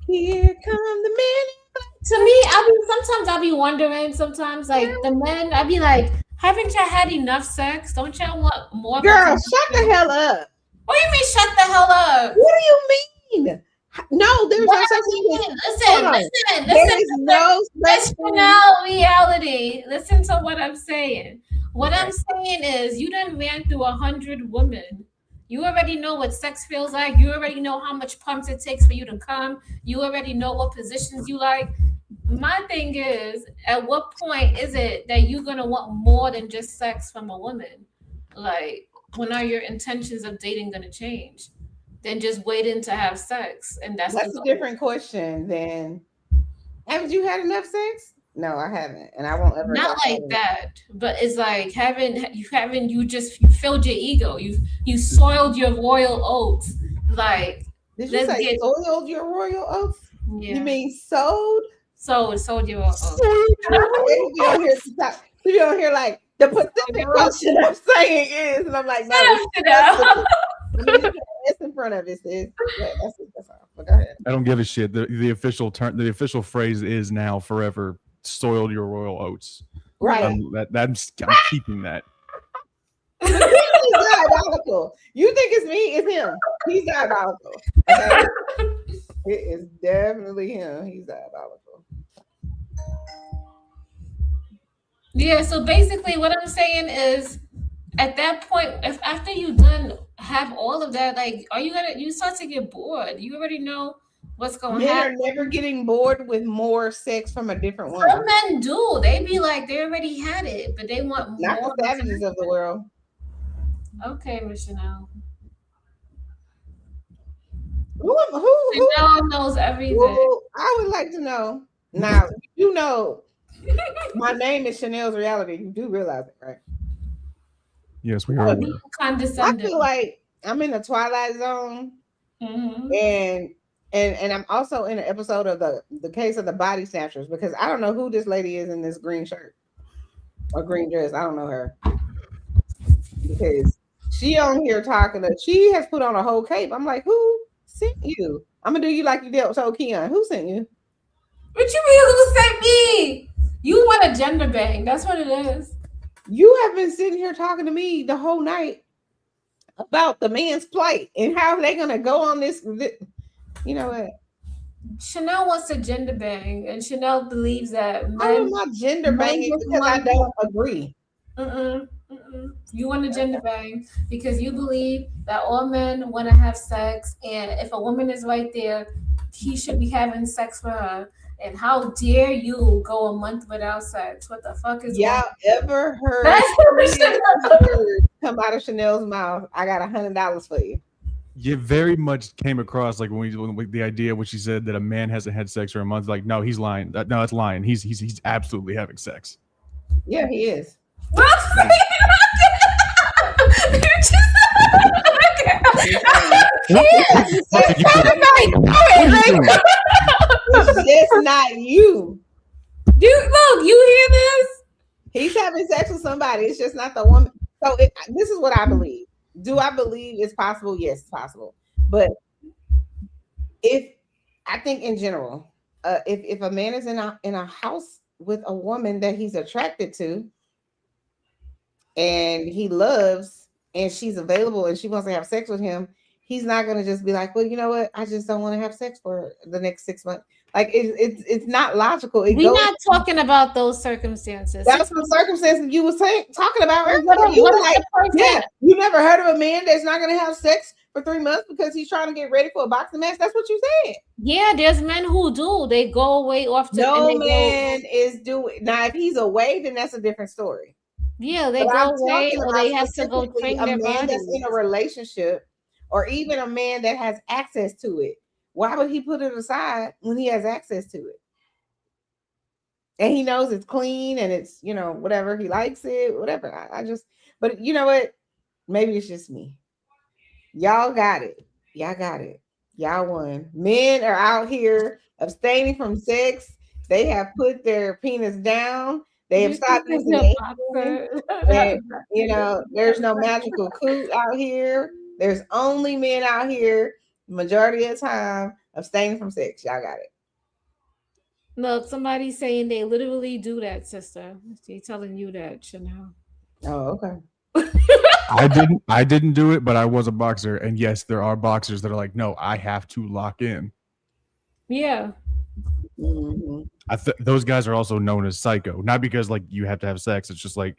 Here come the men. To me, sometimes I'll be wondering, sometimes like the men, I'll be like, haven't y'all had enough sex? Don't y'all want more? Girl, shut the hell up. What do you mean shut the hell up? What do you mean? No, there's no such thing as hold on. Listen, There is no such Listen thing. now, reality. Listen to what I'm saying. What I'm saying is you done ran through 100 women. You already know what sex feels like. You already know how much pumps it takes for you to come. You already know what positions you like. My thing is, at what point is it that you're gonna want more than just sex from a woman? Like, when are your intentions of dating gonna change? Than just waiting to have sex, and that's a different question than haven't you had enough sex? No, I haven't, and I won't ever. Not like that, but it's like you filled your ego. You soiled your royal oats. Like, did you say soiled your royal oats? Yeah. You mean sold? Sold your oats. You don't hear like the specific question I'm saying is, and I'm like, no. It's in front of it, sis. Yeah, that's all. But go ahead. I don't give a shit. The official term, the official phrase is now forever soiled your royal oats. Right. I'm keeping that. He's diabolical. You think it's me? It's him. He's diabolical. Okay? It is definitely him. He's diabolical. Yeah, so basically what I'm saying is at that point, if after you done have all of that, like you start to get bored. You already know what's going to Men happen. are never getting bored with more sex from a different Some woman. men do. They be like they already had it, but they want Not more. the savages of the world. Okay, Miss Chanel. Who Chanel knows everything. I would like to know. Now, you know, my name is Chanel's Reality. You do realize it, right? Yes, we are. I feel like I'm in the Twilight Zone, and I'm also in an episode of the case of the body snatchers, because I don't know who this lady is in this green shirt or green dress. I don't know her, because she on here she has put on a whole cape. I'm like, who sent you? I'm gonna do you like you did with Keon. Who sent you? What you mean who sent me? You want a gender bang. That's what it is. You have been sitting here talking to me the whole night about the man's plight and how they're gonna go on this. You know what? Chanel wants a gender bang, and Chanel believes that I'm not gender banging because I don't agree. You want a gender bang because you believe that all men want to have sex, and if a woman is right there, he should be having sex with her. And how dare you go a month without sex? What the fuck is y'all ever heard come out of Chanel's mouth? I got $100 for you. You very much came across like when the idea when she said that a man hasn't had sex for a month. Like, no, he's lying. No, that's lying. He's absolutely having sex. Yeah, he is. It's just not you. Look, you hear this? He's having sex with somebody. It's just not the woman. So this is what I believe. Do I believe it's possible? Yes, it's possible. But I think in general, if a man is in a house with a woman that he's attracted to, and he loves, and she's available, and she wants to have sex with him, he's not going to just be like, well, you know what? I just don't want to have sex for the next 6 months. Like it's not logical. We're not talking about those circumstances. That's the circumstances you were talking about. You never heard of a man that's not going to have sex for 3 months because he's trying to get ready for a boxing match. That's what you said. Yeah, there's men who do. They go away often. No man is doing. Now, if he's away, then that's a different story. Yeah, they go away, or they have to go train their bodies. That's in a relationship, or even a man that has access to it. Why would he put it aside when he has access to it? And he knows it's clean and it's, whatever, he likes it, whatever. But you know what? Maybe it's just me. Y'all got it. Y'all won. Men are out here abstaining from sex. They have put their penis down. They have stopped using it. There's no magical coot out here. There's only men out here. Majority of the time, abstaining from sex. Y'all got it. Look, somebody's saying they literally do that, sister. They're telling you that, Chanel. Oh, okay. I didn't do it, but I was a boxer, and yes, there are boxers that are like, no, I have to lock in. Yeah. Mm-hmm. Those guys are also known as psycho, not because like you have to have sex. It's just like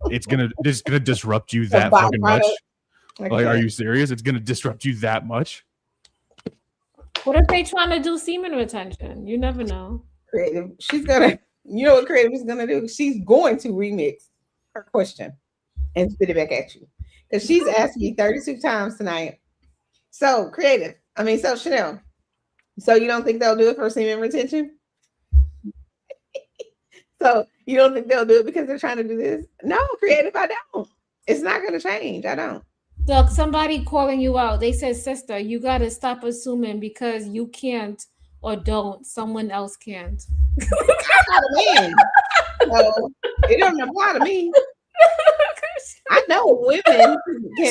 it's gonna disrupt you that fucking much. Like, are you serious? It's gonna disrupt you that much. What if they trying to do semen retention? You never know. Creative. She's gonna, you know what Creative is gonna do? She's going to remix her question and spit it back at you. Because she's asked me 32 times tonight. So Chanel. So you don't think they'll do it for semen retention? So you don't think they'll do it because they're trying to do this? No, Creative, I don't. It's not gonna change. I don't. Look, somebody calling you out. They said, sister, you got to stop assuming because you can't or don't, someone else can't. I'm not a man. So it doesn't apply to me. I know women can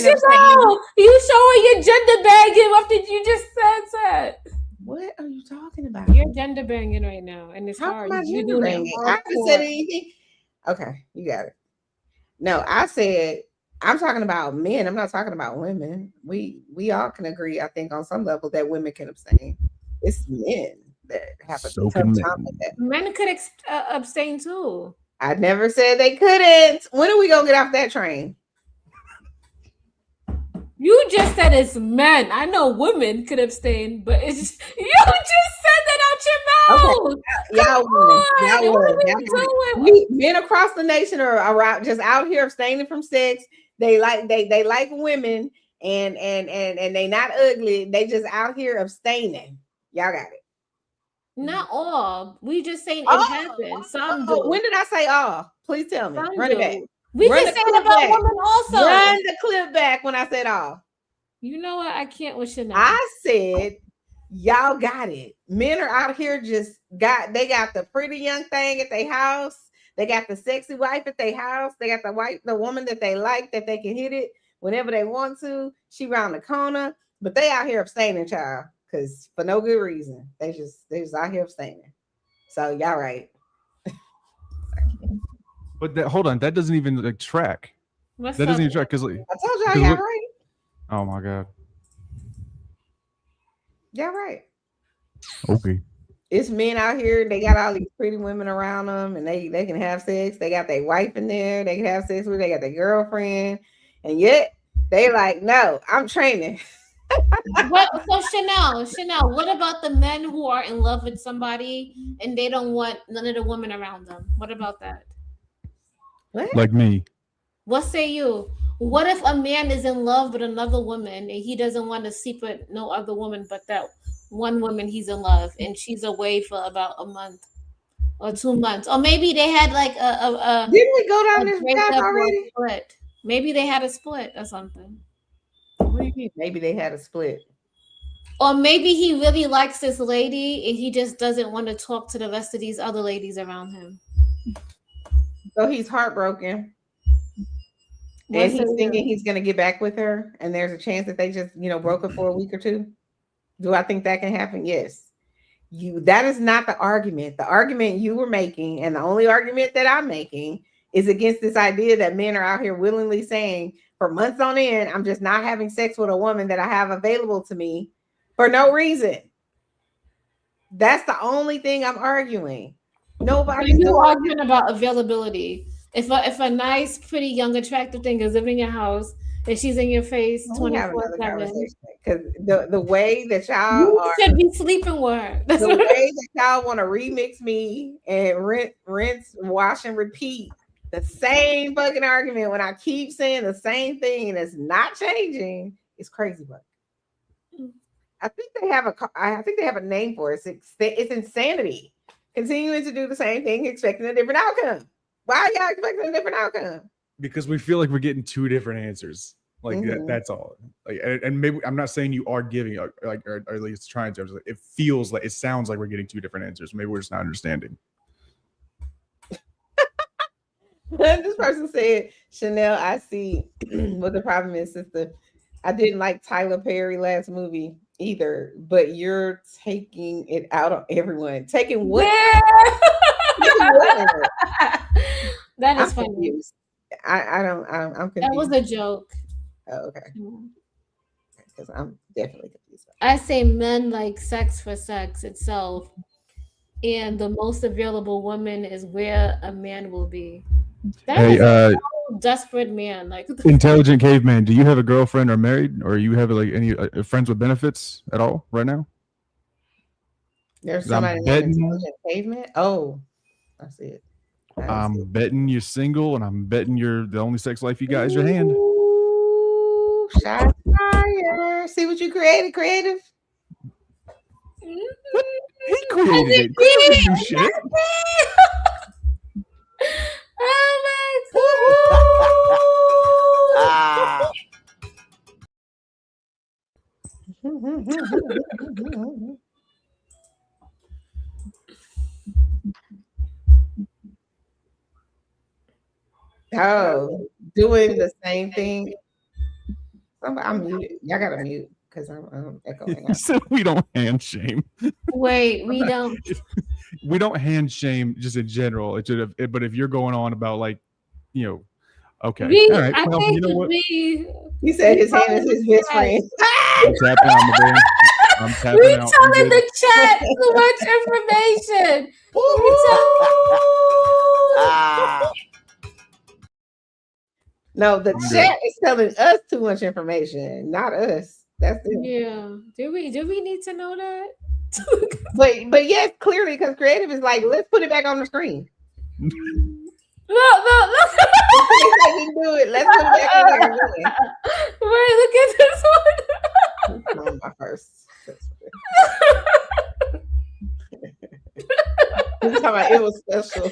abstain. You showing your gender bagging after you just said that. What are you talking about? You're gender banging right now, and it's How hard. am I You're gender doing banging? it I haven't said hardcore. anything. Okay, you got it. No, I said I'm talking about men. I'm not talking about women. We all can agree, I think, on some level that women can abstain. It's men that have a So tough can time with men. that. Men could abstain too. I never said they couldn't. When are we gonna get off that train? You just said it's men. I know women could abstain, but it's just, you just said that out your mouth. Y'all Come women, on, y'all what are women, we y'all doing? we men across the nation are around just out here abstaining from sex. They like women and they not ugly. They just out here abstaining. Y'all got it. Not all. We just saying it Oh, happens. Some do. when did I say all? Please tell me. Some Run it back. do. We Run just the saying clip about back. women also. Run the clip back when I said all. You know what? I can't with Chanel. I said y'all got it. Men are out here they got the pretty young thing at their house. They got the sexy wife at their house. They got the woman that they like, that they can hit it whenever they want to. She round the corner, but they out here abstaining, child, because for no good reason. They just out here abstaining. So y'all right. But hold on, that doesn't even like track. What's That doesn't up? even track because I told y'all right. Oh my god. Y'all right. Okay. It's men out here. They got all these pretty women around them, and they can have sex. They got their wife in there. They can have sex with. They got their girlfriend, and yet they like, no, I'm training. So Chanel, what about the men who are in love with somebody and they don't want none of the women around them? What about that? What? Like me. What say you? What if a man is in love with another woman and he doesn't want to sleep with no other woman but that one woman he's in love, and she's away for about a month or 2 months, or maybe they had like Didn't we go down a this path breakup or a already? split. Maybe they had a split or something. What do you mean? Maybe they had a split. Or maybe he really likes this lady and he just doesn't want to talk to the rest of these other ladies around him. So he's heartbroken. What And say he's you? thinking he's going to get back with her, and there's a chance that they just, broke up for a week or two. Do I think that can happen? Yes. That is not the argument. The argument you were making, and the only argument that I'm making, is against this idea that men are out here willingly saying, for months on end, I'm just not having sex with a woman that I have available to me for no reason. That's the only thing I'm arguing. Nobody's You arguing about availability. If a nice, pretty, young, attractive thing is living in your house and she's in your face 24/7, because the way that y'all you should be sleeping with her. The way that y'all want to remix me and rinse, wash, and repeat the same fucking argument when I keep saying the same thing and it's not changing, it's crazy work. I think they have a name for it. It's insanity. Continuing to do the same thing, expecting a different outcome. Why are y'all expecting a different outcome? Because we feel like we're getting two different answers. Like that's all. Like, and maybe I'm not saying you are giving, or at least trying to. It feels like, it sounds like we're getting two different answers. Maybe we're just not understanding. This person said, Chanel, I see what the problem is, sister. I didn't like Tyler Perry last movie either, but you're taking it out on everyone. Taking what? Yeah. That is funny. Confused. I'm confused. That was a joke. Oh, okay. Because I'm definitely confused. I say men like sex for sex itself, and the most available woman is where a man will be. That is a desperate man. Like intelligent caveman. Do you have a girlfriend or married, or you have like any friends with benefits at all right now? There's somebody named Intelligent Caveman. Oh, I see it. I'm betting you're single, and I'm betting you're the only sex life you got is your hand. Shots fired. See what you created, creative? What? He created it. Do shit. Oh my Oh, doing the same thing. I'm muted. Y'all gotta mute. because I'm echoing. He said we don't hand shame. Wait, we don't. We don't hand shame just in general. But if you're going on about like, okay, all right. I Well, think you know what? He said his hand is his best friend. I'm tapping out, my man. I'm tapping We out. telling the chat too much information. No, the chat is telling us too much information, not us. That's it. Yeah. Do we need to know that? But yes, clearly, because creative is like, let's put it back on the screen. Look. Let me do it. Let's put it back on there again. Wait, look at this one. On my first. This is how it was special.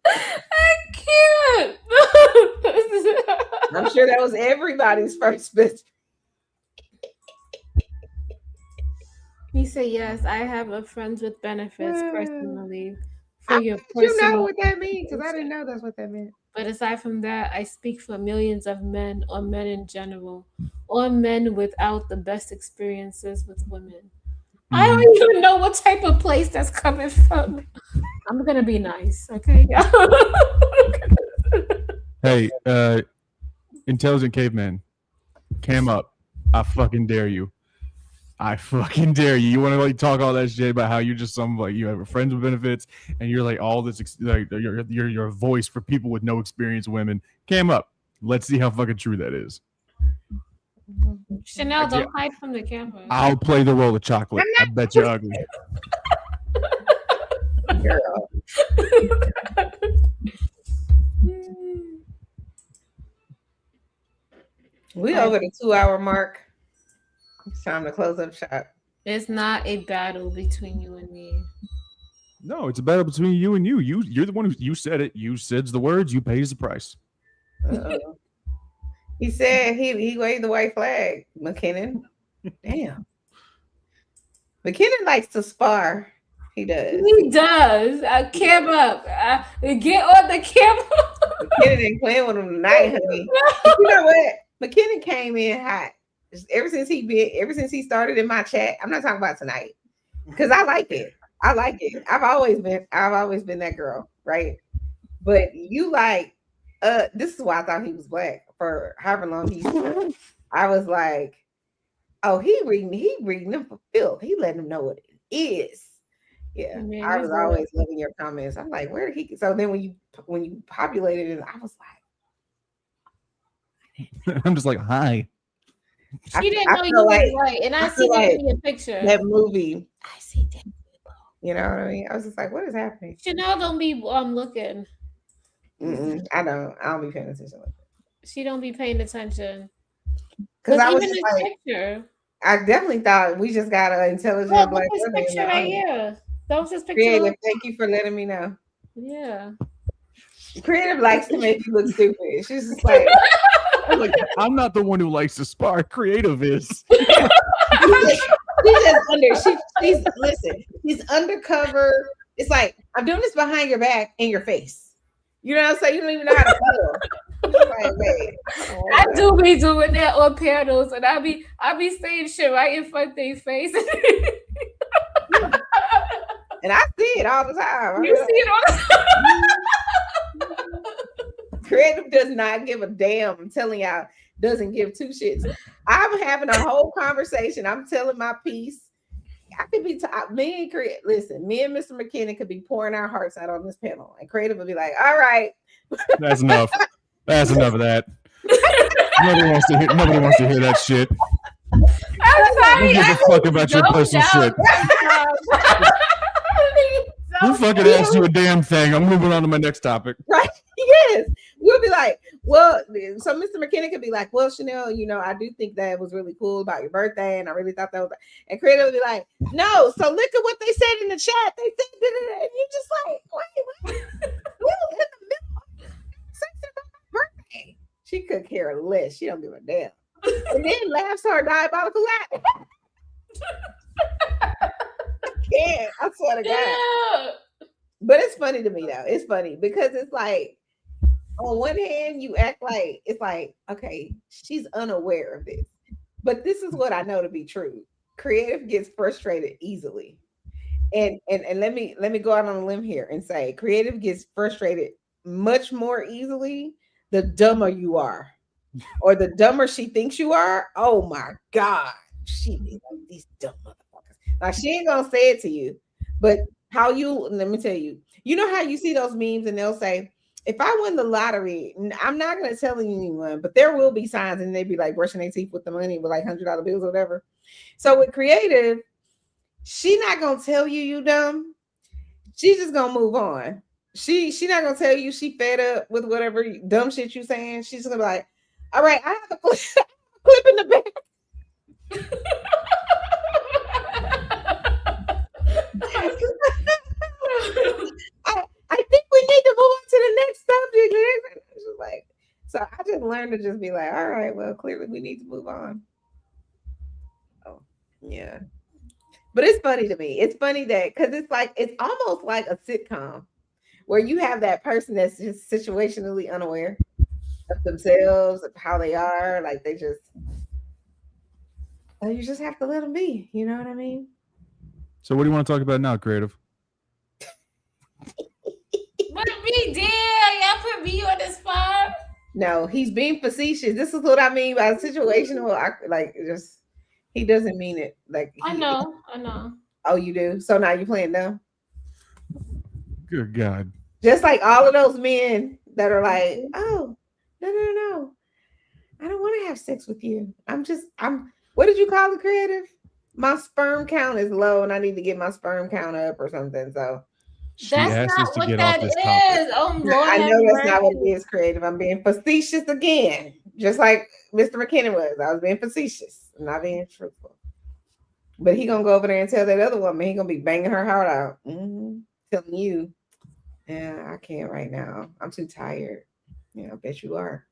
I can't. I'm sure that was everybody's first best. He said, yes, I have a friends with benefits personally. For your You know personal, what that means? Because I didn't know that's what that meant. but aside from that, I speak for millions of men or men in general, or men without the best experiences with women. I don't even know what type of place that's coming from. I'm gonna be nice, okay? Hey, intelligent caveman, cam up. I fucking dare you. I fucking dare you. You want to like talk all that shit about how you're just some like you have a friends with benefits and you're like all this like you're a voice for people with no experience, women. Cam up. Let's see how fucking true that is. Chanel, don't hide from the camera. I'll play the role of chocolate. I bet you're ugly. Girl. We over the 2-hour mark. It's time to close up shop. It's not a battle between you and me. No, it's a battle between you and you. You're the one who you said it. You said the words. You pays the price. Uh-oh. He said he waved the white flag. McKinnon. Damn. McKinnon likes to spar. He does. He does. Cam up. Get on the camera. McKinnon ain't playing with him tonight, honey. You know what? McKinnon came in hot. Ever since he started in my chat. I'm not talking about tonight. Because I like it. I like it. I've always been that girl, right? But you like this is why I thought he was black for however long I was like, oh, he reading them for filth. He letting them know what it is. Yeah, man, I was always loving your comments. I'm like, where did he? So then when you populated it, I was like, I'm just like, hi. She didn't know you was white, and I see that in your picture. That movie, I see that. You know what I mean? I was just like, what is happening? Chanel don't be looking. I don't be paying attention. She don't be paying attention. Because I was just like, picture. I definitely thought we just got an intelligent black woman. This picture right here. That was his picture. Creative, thank you for letting me know. Yeah. Creative likes to make you look stupid. She's just like, I'm not the one who likes to spar. Creative is. She's undercover. It's like, I'm doing this behind your back and your face. You know what I'm saying? You don't even know how to feel. Like, wait. I do be doing that on panels, and I be saying shit right in front of their face. And I see it all the time. You see it all the time. Creative does not give a damn. I'm telling y'all, doesn't give two shits. I'm having a whole conversation. I'm telling my piece. I could be me and Mr. McKinnon could be pouring our hearts out on this panel, and Creative would be like, "All right, that's enough. That's enough of that. Nobody wants to hear that shit. I'm sorry. Don't give a fuck about your personal shit. Who fucking asked you a damn thing? I'm moving on to my next topic. Right? Yes. We'll be like, well, so Mr. McKinnon could be like, well, Chanel, I do think that was really cool about your birthday, and I really thought that was. And Creative would be like, no. So look at what they said in the chat. They said, and you just like, wait. We were in the middle of section about my birthday. She could care less. She don't give a damn. And then laughs her diabolical laugh. Can't. I swear to God. Yeah. But it's funny to me though. It's funny because it's like on one hand, you act like it's like, okay, she's unaware of this. But this is what I know to be true. Creative gets frustrated easily. And let me go out on a limb here and say creative gets frustrated much more easily the dumber you are. Or the dumber she thinks you are. Oh my God. She be like these dumb motherfuckers. Like she ain't gonna say it to you, but how you let me tell you, you know how you see those memes and they'll say, if I win the lottery, I'm not gonna tell anyone, but there will be signs, and they be like brushing their teeth with the money with like $100 bills or whatever. So with creative, she not gonna tell you you dumb. She's just gonna move on. She not gonna tell you she fed up with whatever dumb shit you saying. She's gonna be like, all right, I have a clip in the back. I think we need to move on to the next subject. It's just like, so I just learned to just be like, all right, well, clearly we need to move on. Oh, yeah. But it's funny to me. It's funny that because it's like it's almost like a sitcom where you have that person that's just situationally unaware of themselves, of how they are. Like they just, you just have to let them be. You know what I mean? So what do you want to talk about now, creative? But me, dear, y'all put me on the spot. No, he's being facetious. This is what I mean by situational. Like just he doesn't mean it. Like I know. Oh, you do? So now you playing dumb? Good God. Just like all of those men that are like, oh, no. I don't want to have sex with you. I'm what did you call it, creative? My sperm count is low and I need to get my sperm count up or something. So that's not what that is. Oh Lord, I know that's not what it is, creative. I'm being facetious again. Just like Mr. McKinnon was. I was being facetious. I'm not being truthful. But he gonna go over there and tell that other woman he gonna be banging her heart out. Telling you, yeah, I can't right now. I'm too tired. Yeah, I bet you are.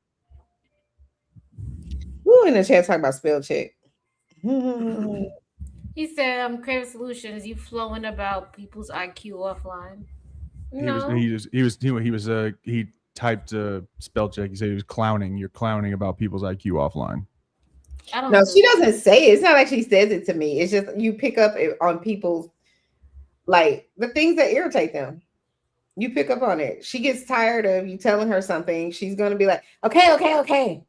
Who in the chat talking about spell check? He said, "Creative solutions. You flowing about people's IQ offline." No, He typed spell check. He said he was clowning. You're clowning about people's IQ offline. No, she doesn't say it. It's not like she says it to me. It's just you pick up on people's like the things that irritate them. You pick up on it. She gets tired of you telling her something. She's gonna be like, okay.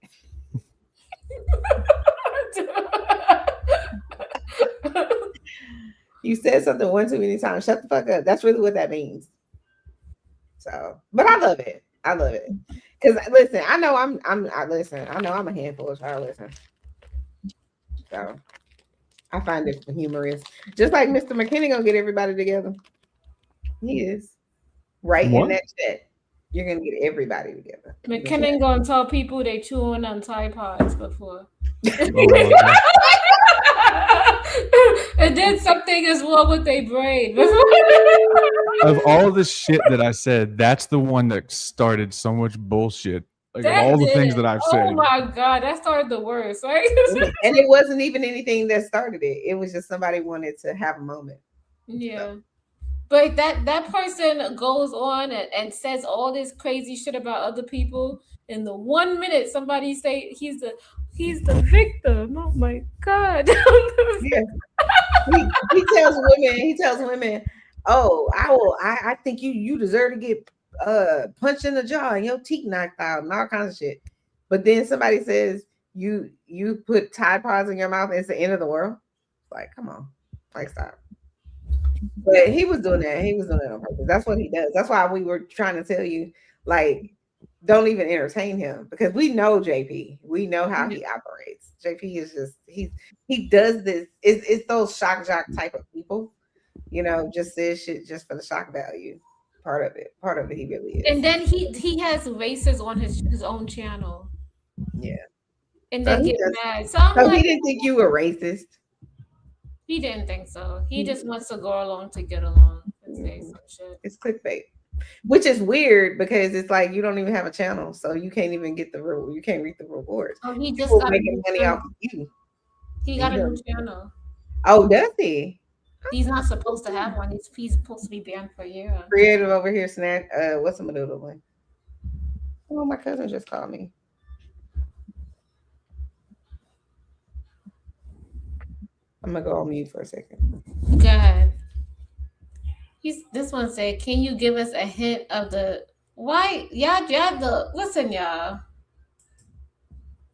You said something one too many times. Shut the fuck up. That's really what that means. So, but I love it. Because listen, I know I know I'm a handful of child. Listen. So I find it humorous. Just like Mr. McKinney gonna get everybody together. He is. Right in that chat. You're gonna get everybody together. McKinnon gonna tell people they chewing on Tide Pods before. And then something is wrong with their brain. Of all the shit that I said, that's the one that started so much bullshit. Like of all the things that I've said. Oh my God, that started the worst, right? And it wasn't even anything that started it. It was just somebody wanted to have a moment. Yeah. So. But that person goes on and says all this crazy shit about other people. In the 1 minute, somebody say he's the victim. Oh my God. Yeah. He tells women, oh, I think you deserve to get punched in the jaw and your teeth knocked out and all kinds of shit. But then somebody says you put Tide Pods in your mouth and it's the end of the world. Like, come on. Like, stop. But he was doing that. He was doing it on purpose. That's what he does. That's why we were trying to tell you, like, don't even entertain him because we know JP. We know how he operates. JP is just he does this. It's those shock jock type of people, just says shit just for the shock value. Part of it, he really is. And then he has races on his own channel. Yeah. And they get mad. So he didn't think you were racist. He didn't think so. He just wants to go along to get along and say some shit. It's clickbait, which is weird because it's like you don't even have a channel, so you can't even get you can't reap the rewards. Oh, he just got making money off of you. He got a new channel. Oh, does he? He's not supposed to have one. He's supposed to be banned for a year. Creative over here, snack. What's some doodle one? Oh, my cousin just called me. I'm gonna go on mute for a second. Go ahead. This one said, "Can you give us a hint of the why y'all the listen, y'all?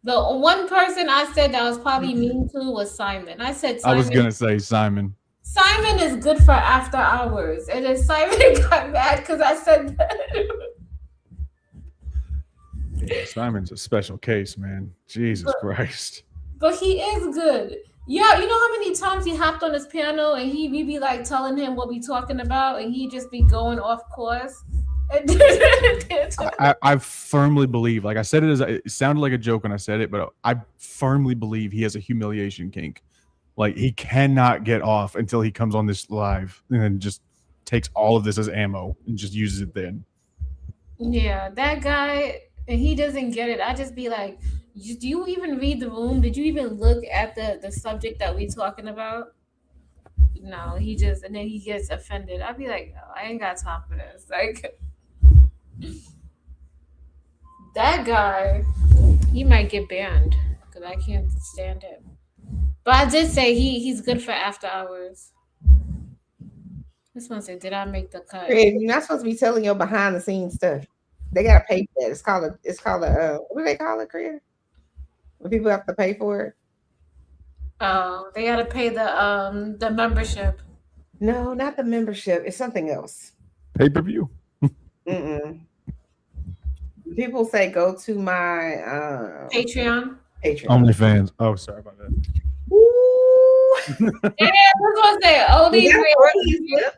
The one person I said that I was probably mean to was Simon. I said I was Simon. gonna say Simon. Simon is good for after hours, and then Simon got mad because I said that. Yeah, Simon's a special case, man. Jesus Christ. But he is good. Yeah, you know how many times he hopped on his piano and we be like telling him what we talking about, and he just be going off course. I firmly believe, like I said it sounded like a joke when I said it, but I firmly believe he has a humiliation kink. Like he cannot get off until he comes on this live and then just takes all of this as ammo and just uses it then. Yeah, that guy, and he doesn't get it. I just be like, do you even read the room? Did you even look at the subject that we talking about? No, he just, and then he gets offended. I'd be like, oh, I ain't got time for this. Like, that guy, he might get banned because I can't stand him. But I did say he's good for after hours. This one said, "Did I make the cut?" You're not supposed to be telling your behind the scenes stuff. They gotta pay for that. It's called a what do they call it, Chris? When people have to pay for it. Oh, they gotta pay the membership. No, not the membership. It's something else. Pay-per-view. People say go to my Patreon. OnlyFans. Oh, sorry about that. Ooh. Yeah, I was gonna say OnlyFans.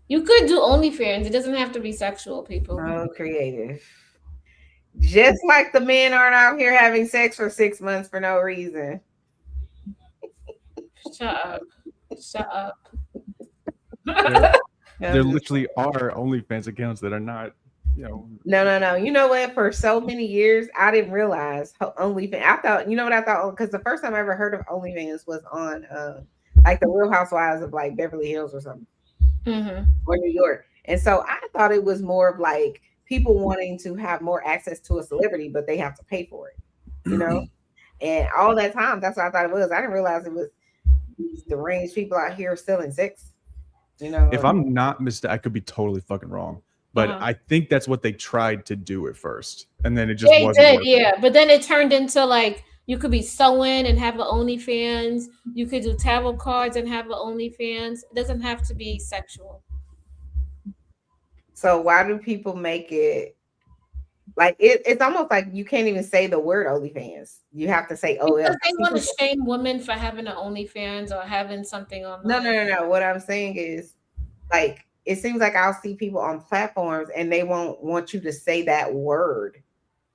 You could do OnlyFans. It doesn't have to be sexual, people. Oh, creative. Just like the men aren't out here having sex for 6 months for no reason. Shut up. Shut up. There literally are OnlyFans accounts that are not, you know. No. You know what? For so many years, I didn't realize how OnlyFans. I thought, you know what I thought? Because the first time I ever heard of OnlyFans was on like the Real Housewives of like Beverly Hills or something, or New York. And so I thought it was more of like people wanting to have more access to a celebrity, but they have to pay for it, you know? And all that time, that's what I thought it was. I didn't realize it was these deranged people out here selling sex, you know? If I'm not mistaken, I could be totally fucking wrong, but I think that's what they tried to do at first, and then it just wasn't working. Yeah, but then it turned into like you could be sewing and have an OnlyFans. You could do tarot cards and have an OnlyFans. It doesn't have to be sexual. So why do people make it like it's almost like you can't even say the word OnlyFans. You have to say OF. Because they want to shame women for having an OnlyFans or having something on. No. What I'm saying is, like, it seems like I'll see people on platforms and they won't want you to say that word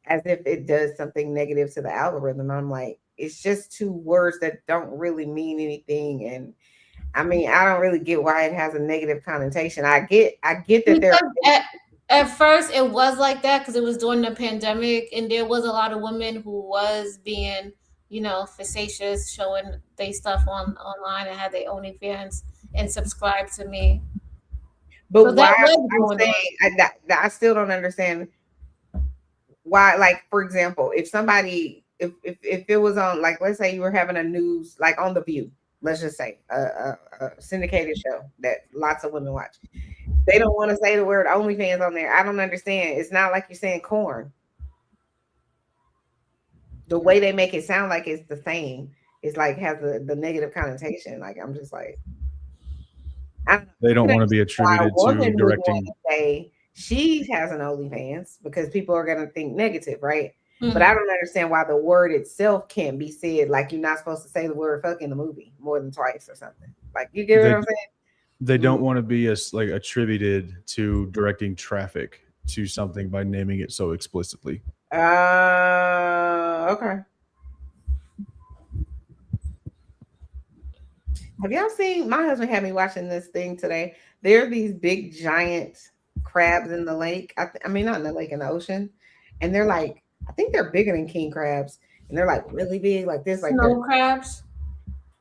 as if it does something negative to the algorithm. I'm like, it's just two words that don't really mean anything. And I mean, I don't really get why it has a negative connotation. I get that there. At first, it was like that because it was during the pandemic, and there was a lot of women who was being, you know, facetious, showing their stuff online and had their OnlyFans and subscribe to me. But so why I'm saying I still don't understand why. Like, for example, if somebody, if it was on, like, let's say you were having a news, like on The View, let's just say a syndicated show that lots of women watch. They don't want to say the word OnlyFans on there. I don't understand. It's not like you're saying corn. The way they make it sound like it's the same. It's like has the negative connotation. Like I'm just like, they don't want to be attributed to directing. Say she has an OnlyFans because people are going to think negative, right? But I don't understand why the word itself can't be said. Like you're not supposed to say the word "fuck" in the movie more than twice or something. Like you get what I'm saying? They don't want to be like attributed to directing traffic to something by naming it so explicitly. Okay. Have y'all seen? My husband had me watching this thing today. There are these big giant crabs in the lake. I mean, not in the lake, in the ocean, and they're like, I think they're bigger than king crabs, and they're like really big, like this, like snow crabs.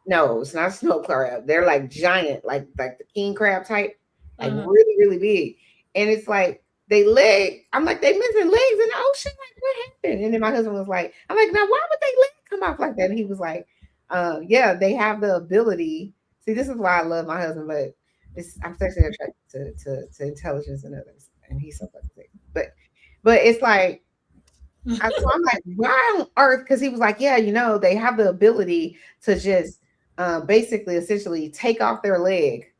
No, it's not snow crab. They're like giant, like the king crab type, like really, really big. And it's like they leg. I'm like, they missing legs in the ocean. Like, what happened? And then my husband was like, I'm like, now why would they legs come off like that? And he was like, yeah, they have the ability. See, this is why I love my husband, but I'm sexually attracted to intelligence and others, and he's so fucking sick. But it's like, so I'm like, why on earth? Because he was like, yeah, they have the ability to just basically, essentially take off their leg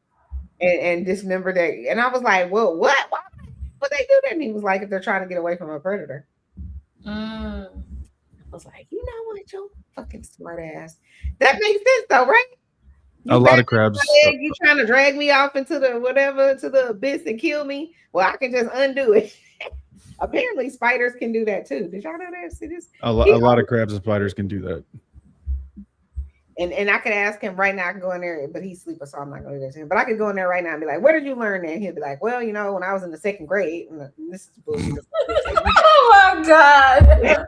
and dismember that. And I was like, well, what? Why would they do that? And he was like, if they're trying to get away from a predator. I was like, you know what, Joe? Fucking smart ass. That makes sense though, right? A lot of crabs. You trying to drag me off into the whatever, to the abyss and kill me? Well, I can just undo it. Apparently, spiders can do that too. Did y'all know that? See this? A lot of crabs and spiders can do that. And I could ask him right now. I can go in there, but he's sleeping, so I'm not going to do that to him. But I could go in there right now and be like, "Where did you learn that?" And he'll be like, "Well, when I was in the 2nd grade." And this is bullshit. Oh my god!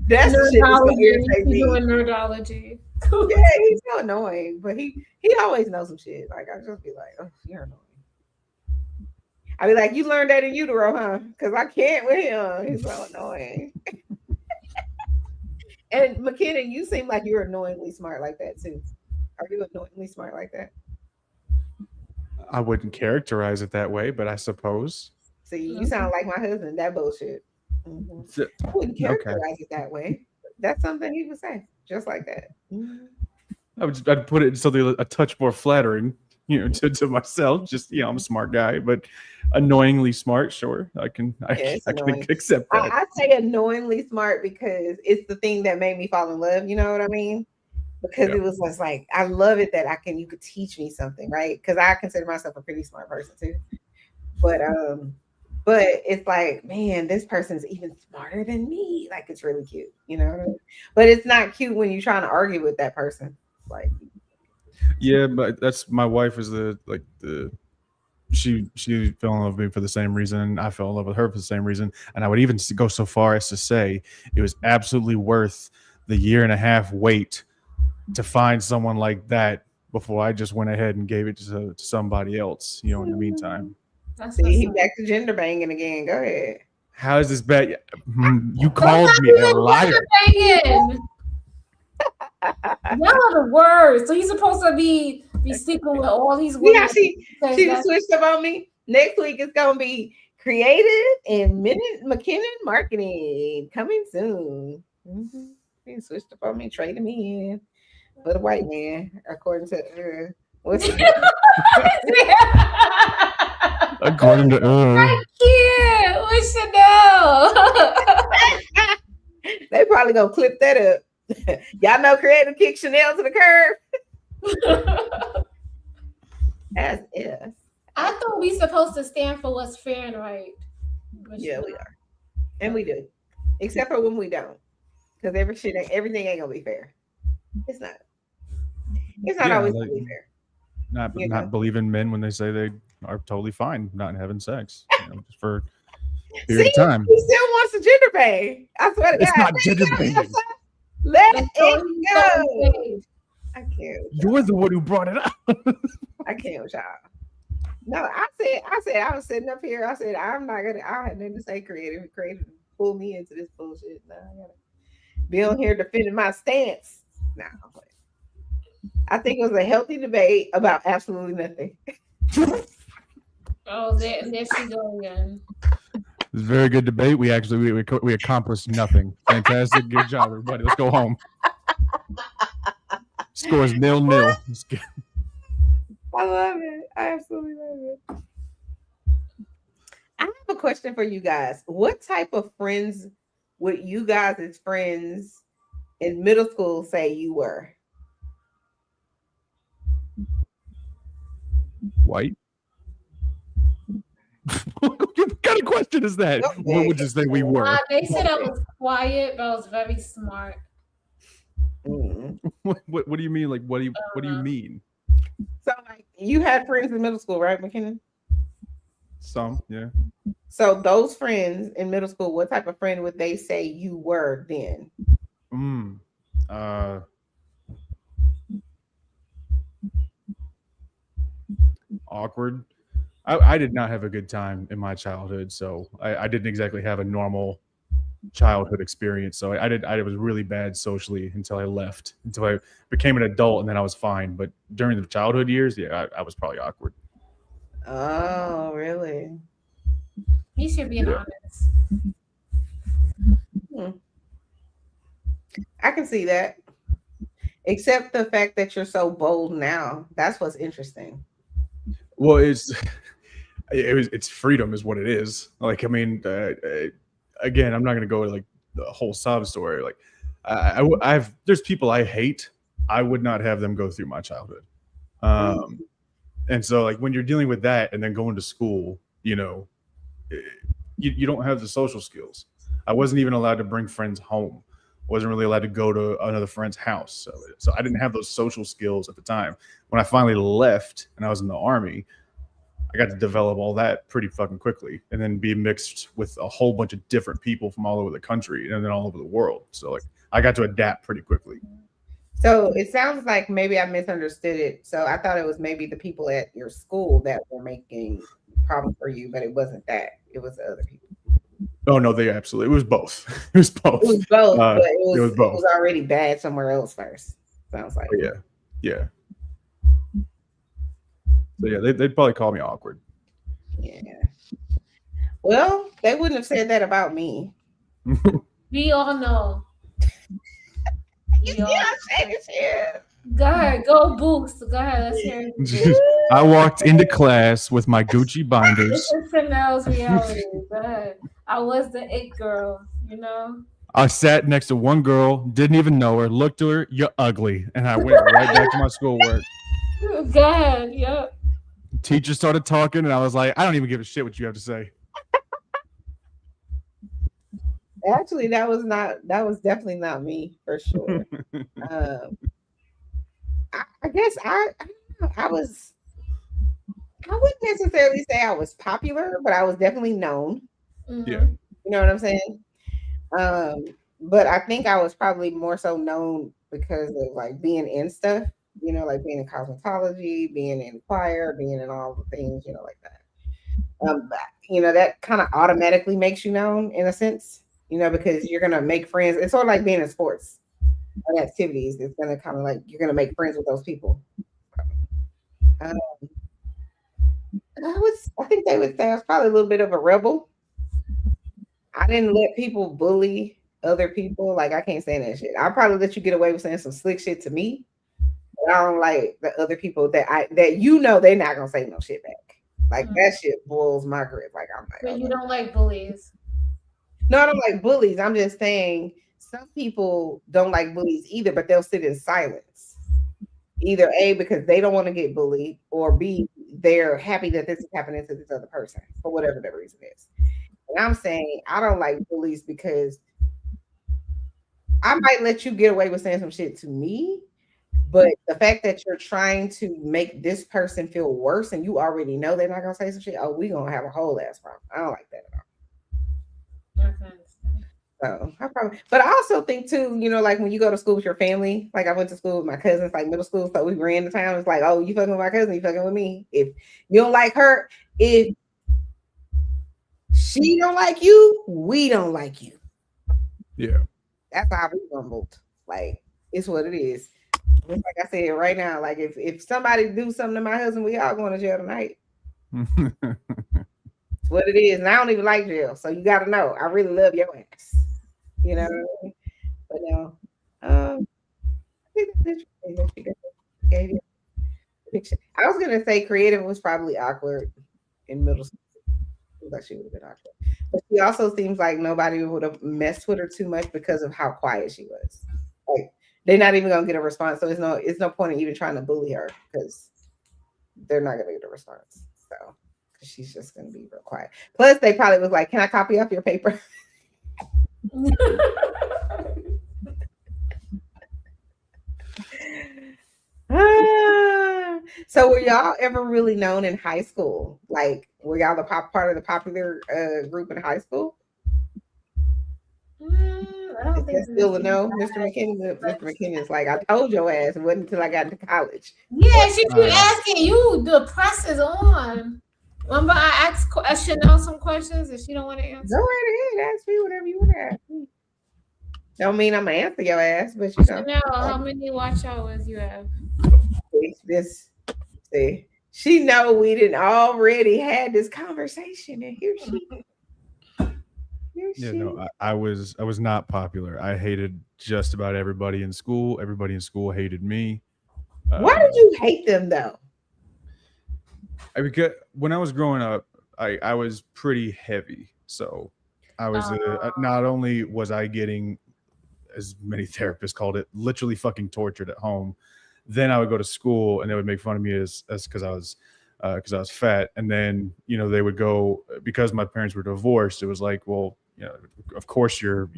That's nerdology. He's doing nerdology. Yeah, he's so annoying, but he always knows some shit. Like I just be like, "Oh, you're annoying." I be like, "You learned that in utero, huh?" Because I can't with him. He's so annoying. And McKinnon, you seem like you're annoyingly smart like that too. Are you annoyingly smart like that? I wouldn't characterize it that way, but I suppose. See, you sound like my husband. That bullshit. Mm-hmm. I wouldn't characterize it that way. That's something he would say, just like that. Mm-hmm. I'd put it in something a touch more flattering, to myself. Just I'm a smart guy, but annoyingly smart, sure, I can accept that. I say annoyingly smart because it's the thing that made me fall in love. You know what I mean? Because it was just like, I love it that you could teach me something, right? Because I consider myself a pretty smart person too. But it's like, man, this person's even smarter than me. Like, it's really cute, But it's not cute when you're trying to argue with that person. Like, yeah, but that's my wife is she fell in love with me for the same reason. I fell in love with her for the same reason. And I would even go so far as to say it was absolutely worth the 1.5 year wait to find someone like that before I just went ahead and gave it to somebody else, in the meantime. See, he back to gender banging again. Go ahead. How is this bad? You called me a liar. Y'all are the worst. So he's supposed to be sleeping with all these women. Yeah, she switched up on me. Next week it's gonna be creative and McKinnon marketing coming soon. Mm-hmm. He switched up on me, trading me in for the white man, according to what's according to Thank you. What's Chanel? They probably gonna clip that up. Y'all know creative kick Chanel to the curb. As if. I thought we supposed to stand for what's fair and right. Yeah, we are. And we do. Except for when we don't. Because everything ain't gonna be fair. It's not. It's not always gonna be fair. Not believing men when they say they are totally fine not having sex. Just for a period of time. He still wants a gender bang. I swear to God. It's not gender banging. Let it go. I can't. You're the one who brought it up. I can't with y'all. No, I said I was sitting up here. I said I'm not gonna. I had nothing to say. Creative pull me into this bullshit. Now I gotta be on here defending my stance. Nah, I think it was a healthy debate about absolutely nothing. Oh, there she go again. It was a very good debate. We actually we accomplished nothing. Fantastic, good job, everybody. Let's go home. Scores 0-0. I love it. I absolutely love it. I have a question for you guys. What type of friends would you guys as friends in middle school say you were? White. What kind of question is that? Okay. What would you say we were? They said I was quiet, but I was very smart. What do you mean? Like, what do you mean? So, like, you had friends in middle school, right, McKinnon? Some, yeah. So, those friends in middle school, what type of friend would they say you were then? Awkward. I did not have a good time in my childhood, so I didn't exactly have a normal childhood experience. So I was really bad socially until I left, until I became an adult, and then I was fine. But during the childhood years, yeah, I was probably awkward. Oh, really? You should be honest. I can see that. Except the fact that you're so bold now. That's what's interesting. Well, it's freedom is what it is. Like, I mean, again, I'm not going to go like the whole sob story. Like, there's people I hate. I would not have them go through my childhood. And so like when you're dealing with that and then going to school, you know, you don't have the social skills. I wasn't even allowed to bring friends home. Wasn't really allowed to go to another friend's house. So I didn't have those social skills at the time. When I finally left and I was in the Army, I got to develop all that pretty fucking quickly and then be mixed with a whole bunch of different people from all over the country and then all over the world. So like I got to adapt pretty quickly. So it sounds like maybe I misunderstood it. So I thought it was maybe the people at your school that were making problems for you, but it wasn't that. It was the other people. Oh no, they absolutely. It was both. It was both. It was both, but it was both. It was already bad somewhere else first. Sounds like. Yeah. So yeah, they'd probably call me awkward. Yeah. Well, they wouldn't have said that about me. We all know. Yeah, say this here. Go ahead, go Boost. Go ahead, let's hear it. I walked into class with my Gucci binders. This is Chanel's reality. Go ahead. I was the it girl, you know. I sat next to one girl, didn't even know her, looked to her, you're ugly. And I went right back to my schoolwork. Go ahead, yep. Teacher started talking, and I was like, I don't even give a shit what you have to say. Actually, that was definitely not me for sure. I guess I wouldn't necessarily say I was popular, but I was definitely known. Mm-hmm. Yeah. You know what I'm saying? But I think I was probably more so known because of like being in stuff, you know, like being in cosmetology, being in choir, being in all the things, you know, like that. You know, that kind of automatically makes you known in a sense, you know, because you're gonna make friends. It's sort of like being in sports and activities. It's gonna kind of like you're gonna make friends with those people. I think they would say I was probably a little bit of a rebel. I didn't let people bully other people. Like I can't stand that shit. I'll probably let you get away with saying some slick shit to me. But I don't like the other people that you know they're not gonna say no shit back. Like that shit boils my grip. Like I'm like, but you don't like bullies. No, I don't like bullies. I'm just saying some people don't like bullies either, but they'll sit in silence. Either A, because they don't want to get bullied, or B, they're happy that this is happening to this other person for whatever the reason is. And I'm saying I don't like bullies because I might let you get away with saying some shit to me, but the fact that you're trying to make this person feel worse and you already know they're not gonna say some shit, oh, we're gonna have a whole ass problem. I don't like that at all. Okay. So but I also think too, you know, like when you go to school with your family, like I went to school with my cousins, like middle school, so we ran the town. It's like, oh, you fucking with my cousin, you fucking with me. If you don't like her, if she don't like you, we don't like you. Yeah. That's how we rumbled. Like, it's what it is. Just like I said right now, like if somebody do something to my husband, we all going to jail tonight. It's what it is. And I don't even like jail. So you gotta know, I really love your ass. You know, but no. I think that's interesting. Gave you a picture. I was gonna say creative was probably awkward in middle school. Like she would have been awkward. But she also seems like nobody would have messed with her too much because of how quiet she was. Like they're not even gonna get a response. So it's no point in even trying to bully her because they're not gonna get a response. So she's just gonna be real quiet. Plus, they probably was like, "Can I copy off your paper?" So were y'all ever really known in high school? Like, were y'all the part of the popular group in high school? I don't think still a no, Mr. McKinney. Mr. McKinney is like, I told your ass it wasn't until I got into college. Yeah, she keep asking you. The press is on. Remember, I asked Chanel some questions and she don't want to answer. Go right ahead, ask me whatever you want to ask me. Don't mean I'm gonna answer your ass, but you know. Chanel, how many watch hours you have? See, she know we didn't already had this conversation, and here she. Yeah, no, I was not popular. I hated just about everybody in school. Everybody in school hated me. Why did you hate them though? Because when I was growing up, I was pretty heavy. So I was not only was I getting, as many therapists called it, literally fucking tortured at home. Then I would go to school and they would make fun of me as because I was fat. And then, you know, they would go, because my parents were divorced, it was like, well, you know, of course your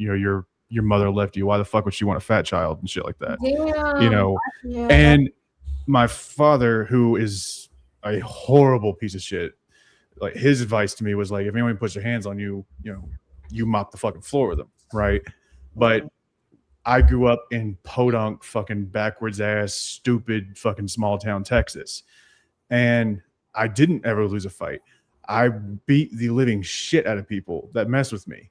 mother left you. Why the fuck would she want a fat child and shit like that? Yeah, you know, yeah. And my father, who is a horrible piece of shit, like his advice to me was like, if anyone puts their hands on you, you know, you mop the fucking floor with them, right? But I grew up in podunk, fucking backwards ass, stupid fucking small town Texas, and I didn't ever lose a fight. I beat the living shit out of people that messed with me.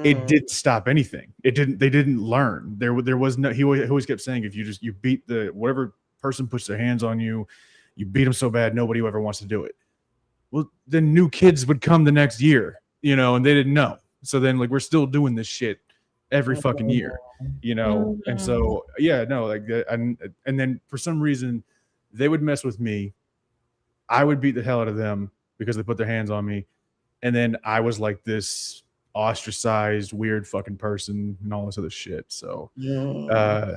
It didn't stop anything. They didn't learn. There was no. He always kept saying, if you beat the whatever person puts their hands on you, you beat them so bad nobody ever wants to do it. Well, then new kids would come the next year, you know, and they didn't know. So then, like, we're still doing this shit every fucking year, you know. And so, yeah, no, like, and then for some reason, they would mess with me. I would beat the hell out of them because they put their hands on me, and then I was like this ostracized, weird fucking person and all this other shit. So, I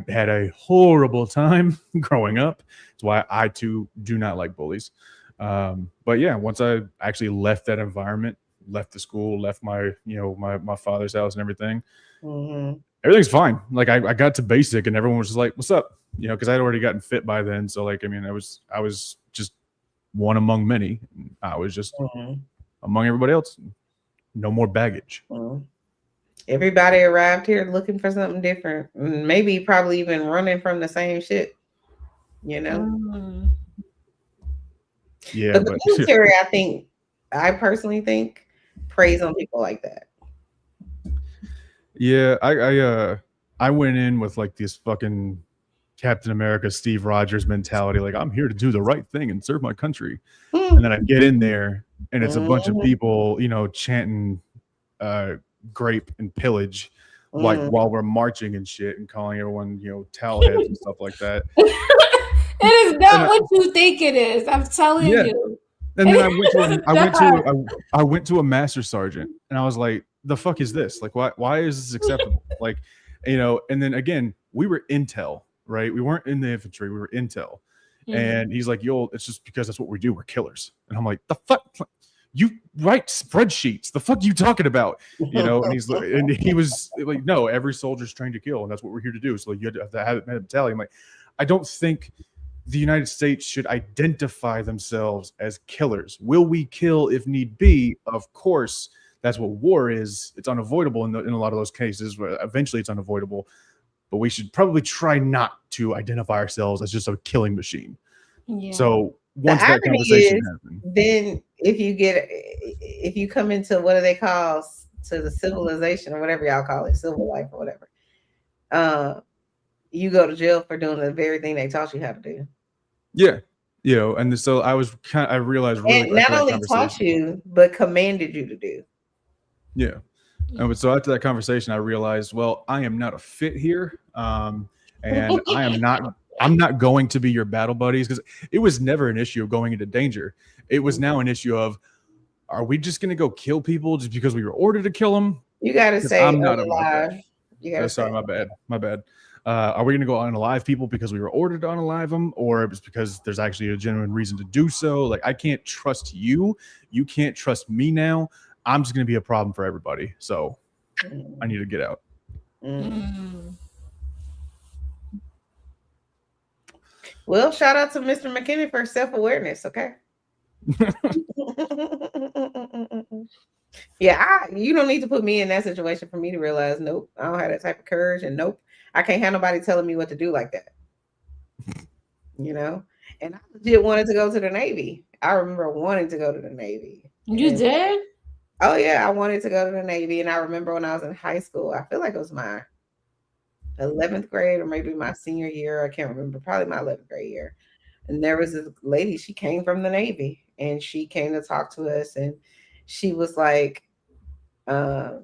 had a horrible time growing up. That's why I too do not like bullies. But yeah, once I actually left that environment, left the school, left my my father's house and everything, everything's fine. Like I got to basic and everyone was just like, "What's up?" You know, because I'd already gotten fit by then. So like, I mean, I was just one among many. I was just among everybody else. No more baggage. Everybody arrived here looking for something different. Maybe probably even running from the same shit. You know? Yeah. But the military, I personally think, preys on people like that. Yeah, I went in with like this fucking Captain America, Steve Rogers mentality, like I'm here to do the right thing and serve my country. And then I get in there and it's a bunch of people, you know, chanting grape and pillage like while we're marching and shit and calling everyone, you know, towelheads and stuff like that. It is not what you think it is. I'm telling you. And then I went to a master sergeant and I was like, the fuck is this? Like, why is this acceptable? Like, you know, and then again, we were intel, right? We weren't in the infantry, we were intel. And he's like, yo, it's just because that's what we do. We're killers. And I'm like, the fuck? You write spreadsheets. The fuck you talking about? You know, and he's like, and he was like, no, every soldier's trained to kill, and that's what we're here to do. So you have to have a mentality. I'm like, I don't think the United States should identify themselves as killers. Will we kill if need be? Of course, that's what war is. It's unavoidable in a lot of those cases. Eventually, it's unavoidable. But we should probably try not to identify ourselves as just a killing machine. Yeah. So once that conversation happens, then if you come into what do they call to the civilization or whatever y'all call it, civil life or whatever, you go to jail for doing the very thing they taught you how to do. Yeah, you know, and so I realized really, and not only taught you but commanded you to do. Yeah. And so after that conversation, I realized, well, I am not a fit here, and I'm not going to be your battle buddies, because it was never an issue of going into danger. It was now an issue of, are we just going to go kill people just because we were ordered to kill them? You got to say, I'm not alive. Sorry, my bad. Are we going to go unalive people because we were ordered to unalive them, or it's because there's actually a genuine reason to do so? Like, I can't trust you. You can't trust me now. I'm just going to be a problem for everybody. So I need to get out. Well, shout out to Mr. McKinney for self-awareness. Okay. Yeah, you don't need to put me in that situation for me to realize, nope, I don't have that type of courage, and nope, I can't have nobody telling me what to do like that. You know, And I legit wanted to go to the Navy. I remember wanting to go to the Navy. You And, did? oh yeah, I wanted to go to the Navy. And I remember when I was in high school, I feel like it was my 11th grade or maybe my senior year. I can't remember, probably my 11th grade year. And there was this lady, she came from the Navy and she came to talk to us. And she was like,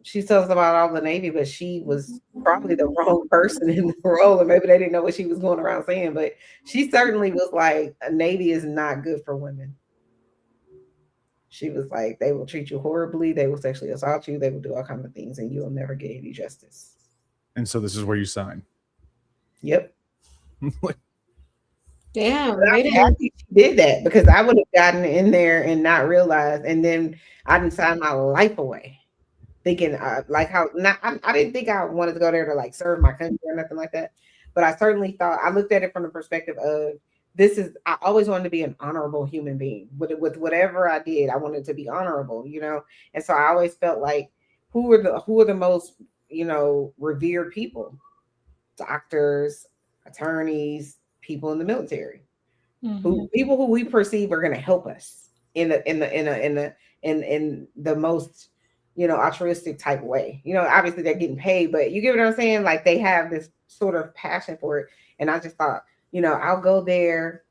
she tells us about all the Navy, but she was probably the wrong person in the role, and maybe they didn't know what she was going around saying. But she certainly was like, "A Navy is not good for women." She was like, "They will treat you horribly. They will sexually assault you. They will do all kinds of things, and you will never get any justice." And so this is where you sign. Yep. Damn, But I'm happy she did that because I would have gotten in there and not realized, and then I didn't sign my life away. Thinking like how not I didn't think I wanted to go there to like serve my country or nothing like that, but I certainly thought I looked at it from the perspective of I always wanted to be an honorable human being with whatever I did. I wanted to be honorable, and so I always felt like who are the most revered people? Doctors, attorneys, people in the military, people who we perceive are going to help us in the most altruistic type way. Obviously they're getting paid, but you get what I'm saying? Like they have this sort of passion for it. And I just thought, I'll go there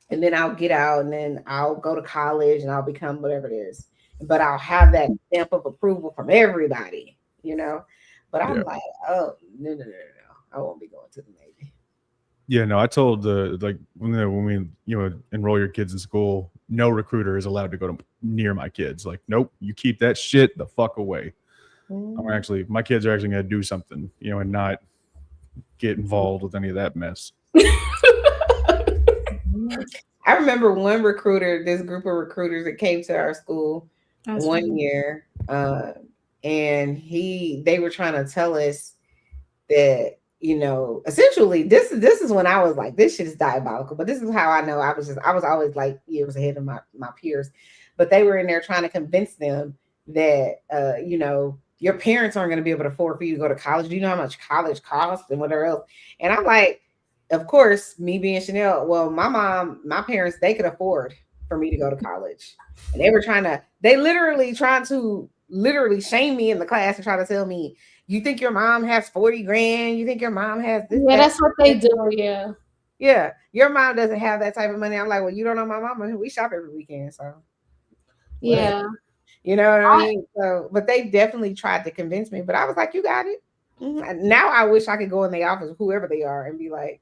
and then I'll get out and then I'll go to college and I'll become whatever it is. But I'll have that stamp of approval from everybody, But I'm like, oh, no. I won't be going to the Navy. Yeah, no, I told when we enroll your kids in school, no recruiter is allowed to go near my kids. Like, nope, you keep that shit the fuck away. My kids are actually going to do something, and not get involved with any of that mess. I remember this group of recruiters that came to our school one year, and they were trying to tell us that, essentially this is when I was like, this shit is diabolical, but this is how I know I was always like years ahead of my peers. But they were in there trying to convince them that, your parents aren't going to be able to afford for you to go to college. Do you know how much college costs and whatever else? And I'm like, of course, me being Chanel, well, my parents, they could afford for me to go to college. And they literally trying to shame me in the class and try to tell me, you think your mom has 40 grand? You think your mom has this? Yeah, that's what they do. Yeah. Yeah. Your mom doesn't have that type of money. I'm like, well, you don't know my mama. We shop every weekend. So yeah. You know what I mean? So, but they definitely tried to convince me, but I was like, you got it. Now I wish I could go in the office, whoever they are, and be like,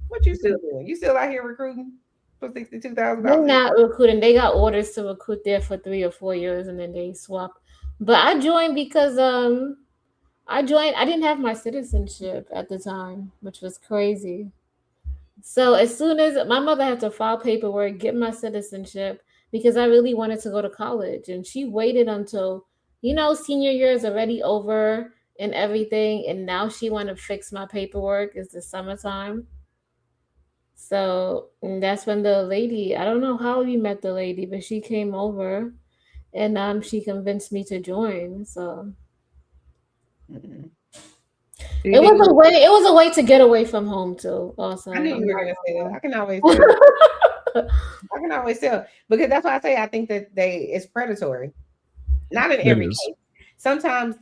what you still doing? You still out here recruiting for $62,000? They're not recruiting. They got orders to recruit there for 3 or 4 years and then they swap. But I joined because I didn't have my citizenship at the time, which was crazy. So as soon as my mother had to file paperwork, get my citizenship, because I really wanted to go to college. And she waited until, senior year is already over and everything. And now she want to fix my paperwork. It's the summertime. So that's when the lady, I don't know how we met the lady, but she came over and she convinced me to join. So it was a way to get away from home too. Also, I knew you were gonna say that. I can always tell. I can always tell, because that's why I say I think that it's predatory. Not in every case. Sometimes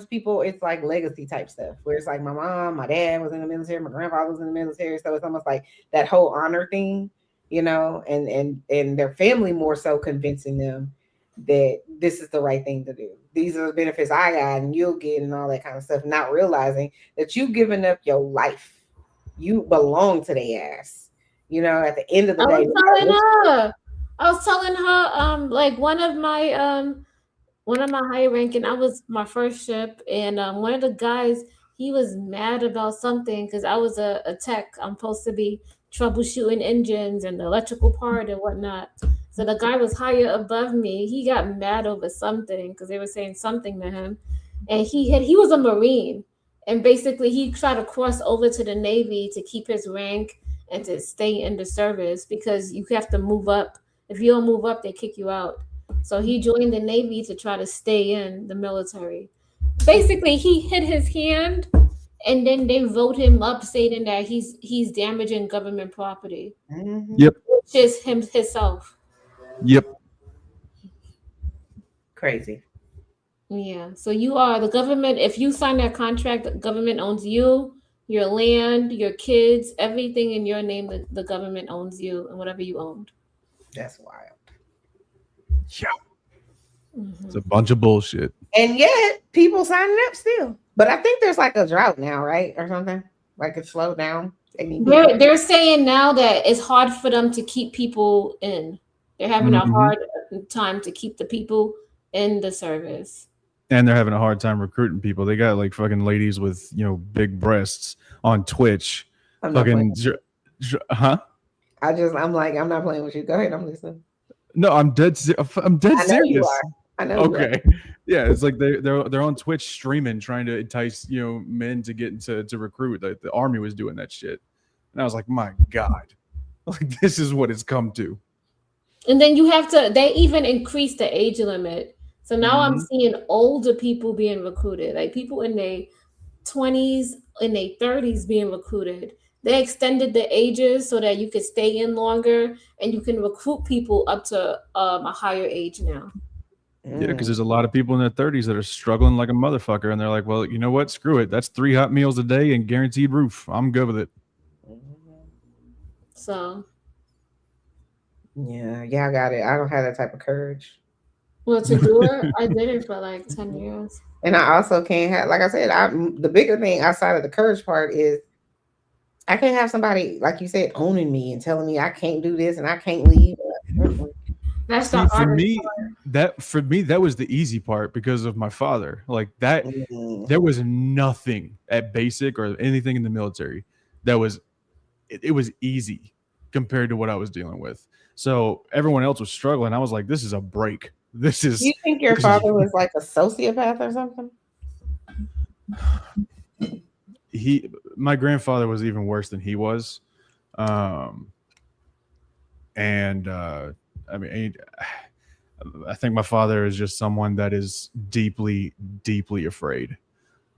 people, it's like legacy type stuff where it's like my mom, my dad was in the military, my grandfather was in the military, so it's almost like that whole honor thing, and their family more so convincing them that this is the right thing to do. These are the benefits I got and you'll get and all that kind of stuff, not realizing that you've given up your life. You belong to their ass. At the end of the day. I was telling her, like one of my high ranking, I was my first ship, and one of the guys, he was mad about something because I was a tech. I'm supposed to be troubleshooting engines and the electrical part and whatnot. So the guy was higher above me. He got mad over something because they were saying something to him, and he was a Marine, and basically he tried to cross over to the Navy to keep his rank and to stay in the service because you have to move up. If you don't move up, they kick you out. So he joined the Navy to try to stay in the military. Basically, he hit his hand and then they vote him up, stating that he's damaging government property, Yep. which is himself. Yep. Crazy. Yeah. So you are the government. If you sign that contract, the government owns you, your land, your kids, everything in your name. The government owns you and whatever you owned. That's wild. Yeah. It's a bunch of bullshit. And yet people signing up still. But I think there's like a drought now, right? Or something. Like it slowed down. They're saying now that it's hard for them to keep people in. They're having a hard time to keep the people in the service. And they're having a hard time recruiting people. They got like fucking ladies with, you know, big breasts on Twitch. I'm fucking, huh? I'm like, I'm not playing with you. Go ahead, I'm listening. No, I'm dead serious. You are. I know. Okay. Yeah, it's like they're on Twitch streaming, trying to entice, you know, men to get into to recruit. The army was doing that shit, and I was like, my God, like this is what it's come to. And then you have to. They even increased the age limit, so now I'm seeing older people being recruited, like people in their 20s, in their 30s being recruited. They extended the ages so that you could stay in longer, and you can recruit people up to a higher age now. Yeah, because there's a lot of people in their 30s that are struggling like a motherfucker, and they're like, well, you know what? Screw it. That's 3 hot meals a day and guaranteed roof. I'm good with it. So. Yeah, I got it. I don't have that type of courage. Well, to do it, I did it for like 10 years. And I also can't have, like I said, the bigger thing outside of the courage part is I can't have somebody, like you said, owning me and telling me I can't do this and I can't leave. That's the for me, that was the easy part because of my father. Like that, there was nothing at basic or anything in the military that was, it was easy compared to what I was dealing with. So everyone else was struggling. I was like, this is a break. This is. Do you think your father was like a sociopath or something? My grandfather was even worse than he was. I mean, I think my father is just someone that is deeply, deeply afraid,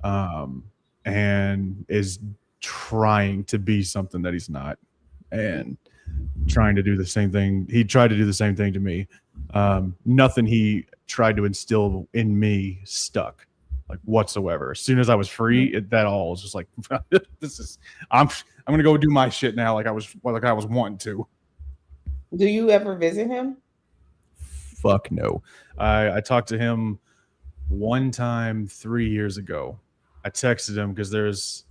and is trying to be something that he's not, and trying to do the same thing. He tried to do the same thing to me. Nothing he tried to instill in me stuck, like whatsoever. As soon as I was free, that all was just like, I'm gonna go do my shit now, like I was wanting to. Do you ever visit him? Fuck no. I talked to him one time 3 years ago. I texted him because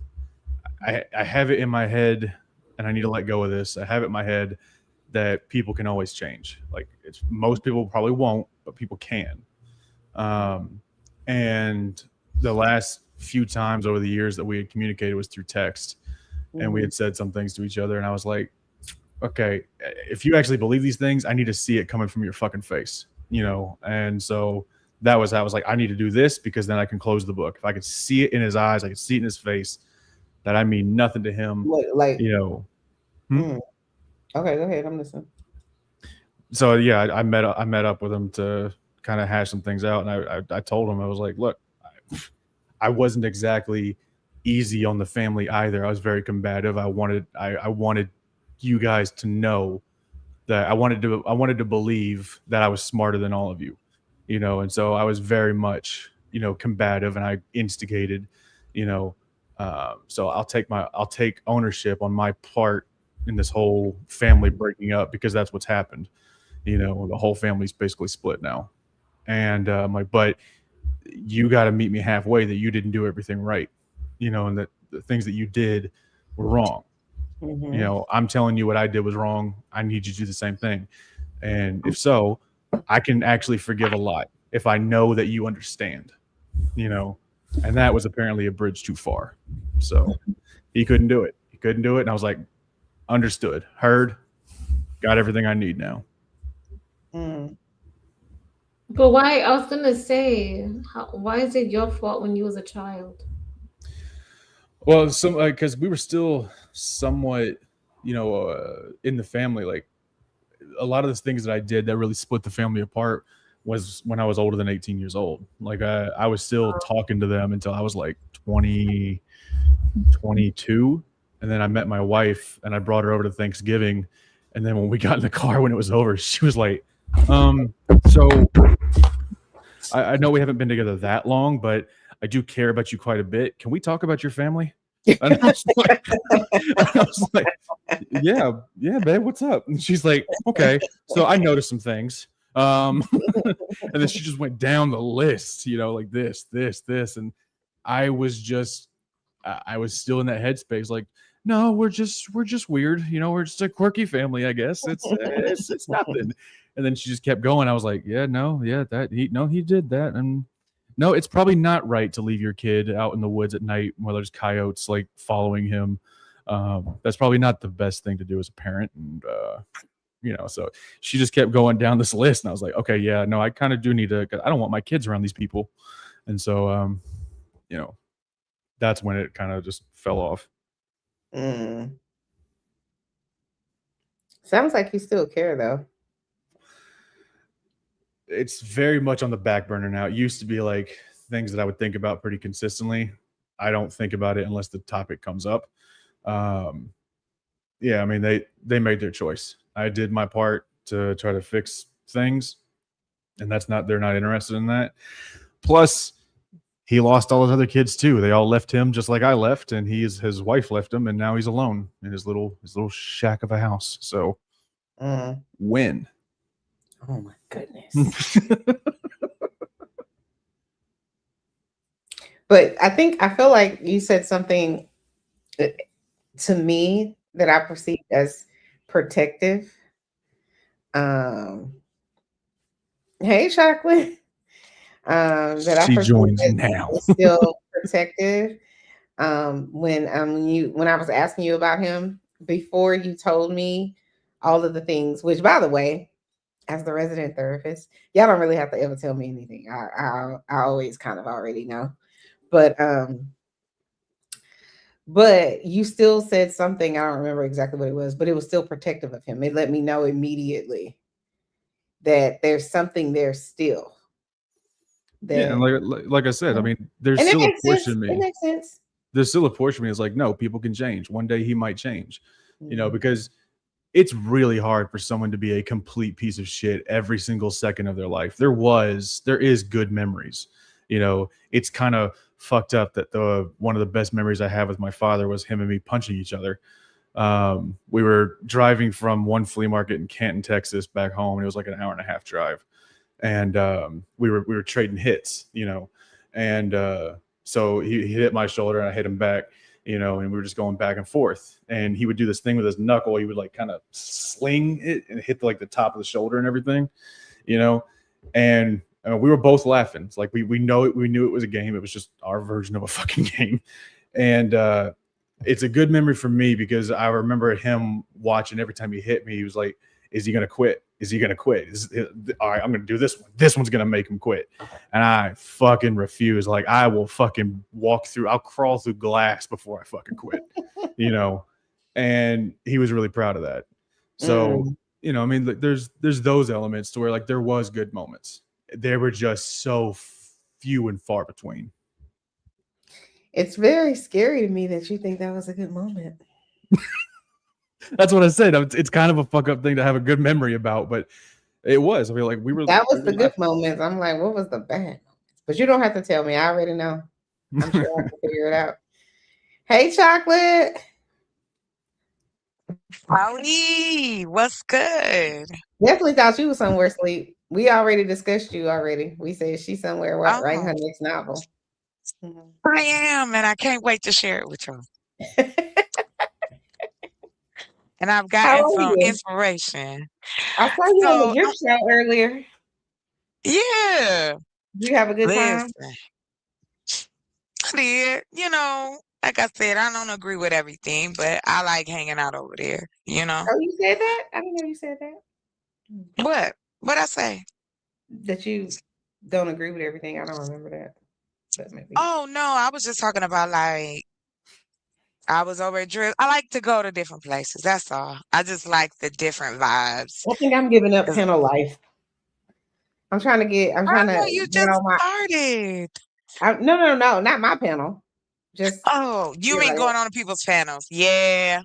I have it in my head, and I need to let go of this. I have it in my head that people can always change. Like most people probably won't, but people can. And the last few times over the years that we had communicated was through text, and we had said some things to each other, and I was like, okay, if you actually believe these things, I need to see it coming from your fucking face, you know? And so that was, I was like, I need to do this because then I can close the book. If I could see it in his eyes, I could see it in his face that I mean nothing to him, like, you know? Okay, go ahead. I'm listening. So yeah, I met up with him to kind of hash some things out. And I told him, I was like, look, I wasn't exactly easy on the family either. I was very combative. I wanted you guys to know that I wanted to believe that I was smarter than all of you, you know, and so I was very much, you know, combative, and I instigated, you know, so I'll take ownership on my part in this whole family breaking up, because that's what's happened. You know, the whole family's basically split now, and I'm like, but you got to meet me halfway that you didn't do everything right, you know, and that the things that you did were wrong. You know, I'm telling you what I did was wrong. I need you to do the same thing. And if so, I can actually forgive a lot if I know that you understand, you know, and that was apparently a bridge too far. So he couldn't do it. And I was like, understood, heard, got everything I need now. But why? I was gonna say, why is it your fault when you was a child? Well, because we were still somewhat, you know, in the family. Like a lot of the things that I did that really split the family apart was when I was older than 18 years old. Like I was still talking to them until I was like 20, 22, and then I met my wife and I brought her over to Thanksgiving, and then when we got in the car when it was over, she was like, so I know we haven't been together that long, but I do care about you quite a bit. Can we talk about your family? And I was like, yeah, babe, what's up? And she's like, okay. So I noticed some things. And then she just went down the list, like this. And I was still in that headspace, like, no, we're just weird. We're just a quirky family, I guess. It's nothing. And then she just kept going. I was like, he did that. And no, it's probably not right to leave your kid out in the woods at night where there's coyotes like following him. That's probably not the best thing to do as a parent. And, so she just kept going down this list. And I was like, okay, yeah, no, I kind of do need to, I don't want my kids around these people. And so, that's when it kind of just fell off. Sounds like you still care, though. It's very much on the back burner now. It used to be like things that I would think about pretty consistently. I don't think about it unless the topic comes up. Yeah, I mean, they made their choice. I did my part to try to fix things, and they're not interested in that. Plus, he lost all his other kids too. They all left him just like I left, and his wife left him, and now he's alone in his little shack of a house. So, win. Oh my goodness. But I feel like you said something to me that I perceived as protective. Hey, Chocolate. That She I joins now. Still protective. When I was asking you about him before you told me all of the things, which, by the way, as the resident therapist, y'all don't really have to ever tell me anything. I always kind of already know. But you still said something, I don't remember exactly what it was, but it was still protective of him. It let me know immediately that there's something there still. Yeah, and like I said, I mean, there's still a portion of me. It makes sense. There's still a portion of me that's like, no, people can change. One day he might change, because it's really hard for someone to be a complete piece of shit every single second of their life. There is good memories. It's kind of fucked up that one of the best memories I have with my father was him and me punching each other. We were driving from one flea market in Canton, Texas, back home. It was like an hour and a half drive, and we were trading hits, and so he hit my shoulder and I hit him back, and we were just going back and forth. And he would do this thing with his knuckle. He would like kind of sling it and hit like the top of the shoulder and everything, and we were both laughing. It's like we knew it was a game. It was just our version of a fucking game. And it's a good memory for me because I remember him watching every time he hit me. He was like, is he going to quit? Is he going to quit? All right, I'm going to do this one. This one's going to make him quit. And I fucking refuse. Like, I will fucking I'll crawl through glass before I fucking quit, and he was really proud of that. So, I mean, there's those elements to where like there was good moments. They were just so few and far between. It's very scary to me that you think that was a good moment. That's what I said. It's kind of a fuck up thing to have a good memory about, but it was. I mean, like that was the good moments. I'm like, what was the bad moments? But you don't have to tell me. I already know. I'm sure I can figure it out. Hey, Chocolate. Howdy, what's good? Definitely thought you was somewhere asleep. We already discussed you already. We said she's somewhere writing her next novel. I am, and I can't wait to share it with you. And I've gotten some inspiration. I saw you on the drip show earlier. Yeah. Did you have a good time? I did. Like I said, I don't agree with everything, but I like hanging out over there, Oh, you said that? I didn't know you said that. What? What'd I say? That you don't agree with everything. I don't remember that. But maybe. Oh, no, I was just talking about like, I was over at Drip. I like to go to different places. That's all. I just like the different vibes. I think I'm giving up panel life. I'm trying to you just started. No, not my panel. Just Oh, you you're mean like, going on to people's panels? Yeah,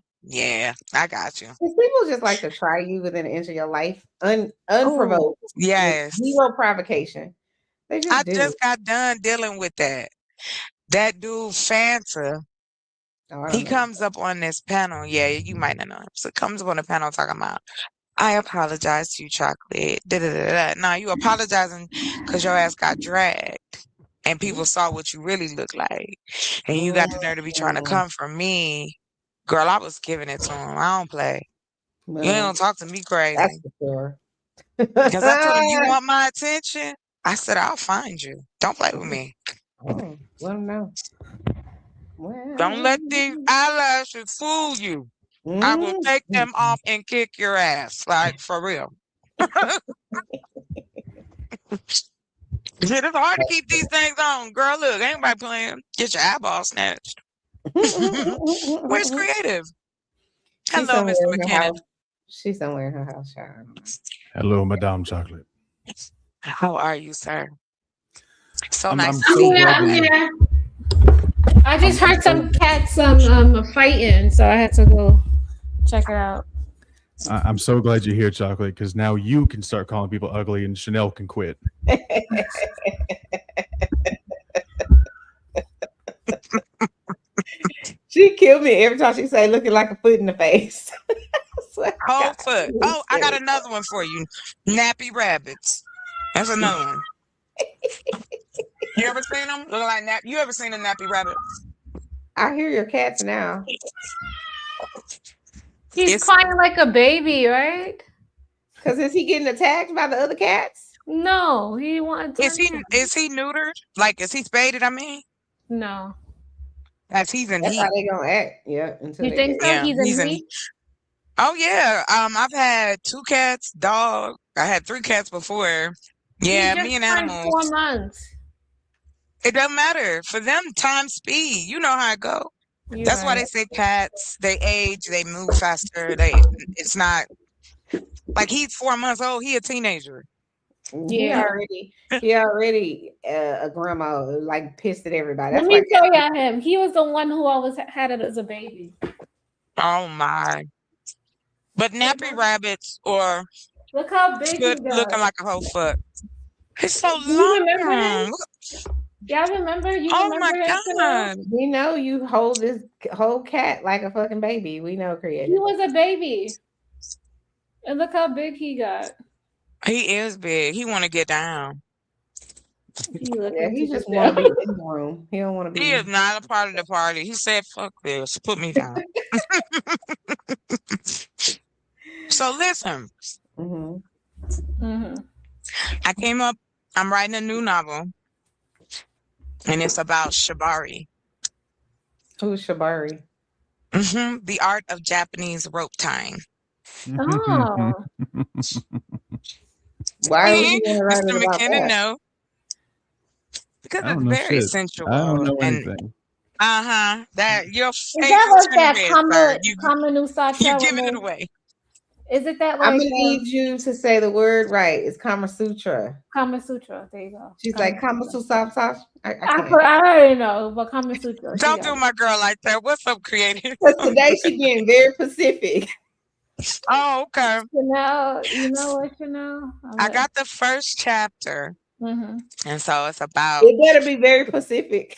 I got you. 'cause people just like to try you within an inch of your life, Oh, unprovoked, with yes. zero provocation. They I just do. just got done dealing with that. That dude, Fanta, Oh, I he don't know. comes up on this panel. Yeah, you might not know him. So comes up on the panel talking about, I apologize to you, Chocolate. Da, da, da, da. Now you apologizing because your ass got dragged and people saw what you really look like. And you got the nerve to be trying to Mm, come for me. Girl, I was giving it to him. I don't play. You ain't well, gonna talk to me that's crazy. for sure. Because I told him, you want my attention? I said, I'll find you. Don't play with me. Oh, let them know. Don't Well, let these eyelashes fool you. I will take them off and kick your ass. Like, for real. Shit, it's hard to keep these things on. Girl, look, ain't nobody playing. Get your eyeball snatched. Where's creative? She's Hello, somewhere Mr. in her McKinnon. house. She's somewhere in her house, child. I don't know. Hello, Madame Chocolate. How are you, sir? So I'm nice to so see you. glad I'm that you. here. I just heard some cats fighting, so I had to go check it out. I'm so glad you're here, Chocolate, because now you can start calling people ugly, and Chanel can quit. She killed me every time she say looking like a foot in the face. Whole foot. Oh, I got another one for you. Nappy rabbits. That's another one. You ever seen them? Look like nap. You ever seen a nappy rabbit? I hear your cats now. He's It's- crying like a baby, right? Because is he getting attacked by the other cats? No, he wanted Is attention. he neutered? Like, is he spaded? I mean, No. as he's in That's heat. how they gonna act. Yeah, until You they think get so? Yeah, He's he's in in. heat? Oh yeah. I've had 2 cats, dog. I had 3 cats before. Yeah, He just me and turned animals. 4 months. It doesn't matter for them. Time, speed. You know how it go. You're That's why right. they say cats. They age. They move faster. It's not like he's 4 months old. He a teenager. He Yeah. already a grandma like pissed at everybody. Let That's me why show y'all him. He was the one who always had it as a baby. Oh my. But nappy rabbits or Look how big he good looking got. like a whole foot. It's so Do you remember long. him? Y'all remember? You Oh remember my him? Chanel? God. we know you hold this whole cat like a fucking baby. We know, He creative. was a baby. And look how big he got. He is big. He want to get down. He looking Yeah, he to just get want to down. be in the room. He don't want to He be. is not a part of the party. He said, fuck this. Put me down. So listen, Mhm. I came up, I'm writing a new novel, and it's about Shibari. Who's Shabari? The art of Japanese rope tying. Oh. Why would See, you want to write Mr. it about McKinnon, that? no. Because I don't it's know very shit. sensual. I don't know And anything. that your Is face that is like turning that red, sir. Kama You Nusatra? giving it away. Is it that I'm like gonna need you to say the word right. It's Kama Sutra. Kama Sutra? There you go. She's Kama like Kama Sutra. Sutra. I I can't. already know, but Kama Sutra. she Don't got do it. my girl like that. What's up, creative? Because today she being very specific. Oh, okay. Chanel, you know what, Chanel? I got the first chapter, Mm-hmm. and so it's about It better be very specific.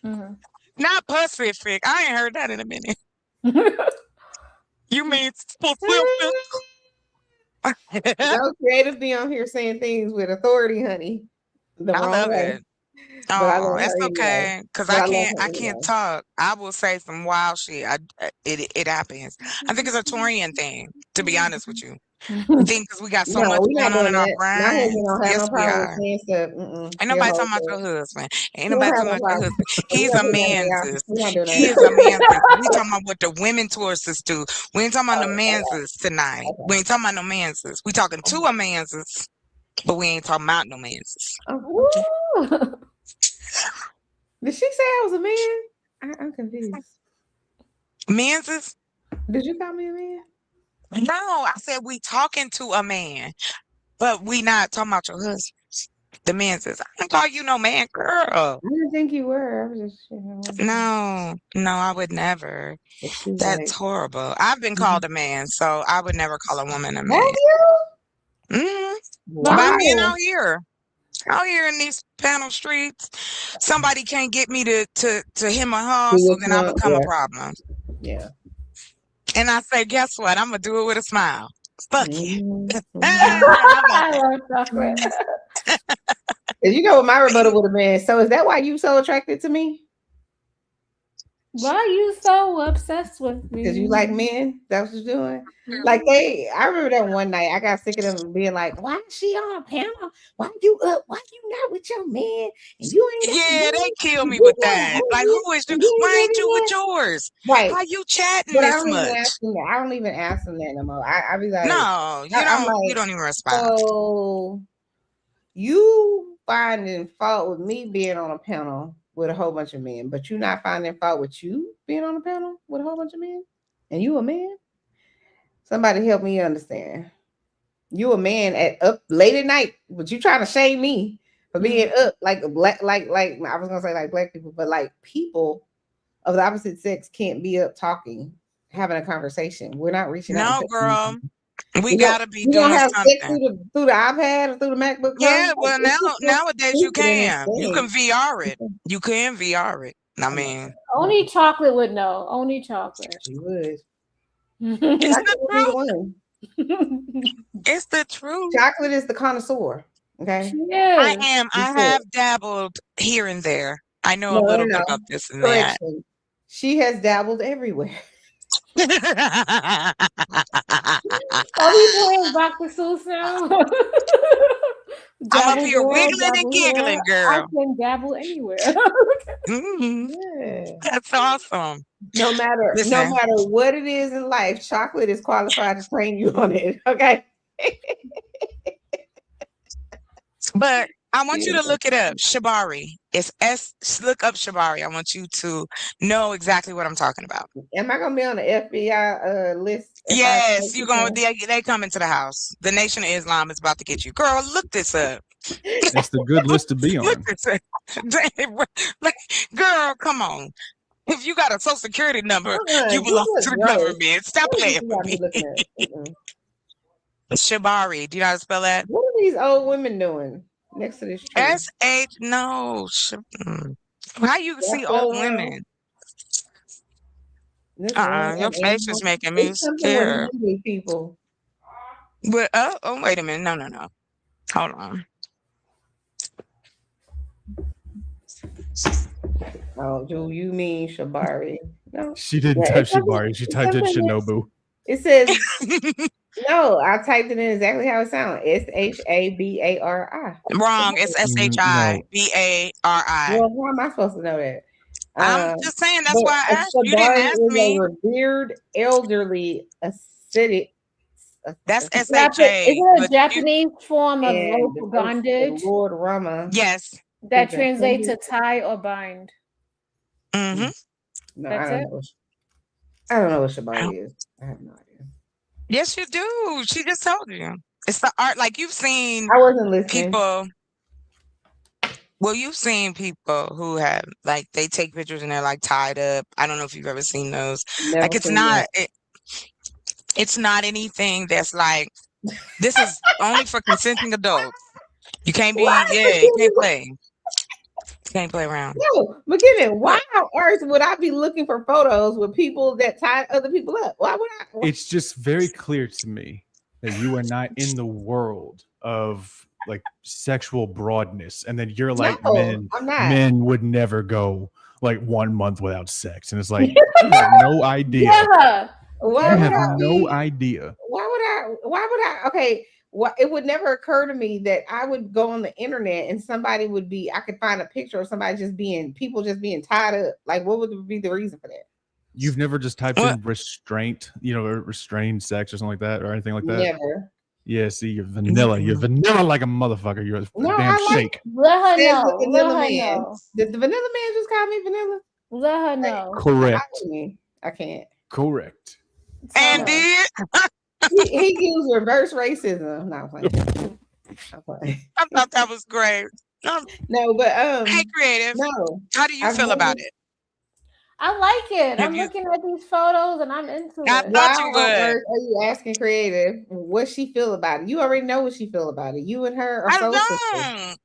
Mm-hmm. not Pacific. I ain't heard that in a minute. You mean specific? No creative be on here saying things with authority, honey. The I wrong love way. it. But I Oh, love it's her anyway. okay, cause But I I love can't. her I can't anyway. talk. I will say some wild shit. It happens. I think it's a Torian thing. To be honest with you, I think because we got so No, much we're not going on doing in our that. My husband brains. don't have Yes, no we problem with are. saying stuff. Ain't He'll nobody hold talking about it. your husband. Ain't He don't nobody have talking no about your problem. husband. We He's not a doing that, y'all. man's. We're not doing He that. is a man's. We talking about what the women tourists do. We ain't talking about the manses tonight. We ain't talking about no manses. We talking to a manses, but we ain't talking about no manses. Oh, okay. Did she say I was a man? I'm confused. Manses? Did you call me a man? No, I said we talking to a man, but we not talking about your husband. The man says, I don't call you no man, girl. I didn't think you were. I was just, No, I would never. It's too That's late. horrible. I've been called a man, so I would never call a woman a Have man. you? Hmm Why? By being out here in these panel streets, somebody can't get me to him or her, so then I become a problem. Yeah. And I say, guess what? I'm gonna do it with a smile. Fuck it. I love chocolate. You know what my rebuttal would have been? So is that why you so attracted to me? Why are you so obsessed with me? Because you like men? That's what you're doing? Like I remember that one night I got sick of them being like, why is she on a panel? Why you up? Why you not with your man? And you ain't Yeah, they kill me with that. Like, who is you? Why ain't you with yours? Right. Why you chatting But this much? I don't even ask them that no more. I be like, no, you don't even respond. So you finding fault with me being on a panel with a whole bunch of men, but you not finding fault with you being on a panel with a whole bunch of men? And you a man? Somebody help me understand. You a man at up late at night, but you trying to shame me for being up like black, like I was gonna say like black people, but like people of the opposite sex can't be up talking, having a conversation. We're not reaching out. No, girl. We gotta be doing have something. Sex through the iPad or through the MacBook. Yeah, well nowadays you can. You can insane. VR it. You can VR it. I mean, only chocolate would know. Only chocolate. She would. It's the truth. It's the truth. Chocolate is the connoisseur. Okay. Yeah. I have dabbled here and there. I know a little bit about this and that. She has dabbled everywhere. Are we playing Dr. Seuss now? I'm up here wiggling and giggling, girl. I can dabble anywhere. Yeah. That's awesome. No matter what it is in life, chocolate is qualified to train you on it. Okay. But I want you to look it up. Shibari. It's look up Shibari. I want you to know exactly what I'm talking about. Am I gonna be on the FBI list? Yes, you're going. They coming to the house. The Nation of Islam is about to get you, girl. Look this up. That's the good list to be on. Look this up. Like, girl, come on. If you got a social security number, you belong to the government. Stop playing with me. Shibari. Do you know how to spell that? What are these old women doing next to this tree? No. How you see old women? Your face is making me scared. People. But oh, wait a minute. No. Hold on. Oh, do you mean Shibari? No. She didn't type Shibari. She typed in Shinobu. It says no. I typed it in exactly how it sounds. Shabari. Wrong. It's Shibari. Well, how am I supposed to know that? I'm just saying. That's why I asked. You didn't ask me. A revered elderly ascetic. That's SHA. Is it a Japanese form of rope bondage? Lord Rama. Yes. That translates to tie or bind. Mm-hmm. No, I don't know what Shibari is. I have no idea. Yes, you do. She just told you. It's the art. Like you've seen. I wasn't listening. People. Well, you've seen people who have like they take pictures and they're like tied up. I don't know if you've ever seen those. Never like it's not. It's not anything that's like. This is only for consenting adults. You can't be. You can't play. Can't play around. No, McKinnon, why on earth would I be looking for photos with people that tie other people up? Why would I? It's just very clear to me that you are not in the world of like sexual broadness, and then you're like men would never go like 1 month without sex, and it's like you have no idea. Yeah. You have no idea. Why would I? Okay. It would never occur to me that I would go on the internet and somebody would be, I could find a picture of somebody people just being tied up. Like, what would be the reason for that? You've never just typed in restraint, or restrained sex or something like that or anything like that? Never. Yeah, see, you're vanilla. You're vanilla like a motherfucker. You're a damn shake. Let her know. Did the vanilla man just call me vanilla? Let her know. Correct. I can't. Correct. And did he used reverse racism. Not playing. Okay. I thought that was great. No, but Hey, creative. no. How do you I've feel never. about it? I like it. Have I'm you? looking at these photos and I'm into I it. thought Why you on would. earth are you asking creative what she feel about it? You already know what she feel about it. You and her are I soul sisters. don't.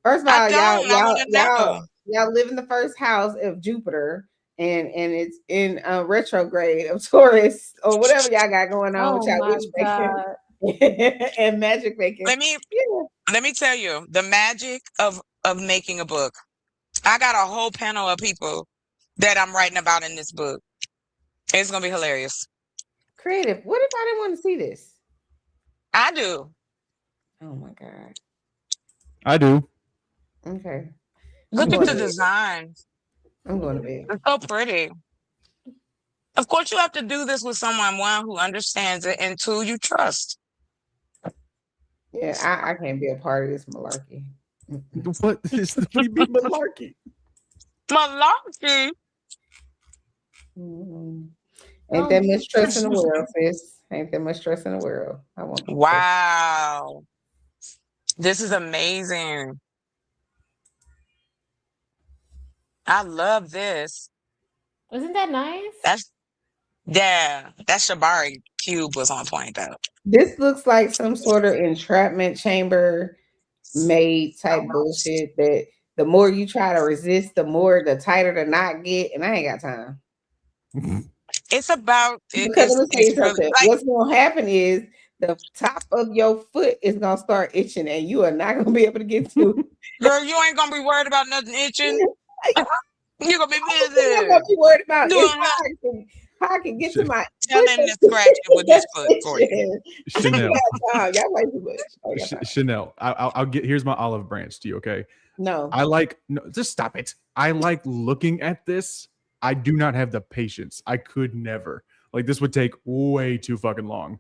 First of I all, don't. I want to know. y'all live in the first house of Jupiter, and it's in retrograde of Taurus or whatever y'all got going on with Oh y'all my witch god. making and magic making. Let me Yeah. let me tell you the magic of making a book. I got a whole panel of people that I'm writing about in this book. It's gonna be hilarious. Creative. What if I didn't want to see this? I do. Oh my god. I do. Okay. I'm Look at going the to bed. design. I'm going to bed. It's so pretty. Of course, you have to do this with someone, one, who understands it, and two, you trust. Yeah, I can't be a part of this malarkey. What is the what do you mean malarkey? Malarkey. Ain't that much stress in the world, sis. Ain't that much stress in the world. I want people to- Wow. This is amazing. I love this. Isn't that nice? That Shibari cube was on point though. This looks like some sort of entrapment chamber made type bullshit that the more you try to resist, the tighter the knot get, and I ain't got time. It's about Because let me tell you it's really something. like, What's gonna happen is the top of your foot is gonna start itching, and you are not gonna be able to get to it. girl, you ain't gonna be worried about nothing itching. You're gonna be I'm busy gonna be worried about doing is how I can get to my tell foot him to scratch it with his foot for you. itching. Chanel. Y'all play too much. Oh, y'all fine. Chanel. I'll get. Here's my olive branch to you. Okay. No. No, just stop it. I like looking at this. I do not have the patience. I could never. Like this would take way too fucking long.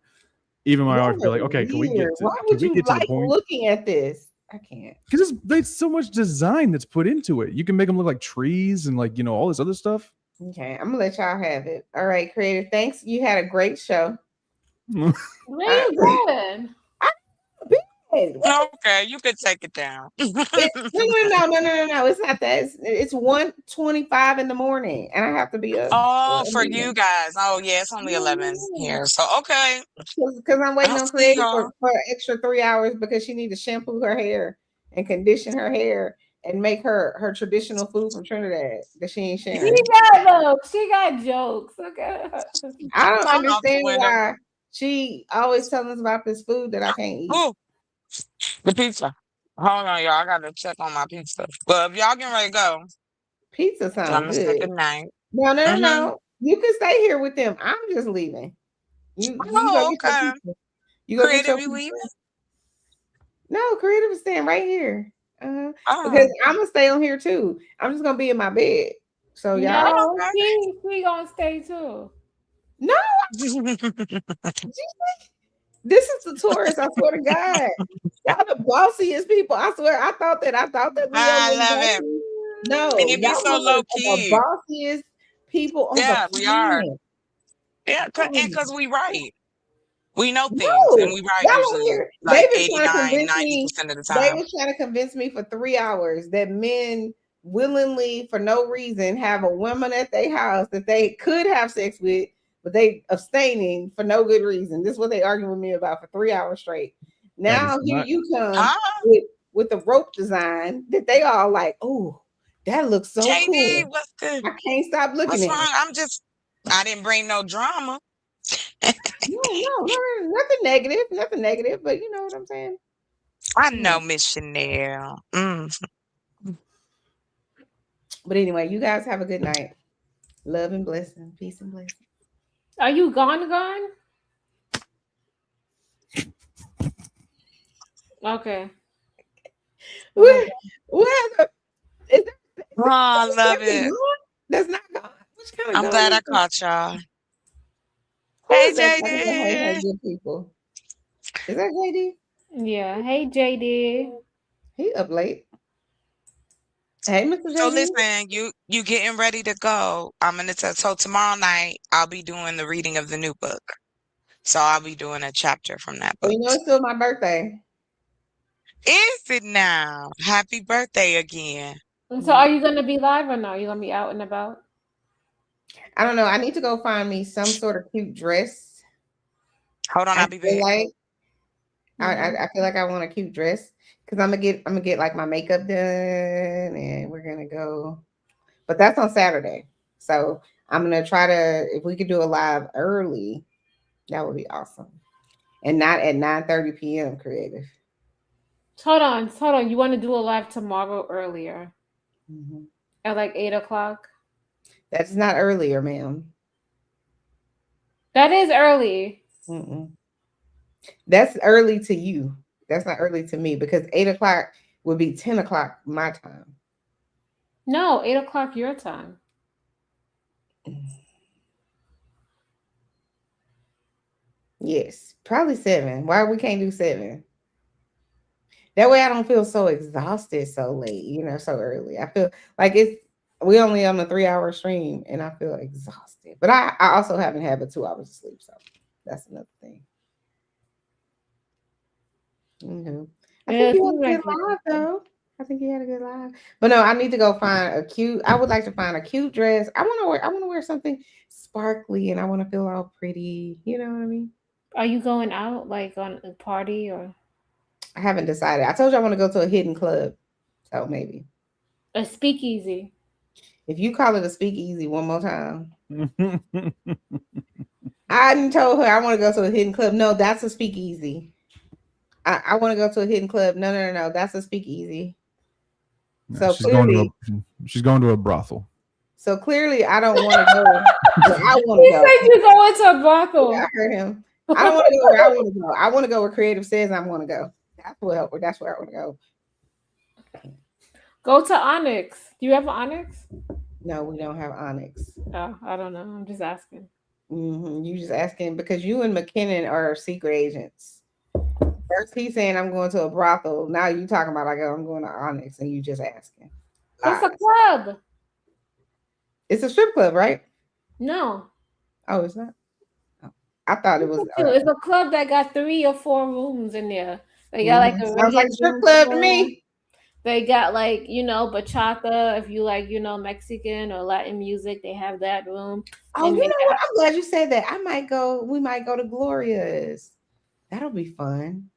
Even my wife would be like, okay, can we get to, Why would you to the like point? looking at this? I can't. Because there's so much design that's put into it. You can make them look like trees and like, all this other stuff. Okay, I'm gonna let y'all have it. All right, creative. Thanks. You had a great show. Where you going? Okay, you could take it down. No. It's not that. It's 1:25 in the morning, and I have to be up. Oh, for you guys. Oh yeah, it's only 11 here. So okay. Because I'm waiting I'll on see creative y'all. for an extra 3 hours because she needs to shampoo her hair and condition her hair and make her traditional food from Trinidad that she ain't sharing. She got jokes. Okay. I don't Come out the understand window. why she always telling us about this food that I can't eat. Ooh, the pizza. Hold on, y'all. I gotta check on my pizza. Well, if y'all getting ready to go, Pizza I'm sounds gonna say good. good night. No. You can stay here with them. I'm just leaving. You go Oh, get your okay. pizza. You go get your Creative, you pizza. leaving? No, creative is staying right here. Because Oh, I'm gonna stay on here too. I'm just gonna be in my bed. So y'all, No, okay. she gonna stay too. no, this is the Taurus. I swear to God, y'all the bossiest people. I swear. I thought that Leo I was love it. bossy. No, And it be y'all so are low the key. bossiest people on Yeah, the we are. planet. Yeah, and because we right. We know things and No, we right y'all don't usually hear. like They've been trying to 89, convince me. 90% of the They time. were trying to convince me for 3 hours that men willingly, for no reason, have a woman at their house that they could have sex with, but they abstaining for no good reason. This is what they arguing with me about for 3 hours straight. Now here you come Huh? with the rope design that they all like. Oh, that looks so JD, cool. what's good? I can't stop looking What's at wrong? it. I didn't bring no drama. No, nothing negative, but you know what I'm saying. I know, Miss Chanel. But anyway, you guys have a good night. Love and blessing. Peace and blessing. Are you gone? Okay. What? Is Oh, I love it. That's not gone. Which kind of I'm gone glad is I that? caught y'all. Who Hey, is that talking about, hey, JD. good people? Is that JD? Yeah. Hey, JD. He up late. Hey, Mr. So JD. listen, you getting ready to go. I'm gonna tell. So tomorrow night I'll be doing the reading of the new book. So I'll be doing a chapter from that Well, book. you know it's still my birthday. Is it now? Happy birthday again. So are you gonna be live or no? You gonna be out and about? I don't know. I need to go find me some sort of cute dress. Hold on, I I'll be feel back. like Mhm. I feel like I want a cute dress because I'm gonna get like my makeup done and we're gonna go. But that's on Saturday, so I'm gonna try to if we could do a live early, that would be awesome, and not at 9:30 p.m. Creative. Hold on. You want to do a live tomorrow earlier Mhm. at like 8 o'clock? That's not earlier, ma'am. That is early. Mm-mm. That's early to you. That's not early to me because 8 o'clock would be 10 o'clock my time. No, 8 o'clock your time. Yes, probably 7. Why we can't do 7? That way I don't feel so exhausted so late, so early. I feel like we only on a 3-hour stream and I feel exhausted. But I also haven't had but 2 hours of sleep, so that's another thing. I Yeah, think it you seems had a like good live though. I think you had a good live. But no, I need to go find a cute. I would like to find a cute dress. I want to wear something sparkly and I want to feel all pretty. You know what I mean? Are you going out like on a party or I haven't decided. I told you I want to go to a hidden club. So maybe. a speakeasy? If you call it a speakeasy one more time, I didn't told her I want to go to a hidden club. No, that's a speakeasy. I want to go to a hidden club. No, no, no, no. That's a speakeasy. No, So clearly, she's going to a brothel. I don't want to go where I want He to go. said you're going to a Yeah, brothel. I heard him. I don't want to go where I want to go. I want to go where creative says I want to go. That's where I want to go. Go to Onyx. Do you have Onyx? No, we don't have Onyx. Oh, I don't know. I'm just asking. You just asking because you and McKinnon are secret agents. First he's saying I'm going to a brothel. Now you talking about like I'm going to Onyx and you just asking. It's a Lies. club. It's a strip club, right? No. Oh, it's not. Oh, I thought it was. It's a club that got 3 or 4 rooms in there. They got like a Sounds like reggae a strip dance club to room. me. They got like, bachata. If you like, Mexican or Latin music, they have that room. Oh, And you they know what? got I'm glad you said that. We might go to Gloria's. That'll be fun.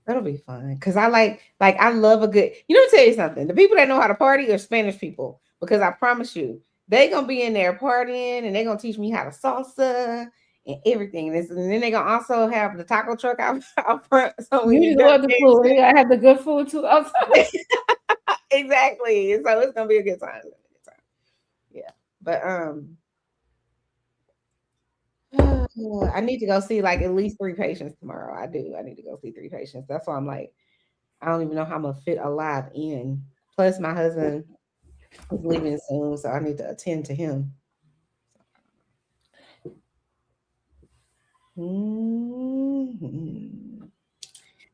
That'll be fun. Cause I love a good, let me tell you something. The people that know how to party are Spanish people. Because I promise you, they gonna be in there partying and they're gonna teach me how to salsa and everything. And then they're gonna also have the taco truck out front. So when you you just want the food. You gotta have the good food too outside. exactly. So it's gonna be a good time. Yeah. But I need to go see like at least 3 patients tomorrow. I do. I need to go see 3 patients. That's why I'm like, I don't even know how I'm gonna fit a live in. Plus, my husband is leaving soon, so I need to attend to him. Mhm.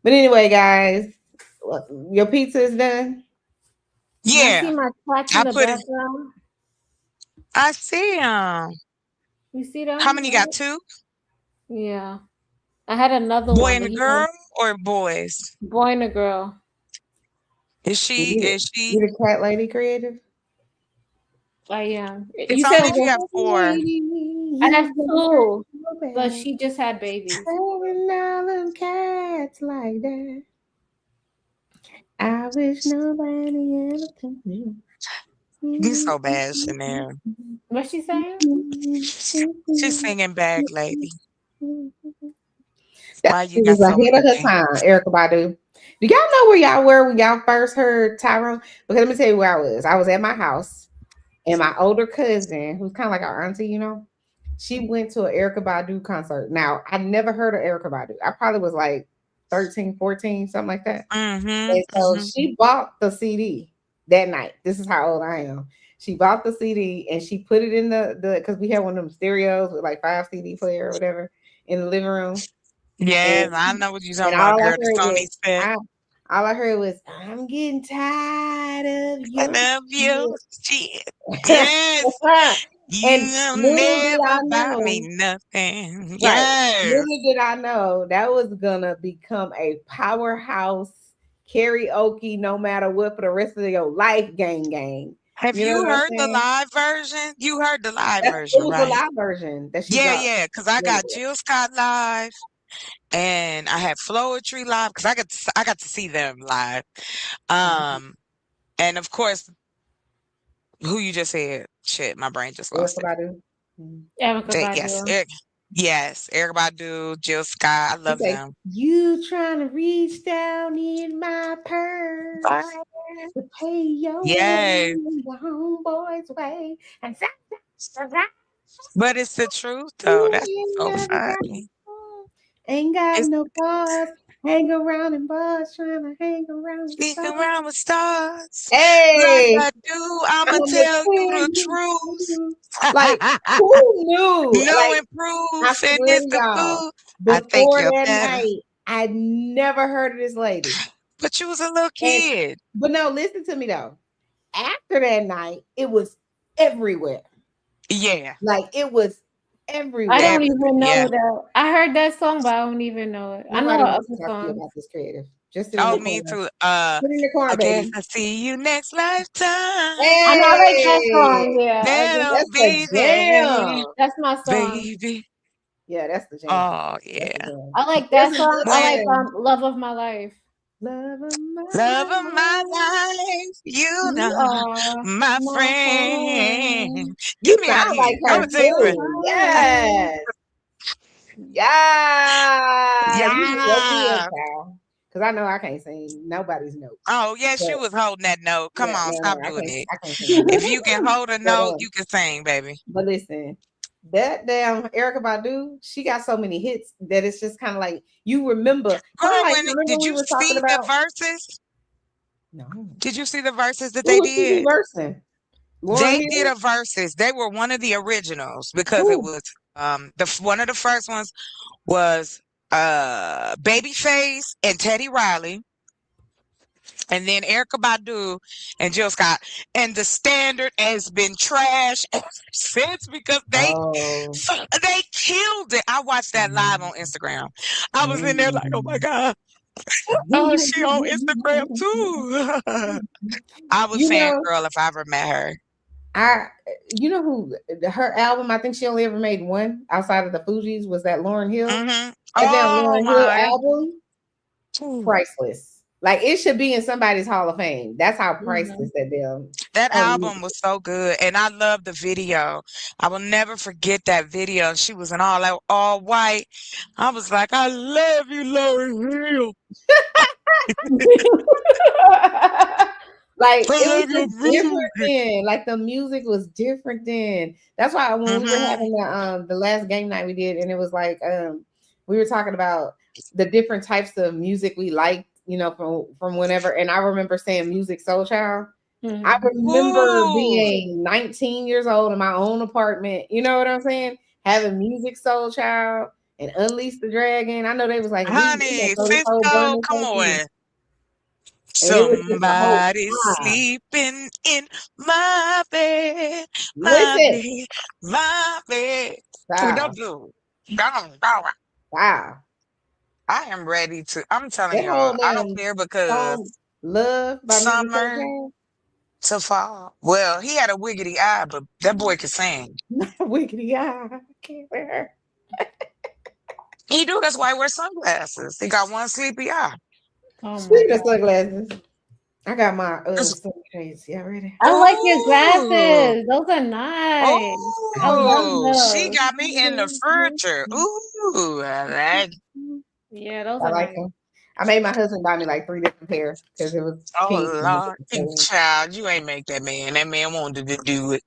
But anyway, guys, your pizza is done. Y'all see Yeah, my cats in I the put it. background? I see You see How them? many Right? got 2? Yeah. I had another Boy one, and but a girl or boys? boy and a girl. Is she? You Is she? the cat lady creative? I am. It's You said only if you have 4. I have You 2, so but bad. she just had babies. Having all them cats like that. I wish nobody ever told me. You so bad, Chanel. What she saying? She's singing Bag Lady. That Why you she got was so ahead of her pretty? time, Erica Badu. Do y'all know where y'all were when y'all first heard Tyrone? Because let me tell you where I was. I was at my house, and my older cousin, who's kind of like our auntie, she went to an Erica Badu concert. Now, I never heard of Erica Badu. I probably was like 13, 14, something like that. Mm-hmm. And so she bought the CD that night. This is how old I am. She bought the CD and she put it in the because we had one of them stereos with like 5 CD player or whatever in the living room. Yes, I And know what you're and talking about, all I girl. The heard was Sony set. I'm getting tired of I you. love you. Shit. Yes. And You'll little did never I buy me know, nothing. right? Yes. Little did I know that was gonna become a powerhouse karaoke no matter what for the rest of your life, gang. Have You know you what I'm heard the saying? live version? You heard the live It version, was the right? live version that she Yeah, dropped. yeah, because I Yeah, got Jill Scott live and I had Floetry live because I got to see them live. yeah. And of course, who you just said, shit, my brain just What's lost it. about to? Mhm. Erica Yes, Badu. yes, Eric Badu, Jill Scott, I He love say, them. "You trying to reach down in my purse to pay your way Yes, the homeboy's way, and sometimes but it's the truth though. That's you so ain't never funny. ain't got It's no bars, hang around in bars, trying to hang around the sneaking stars." around with stars like Hey, I do. I'ma I'm a tell you the twin. truth. Like, who knew? No Like, I improve, and swear it's to the y'all, food. I think before you're that better. night, I'd never heard of this lady. But you was a little And kid. but no, listen to me though. After that night, it was everywhere. Yeah. Like it was I everywhere. don't Every, even yeah. know that. I heard that song, but I don't even know it. I know Nobody her wants other to talk to you songs. about this creative. Just sit in Oh, the me corner. too. Sit in the corner, I guess baby. I'll see you next lifetime. I know I like that Hey, song. Yeah, That'll that's the be there, jam. that's my song. baby. Yeah, that's the jam. Oh That's the yeah. jam. I like There's that a song. good I like When "Love of My Life." love of love of my mine. life, you You know, are my my friend. friend. You Get me out of sound like here. I'm her gonna tell you what. too. Yes. Yes. You just woke me up, Yeah. child. Because I know I can't sing nobody's notes. Oh yes, you But was holding that note. Come yeah, on, no, stop no, doing it. I can't sing If notes. you can hold a But note, you can sing, baby. listen, that damn Erica Badu, she got so many hits that it's just kind of like you remember. Kind of Girl, like when remember did we you were talking see the about. verses? No, Did you see the verses that who they was she be did? versing? Lauren They did Hill. a verses. They were one of the originals because it Who? was one of the first ones was Babyface and Teddy Riley, and then Erica Badu and Jill Scott. And the standard has been trash ever since because Oh. they killed it. I watched that live on Instagram. I was in there like, oh my God. Oh, she on Instagram too. I would You know, fangirl if I ever met her. I you know who her album, I think she only ever made one outside of the Fugees, was that Lauren Hill. Hmm. That damn Oh Lauren Hill my. album, priceless. Like it should be in somebody's Hall of Fame. That's how priceless that damn That her music album was so good, and I love the video. I will never forget that video. She was in all white. I was like, I love you, Lauren Hill. like I it was love your just different music. then. Like the music was different then. That's why when we were Hmm. having the last game night we did, and it was like we were talking about the different types of music we liked, you know, from whenever. And I remember saying Music Soul Child. I remember Ooh, being 19 years old in my own apartment. You know what I'm saying? Having Music Soul Child and Unleash the Dragon. I know they was like, we gonna honey, throw this whole burn Cisco, this come whole thing. on. And it was just a whole Somebody vibe. sleeping in my bed, my Listen, bed, my bed. wow, wow. I am ready to. I'm telling That whole y'all, I don't damn care because song "Love" by Music Soul summer Child. to fall. Well, he had a wiggity eye, but that boy could sing. Wiggity eye. I can't wear her. He do. That's why he wears sunglasses. He got one sleepy eye. Oh my Speaking of god! sunglasses, I got my That's- sunglasses. Y'all ready? I like your Ooh, glasses. Those are nice. I love oh, she those. got me in the furniture. Ooh, I like. Yeah, those I are like nice. them. I made my husband buy me like 3 different pairs because it was pink. Oh And Lord, different colors. child, you ain't make that man. That man wanted to do it.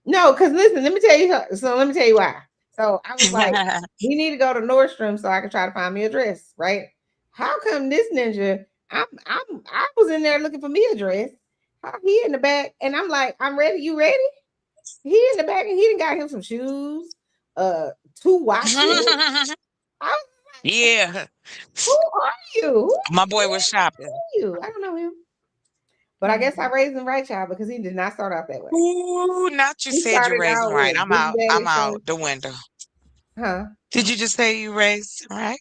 No, because listen, let me tell you. So let me tell you why. So I was like, we need to go to Nordstrom so I can try to find me a dress, right? How come this ninja? I was in there looking for me a dress. How he in the back, and I'm like, I'm ready. You ready? He in the back, and he done got him some shoes, 2 watches. I was, Yeah, who are you? my boy was shopping. Who are you? I don't know him, but I guess I raised him right, child, because he did not start out that way. Ooh, not you He said you started raised him out right. with I'm Big out. I'm Daddy out shirts, the window. huh? Did you just say you raised him right?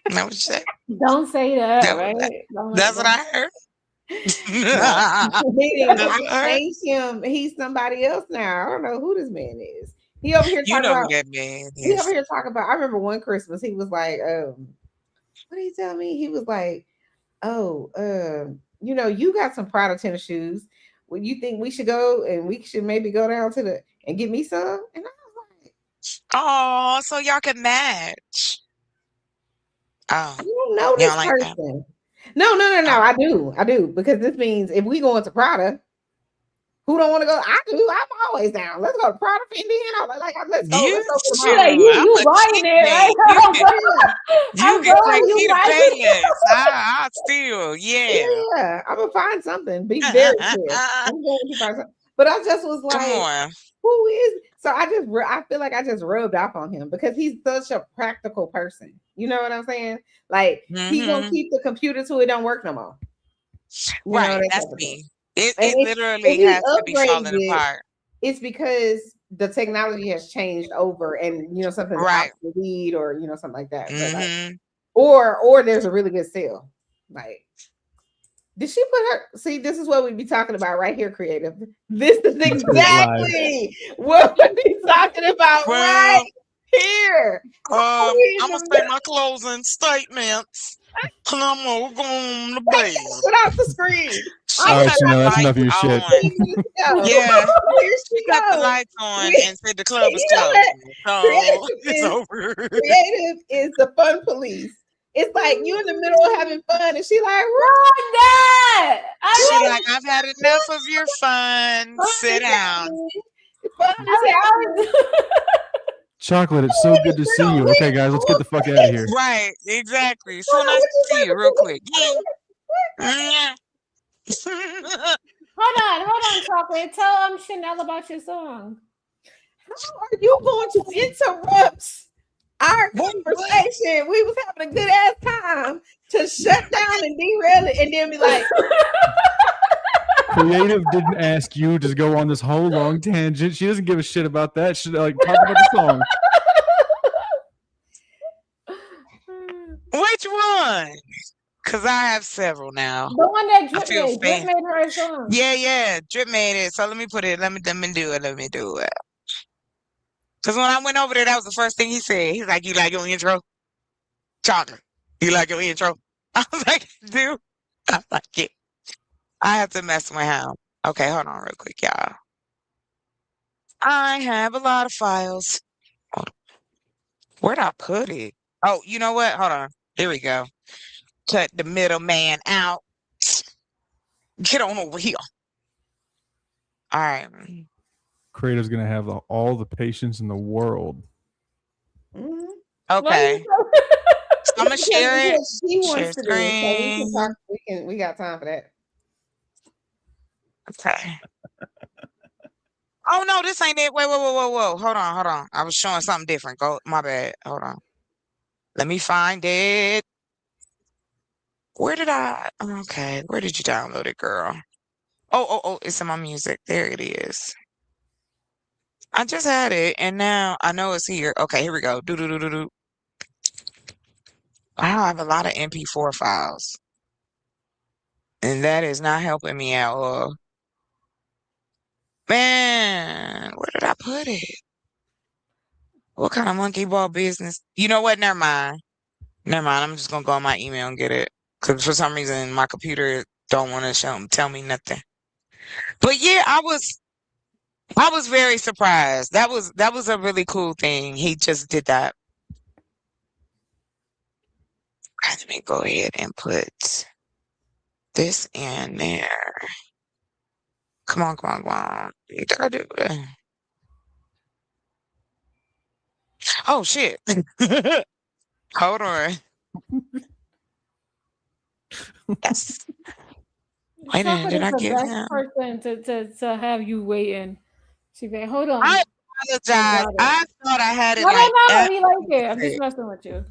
That was shit. Don't say that, That was, right? Don't that's what I heard. No. Meaning That's I what I heard. changed him. He's somebody else now. I don't know who this man is. He over here You talking know who about. that man He over is. here talking about. I remember one Christmas he was like, what did he tell me? He was like, oh, you got some Prada tennis shoes. Well, you think we should go and we should maybe go down to the and get me some? And I was like, Oh, so y'all can match. Oh, you don't know you this don't like that? person. No. Oh. I do because this means if we go into Prada, who don't want to go? I do. I'm always down. Let's go to Prada, Fendi, and all. Let's go. You Let's go to the shoot. mall. Like, I'm you a buying cheap it, mate. right? You I'm can going, take you me to buying it. Payless. I still, yeah. Yeah, I'm gonna find something. Be very clear. I'm going to find something. But I just was Come like, on. who is? So I feel like I just rubbed off on him because he's such a practical person. You know what I'm saying? Like he gonna Hmm. keep the computer till it don't work no more. You know Right, that that's type of thing. me. It And it if literally he has to be upgrades falling it, apart. it's because the technology has changed over, and something's Right. obsolete or something like that. But like, Hmm. or there's a really good sale. Like, did she put her? See, this is what we be talking about right here, creative. This is exactly what we be talking about right Well, here. I'm We in gonna the say middle. my closing statements, and I'm gonna go on to bed. Put out the screen. She All right, cut the Chanel, that's enough lights of your shit. on. Here she go. Yeah, Here she she cut the goes. lights on We- and said the club is You know that closing. So creative it's is over. creative is the fun police. It's like you in the middle of having fun, and she like, Fuck that! She I like, I've had enough of your fun. Sit down. It's fun as hell. was Chocolate, it's so good to see you. Okay, guys, let's get the fuck out of here. Right, exactly. So nice to see you real quick. Yeah. Hold on, Chocolate. Tell Chanel about your song. How are you going to interrupt our conversation? We was having a good ass time to shut down and derail it, and then be like, Creative didn't ask you to go on this whole long tangent. She doesn't give a shit about that. She like talk about the song. Which one? Because I have several now. The one that I Drip feel made. Drip fan- made her song. Yeah. Drip made it. So let me put it. Let me do it. Let me do it. Because when I went over there, that was the first thing he said. He's like, "You like your intro, Chocolate? You like your intro?" I was like, "Dude, I like it." I have to mess with him. Okay, hold on real quick, y'all. I have a lot of files. Hold on. Where'd I put it? Oh, you know what? Hold on. Here we go. Cut the middleman out. Get on over here. All right. Creative's gonna have all the patience in the world. mhm. Okay. So I'm gonna share it. She Share wants to do it, so we can screen. talk. We got time for that. Okay. Oh no, this ain't it. Wait. Hold on. I was showing something different. Go, my bad. Hold on. Let me find it. Where did I? Okay, where did you download it, girl? Oh, it's in my music. There it is. I just had it, and now I know it's here. Okay, here we go. Do. Wow, I have a lot of MP4 files, and that is not helping me out. Man, where did I put it? What kind of monkey ball business? You know what? Never mind. I'm just gonna go on my email and get it. Cause for some reason my computer don't want to tell me nothing. But yeah, I was very surprised. That was a really cool thing. He just did that. Let me go ahead and put this in there. Come on. You gotta do it. Oh shit. Hold on. That's wait a minute, Chocolate did is I the give best him? person to have you waiting. She be like, hold on. I apologize. I thought I had it No, like we like it. I'm just messing with you.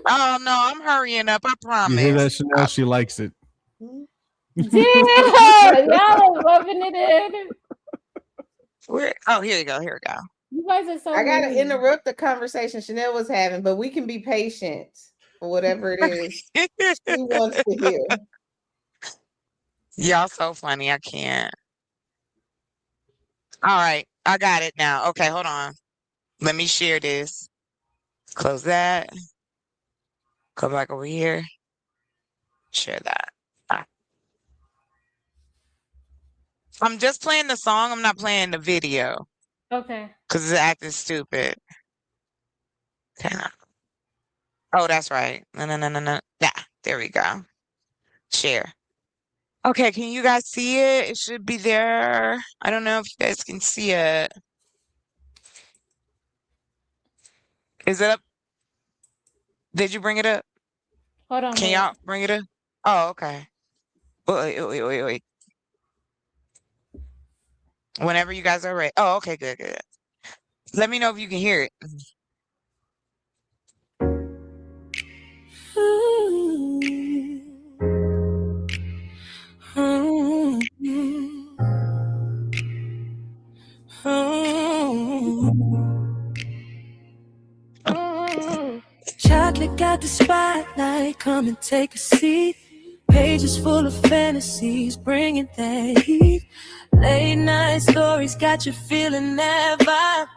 Oh no, I'm hurrying up. I You hear that, promise. Chanel? She likes it. Yeah, y'all are loving it in. Oh, here you go. You guys are so I gotta weird. interrupt the conversation Chanel was having, but we can be patient. whatever it is she wants to hear. Y'all so funny. I can't. All right. I got it now. Okay, hold on. Let me share this. Close that. Come back over here. Share that. I'm just playing the song. I'm not playing the video Okay. because it's acting stupid. Okay. Oh, that's right. No. Yeah, there we go. Share. Okay, can you guys see it? It should be there. I don't know if you guys can see it. Is it up? Did you bring it up? Hold on. Can Wait. y'all bring it up? Oh, okay. Wait. Whenever you guys are ready. Oh, okay, good. Let me know if you can hear it. Chocolate got the spotlight, come and take a seat. Pages full of fantasies, bringing that heat. Late night stories got you feeling that vibe.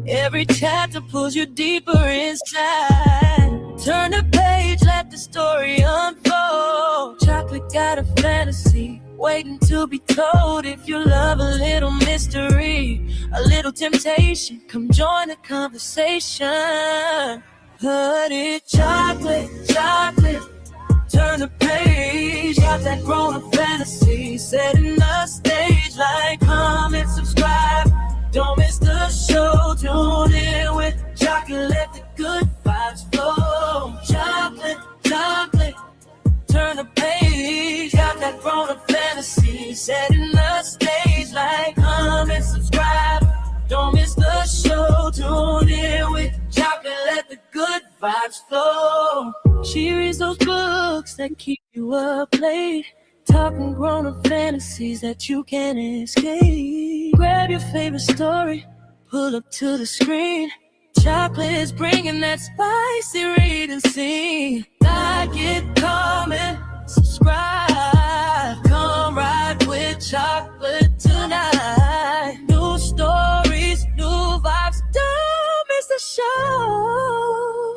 Every chapter pulls you deeper inside. Turn the page, let the story unfold. Chocolate got a fantasy, waiting to be told. If you love a little mystery, a little temptation, come join the conversation. Put it chocolate. Turn the page, got that grown-up fantasy, setting the stage like comment, subscribe. Don't miss the show, tune in with chocolate, let the good vibes flow. Chocolate, turn the page, got that grown-up fantasy, setting the stage like comment, subscribe. Don't miss the show, tune in with chocolate, let the good vibes flow. She reads those books that keep you up late, talking grown-up fantasies that you can't escape. Grab your favorite story, pull up to the screen. Chocolate is bringing that spicy reading scene. Like it, comment, subscribe. Come ride with chocolate tonight. New stories, new vibes, don't miss the show.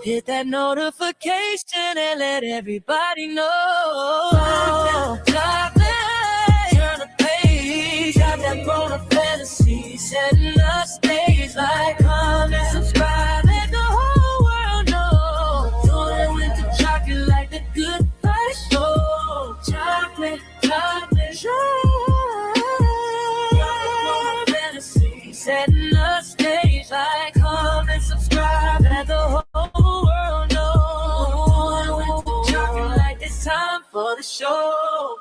Hit that notification and let everybody know. Chocolate, turn the page, got that grown-up fantasy, setting the stage like comment, subscribe, let the whole world know. Join with the chocolate like the good vibes show. Chocolate, fantasy, setting the stage like comment, subscribe, let the whole world know. Chocolate like it's time for the show.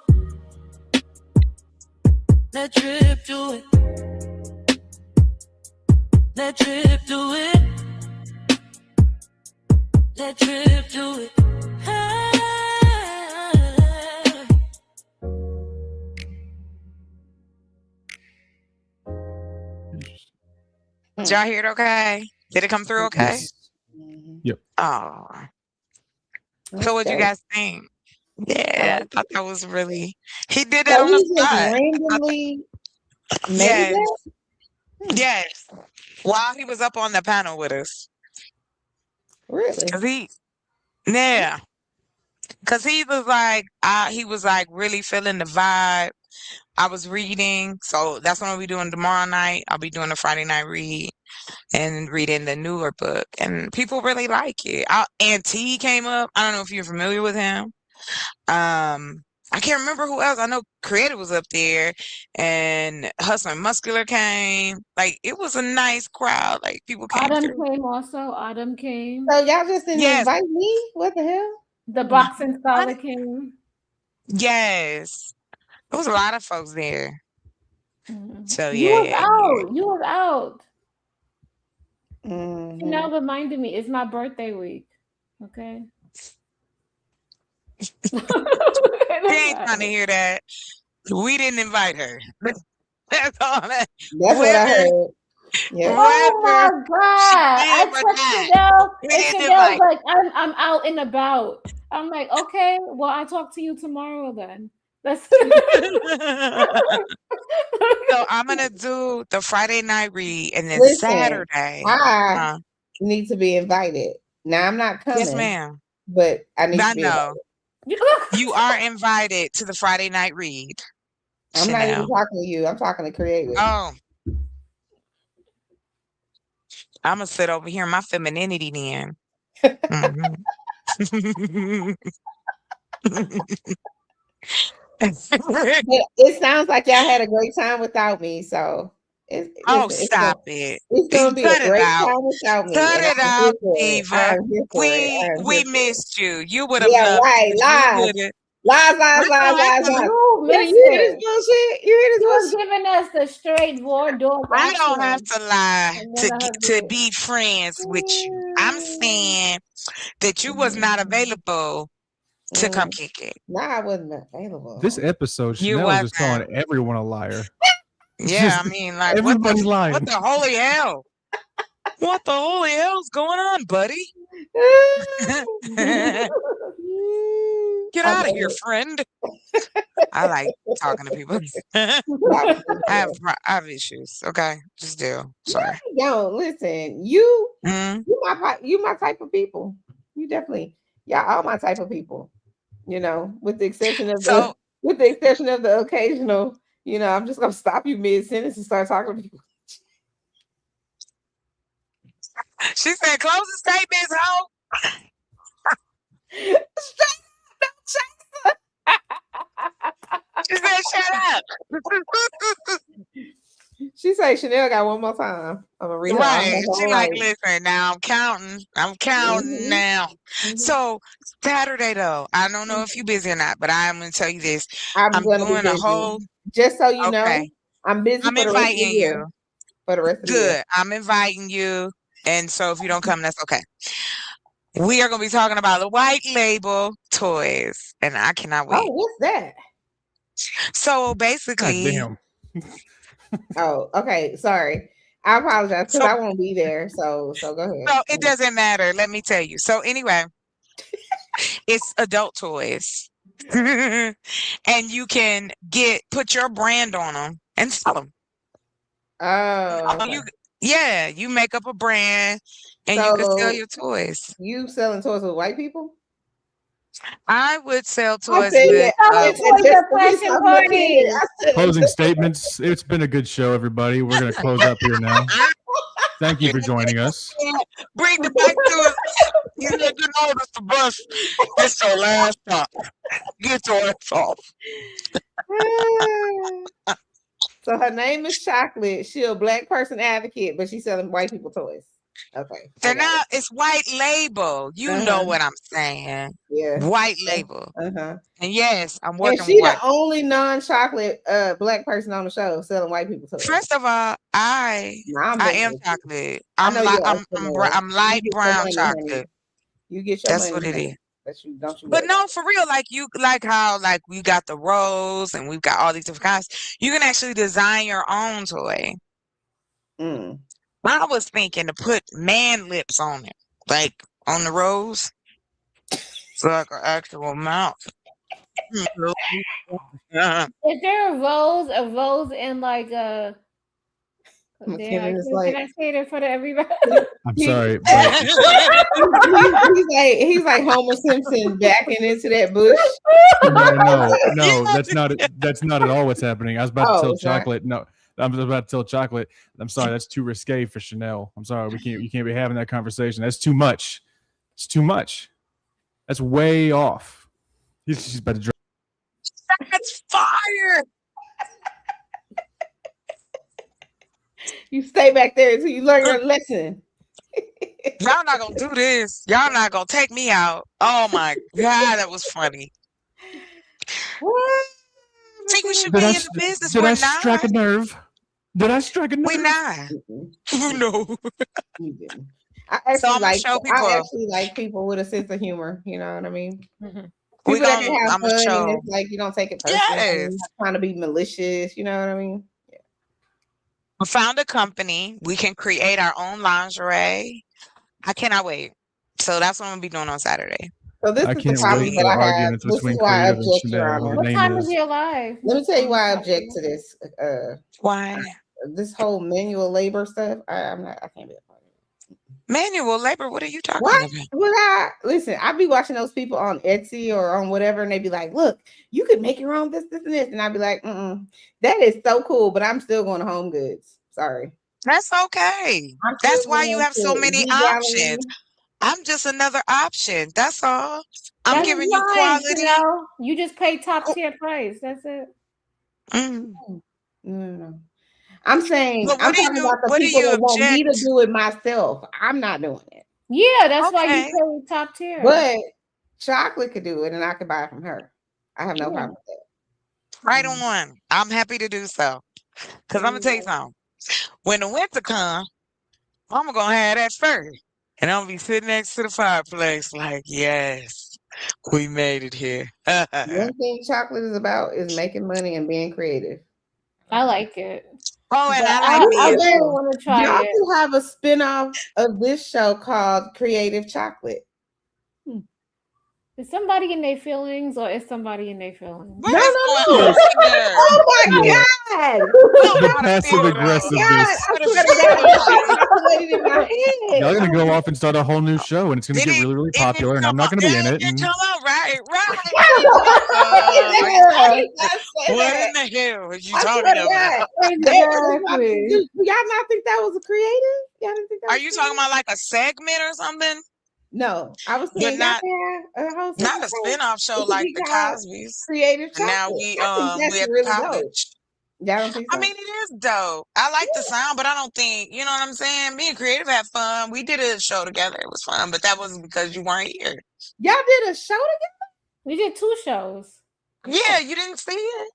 Let drip do it. Let drip do it. Let drip do it. Did y'all hear it okay? Did it come through okay? Yep. Oh. So what'd you guys think? Yeah, I thought that was really... He did it So on the he just spot. randomly made Yes. that? Yes. While he was up on the panel with us. Really? Cause he was like really feeling the vibe. I was reading, so that's what I'll be doing tomorrow night. I'll be doing a Friday night read and reading the newer book, and people really like it. And T came up. I don't know if you're familiar with him. I can't remember who else. I know Creative was up there, and Hustler and Muscular came. Like, it was a nice crowd. Like, people came Autumn through. came also. Autumn came. So y'all just didn't Yes. invite me? What the hell? The boxing scholar came. Yes. There was a lot of folks there. So You was out. You was out. Mhm. You know, reminded me, it's my birthday week. Okay. She ain't trying to hear that. We didn't invite her. That's all that. That's what I heard. Yeah. Oh my Whether she god! I live or text not. Chanel, and Hit the Chanel's mic. like, I'm out and about. I'm like, okay, well, I'll talk to you tomorrow then. That's So I'm gonna do the Friday night read, and then Listen, Saturday. I need to be invited. Now I'm not Yes, coming, ma'am. but I need I to be know. invited. You are invited to the Friday night read, I'm not even Chanel. talking to you. I'm talking to Creative. Oh, I'm gonna sit over here in my femininity then. Mhm. But it sounds like y'all had a great time without me. So Oh, listen, stop it. it's gonna be a Cut it great out. time without me, Cut and it I'm here out, for it. I Diva. am here for it. I am We here for it. missed you. You would have Yeah, loved right. it. You Lies. would have. Lies. You You missed hear this it. bullshit? You hear She this was bullshit? giving us the straight war dog I don't have action. to lie And to none of her to good. be friends with you. I'm saying that you was not available to come kick it. Nah, I wasn't available. This episode, You Chanel is just wasn't. calling everyone a liar. Yeah, Just I mean, like, everybody's lying. what the holy hell? What the holy hell's going on, buddy? Get out of here, friend. I like talking to people. I have issues. Okay, just do. Sorry. Yo, listen, you Mm. you my type of people. You definitely, y'all all my type of people. You know, with the exception of So the occasional. You know, I'm just gonna stop you mid sentence and start talking to people. she said, "Close the statements, ho." She said, "Shut up." She say Chanel got one more time. I'm gonna read her. Right. She like, listen, now I'm counting. I'm counting now. So Saturday though, I don't know if you're busy or not, but I'm gonna tell you this. I'm I'm gonna be doing a busy. whole Just so you know, okay. I'm busy I'm for the rest of the inviting year. you. For the rest of the year. Good. I'm inviting you. And so if you don't come, that's okay. We are gonna be talking about the white label toys. And I cannot wait. Oh, what's that? So God basically, damn. Oh, okay. Sorry. I apologize because So- I won't be there. So go ahead. so it doesn't matter. Let me tell you. So anyway, it's adult toys. And you can put your brand on them and sell them. Oh, okay. You make up a brand and you can sell So your toys. you selling toys with white people? I would sell I toys said with Selling toys at fashion parties. Closing statements. It's been a good show, everybody. We're going to close up here now. Thank you for joining us. Bring the mic to us. You need to know this the bus. It's your last stop. Get your ass off. So her name is Chocolate. She a black person advocate, but she's selling white people toys. Okay. They're not. It's white label. You know what I'm saying. Yeah. White label. Uh-huh. And yes, I'm And working she with white. the only non-chocolate black person on the show selling white people toys. First of all, I am chocolate. I'm light brown chocolate. You get your That's money. what it is. But no, for real, like how we got the rose and we've got all these different kinds. You can actually design your own toy. I was thinking to put man lips on it, like on the rose, so like an actual mouth. Is there a rose in like a? Can I say that for everybody? I'm sorry. He's like Homer Simpson backing into that bush. No, that's not at all what's happening. I was about to tell Chocolate. No, I was about to tell Chocolate. I'm sorry, that's too risque for Chanel. I'm sorry, you can't be having that conversation. That's too much. It's too much. That's way off. She's about to drop. That's fire. You stay back there until you learn your lesson. Y'all not gonna do this. Y'all not gonna take me out. Oh my God, that was funny. What? Think we should be in the business? Did I strike a nerve? Did I strike a nerve? We're not. No. You didn't. I actually like people with a sense of humor. You know what I mean? Mm-hmm. People that can have fun and it's like you don't take it personally. Yes. You're not trying to be malicious. You know what I mean? I found a company. We can create our own lingerie. I cannot wait. So that's what I'm gonna be doing on Saturday. So this I is the can't problem wait for that the I have. arguments This is between why I Creative and object, Your Chanel. What Honor. the What name time is is. your live? Let me tell you why I object to this. Why? This whole manual labor stuff. I'm not. I can't be a part of it. Manual labor? What are you talking What? about? Would I listen? I'd be watching those people on Etsy or on whatever, and they'd be like, "Look, you could make your own this, and this," and I'd be like, "That is so cool," but I'm still going to Home Goods. Sorry. That's okay. I'm That's still why you going have so to many Z options. Gallery. I'm just another option. That's all. I'm That's giving you fine, quality. Chanel. You just pay top tier price. That's it. Mm. No. I'm saying But I'm talking about the what do people you that want me to object? do it myself. I'm not doing it. Yeah, that's why you Okay. pay top tier. But Chocolate could do it, and I could buy it from her. I have no problem with that. Right on. I'm happy to do so. Because I'm going to tell you something. When the winter comes, I'm going to have that first. And I'm going to be sitting next to the fireplace like, yes, we made it here. One thing Chocolate is about is making money and being creative. I like it. Oh, and But I like I being really want to try Y'all it. could have a spinoff of this show called Creative Chocolate. Is somebody in their feelings or is somebody in their feelings? What No, is no, going no. on here? Oh my Yeah. God. The How to passive feel, though. aggressiveness. I How to swear to feel, God, G. I put it in my head. Y'all gonna go off and start a whole new show, and it's gonna Did get it? really, really It didn't popular, and I'm come not out. gonna be in Yeah, it it. didn't And come out right. I did not say What that. in the hell are you I swear talking to about? God. Exactly. Do y'all not think that was a creative? Y'all didn't think that Are was you talking creative? about like a segment or something? No, I was But saying y'all not can have a whole not second a show. spin-off show It could like be the called Cosby's. Creative And now Chocolate. I think we that's at the really dope. college. Y'all don't think I so? mean, it is dope. I like the sound, but I don't think, you know what I'm saying? Me and Creative had fun. We did a show together. It was fun, but that wasn't because you weren't here. Y'all did a show together? We did 2 shows. Yeah, you didn't see it?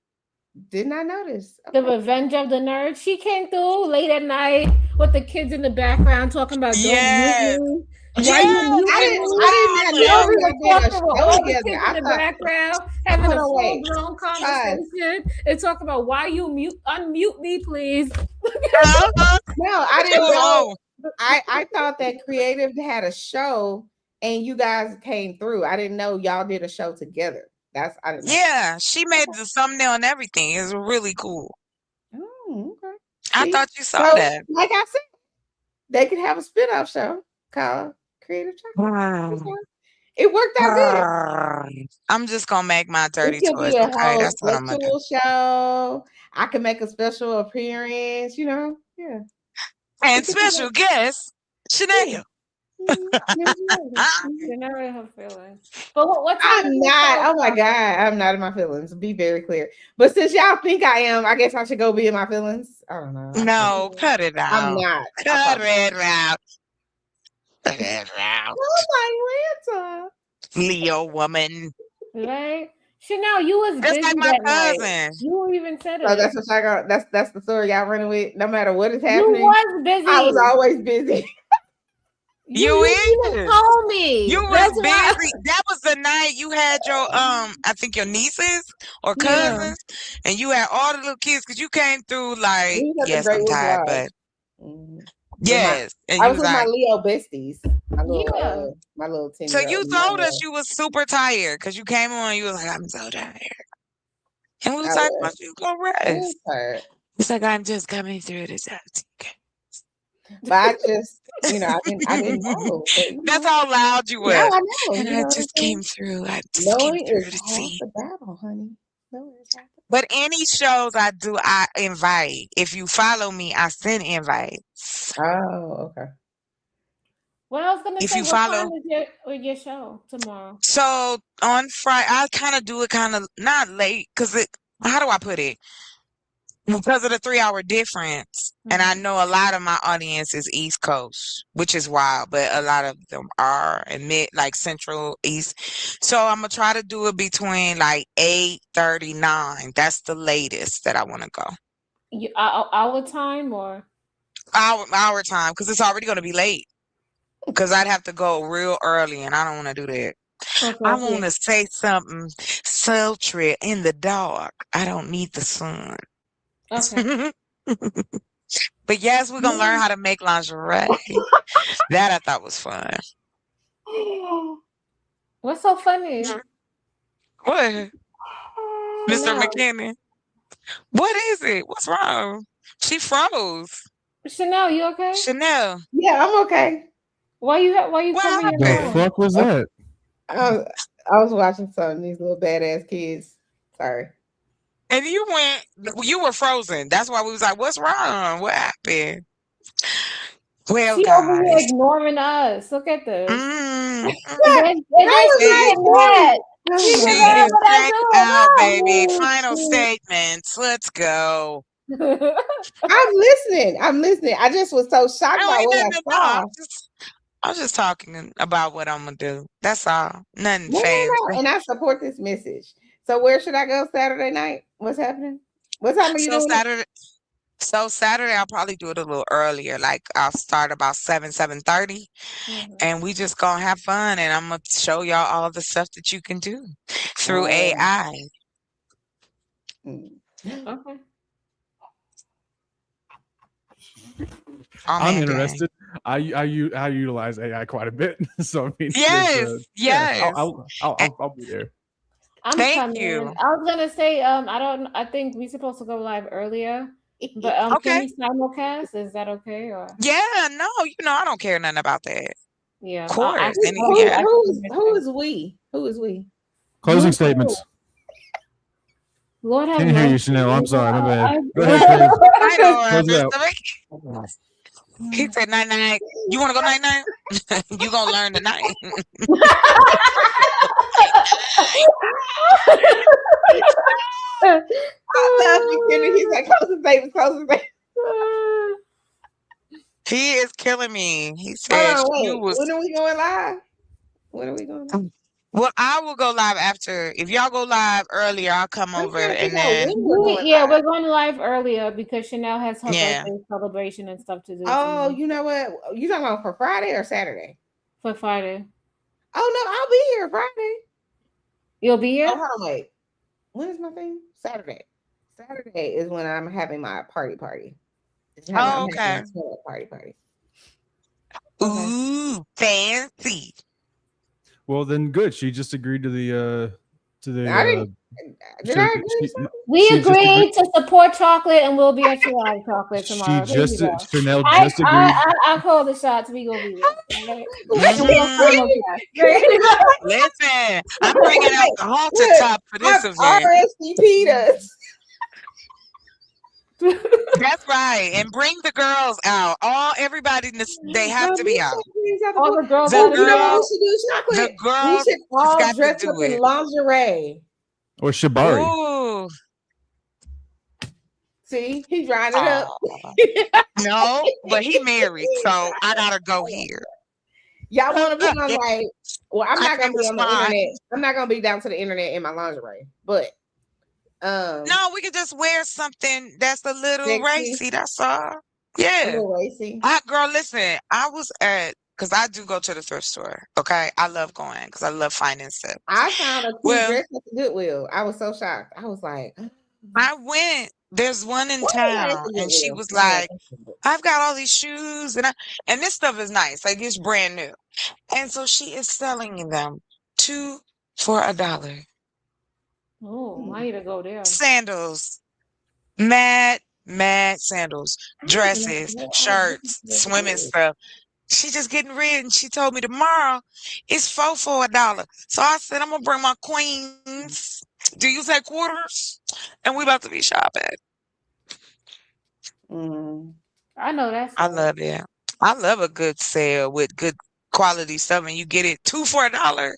Did not notice. The Revenge of the Nerds. She came through late at night with the kids in the background talking about don't Yes. mute me. Yes, Why you it muting was me? I did not know No, we y'all were did a talking with show all the together. kids I in the thought. background having Hold a on, wait. full-blown conversation and talking about why you unmute me, please. Uh-huh. No, I It didn't was know. on. I thought that Creative had a show and you guys came through. I didn't know y'all did a show together. I didn't know. Yeah, she made the thumbnail and everything. It was really cool. Oh, okay. I See? thought you saw So, that. like I said, they could have a spin-off show called Creative Chocolate. It worked out good. I'm just gonna make my dirty It could toys. be a Okay, whole that's what I'm gonna do. sexual show. I can make a special appearance, Yeah. And special guest, Chanel. You're not in her feelings. But what time I'm is your not. show Oh my start? God. I'm not in my feelings. Be very clear. But since y'all think I am, I guess I should go be in my feelings. I don't know. No, cut it I'm out. not. Cut it out. Cut it out. Oh my Lanta. Leo woman. Right? Chanel, you was Just busy like my that night. cousin. You even said So it. that's what y'all got. That's the story y'all running with. No matter what is You happening, was busy. I was always busy. You even is. told me. You was That's why. busy. That was the night you had your I think your nieces or Yeah. cousins, and you had all the little kids because you came through like, We was at the yes, I'm Great Woods tired, Lodge. but Mhm. yes, and I you was was with my like, Leo besties. Yeah. My little 10 so year you old. told us you was super tired because you came on and you was like, I'm so tired, and we was I like, was. well, you go I was rest. tired. It's like I'm just coming through this house. But I just, I didn't know. But, That's how loud you now were. I know. And You I know what I'm just saying? came through. I just came Knowing through is to half see. the battle, honey. Knowing is half the But any shows I do, I invite. If you follow me, I send invites. Oh, okay. What I was gonna If say, you what follow, time is your show tomorrow? so on Friday, I kind of do it kind of not late because how do I put it? Because of the 3 hour difference. And I know a lot of my audience is East Coast, which is wild, but a lot of them are in like Central East. So I'm gonna try to do it between like 8:39. That's the latest that I want to go. Our time or Our time, because it's already gonna be late. Because I'd have to go real early, and I don't want to do that. I want to say something sultry in the dark. I don't need the sun. Okay. But yes, we're gonna learn how to make lingerie. That I thought was fun. What's so funny? What, Mr. Chanel. McKinney? What is it? What's wrong? She froze. Chanel, you okay? Chanel, Yeah, I'm okay. Why you what covering your The happened? mouth? fuck was that? I was watching some of these little badass kids. Sorry. And you were frozen. That's why we was like, what's wrong? What happened? Well, She over here guys. ignoring us. Look at this. Mm, And then she see, get mad. She she get mad is when I checked do out, it. baby. Oh, Final statements. Let's go. shit. I'm listening. I'm listening. I just was so shocked No, by ain't what nothing I to know. saw. I'm just talking about what I'm gonna do. That's all. Nothing No, no, fancy. no. And I support this message. So where should I go Saturday night? What's happening? What time are you So doing it? Saturday I'll probably do it a little earlier. Like I'll start about 7:30, Mhm. and we just gonna have fun. And I'm gonna show y'all all the stuff that you can do through Oh. AI. Mm. Okay. Oh I'm man, dang. interested. I utilize AI quite a bit, so I mean, Yes, yeah, yes. I'll be there. I'm Thank coming. you. I was gonna say, I think we're supposed to go live earlier. But can Okay. we simulcast? Is that okay? Or Yeah, no, I don't care nothing about that. yeah, Of course. And I Who is we? Who is we? Closing You statements. Lord have Can't hear you, mercy. Chanel. I'm sorry, my bad. I- Go ahead, Craig. I know, Close it out. Mr. He said night night. You want to go night night? You gonna learn tonight. I love McKinney. He's like, closing statements, closing statements. He is killing me. He Hold said on, you wait. was. When are we going live? When are we going live? Well, I will go live after. If y'all go live earlier, I'll come I'm over trying to and figure out then when we're going Yeah, live. we're going live earlier because Chanel has her Yeah. birthday celebration and stuff to do Oh, tonight you know what? You talking about for Friday or Saturday? for Friday. Oh no, I'll be here Friday. You'll be here? Oh, hold on, wait. When is my thing? Saturday. Saturday is when I'm having my party. I'm having okay. my small party. Okay. Ooh, fancy. Well, then good. She just agreed to the I didn't. Did I agree to something? We she just agreed to support chocolate and we'll be at your live chocolate She tomorrow. There just you go. Chanel just agreed. I call the shots. We gonna be there. All right? Mhm. Listen, I'm bringing out the halter Look, top for this I'm event. RSVP'd us. That's right, and bring the girls out. Everybody, they have No, to be we out. should have All the girls The out you know what we girls, should do, the chocolate? We girls should all got to dress do up in it. lingerie. Or Shibari. Ooh, See, he drying it up. no, but he married, so I gotta go here. Y'all want to put on like? Well, I'm I not gonna can be on the respond. internet. I'm not gonna be down to the internet in my lingerie, but No, we could just wear something that's a little sexy, racy. That's all. a Yeah. little racy. Girl, listen, I was because I do go to the thrift store. Okay. I love going because I love finding stuff. I found a cute Well, dress at the Goodwill. I was so shocked. I was like, I went, there's one in "What is that at town, the and she Goodwill?" was I was like, I've got all these shoes and this stuff is nice. Like it's brand new. And so she is selling them 2 for $1. Oh, I need to go there. Sandals, mad sandals, dresses, shirts, swimming stuff. She just getting rid, and she told me tomorrow it's 4 for $1. So I said I'm gonna bring my queens. Do you say quarters? And we about to be shopping. I know that's I right. love it. I love a good sale with good quality stuff, and you get it 2 for $1.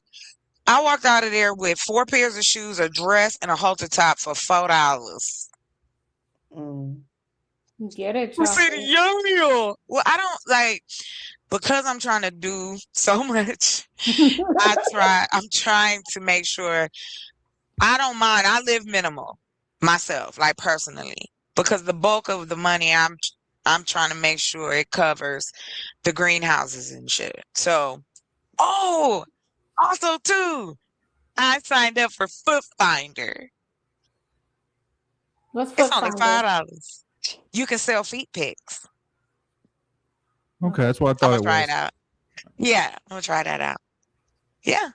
I walked out of there with 4 pairs of shoes, a dress, and a halter top for $4. Get it, I said, chocolate. yo. Well, I don't like because I'm trying to do so much. I'm trying to make sure I don't mind. I live minimal myself, like personally, because the bulk of the money I'm trying to make sure it covers the greenhouses and shit. So, also too, I signed up for Foot Finder. What's It's foot only finder? $5. You can sell feet pics. Okay, that's what I I'm thought gonna it try was. it out. Yeah, I'm gonna try that out. Yeah.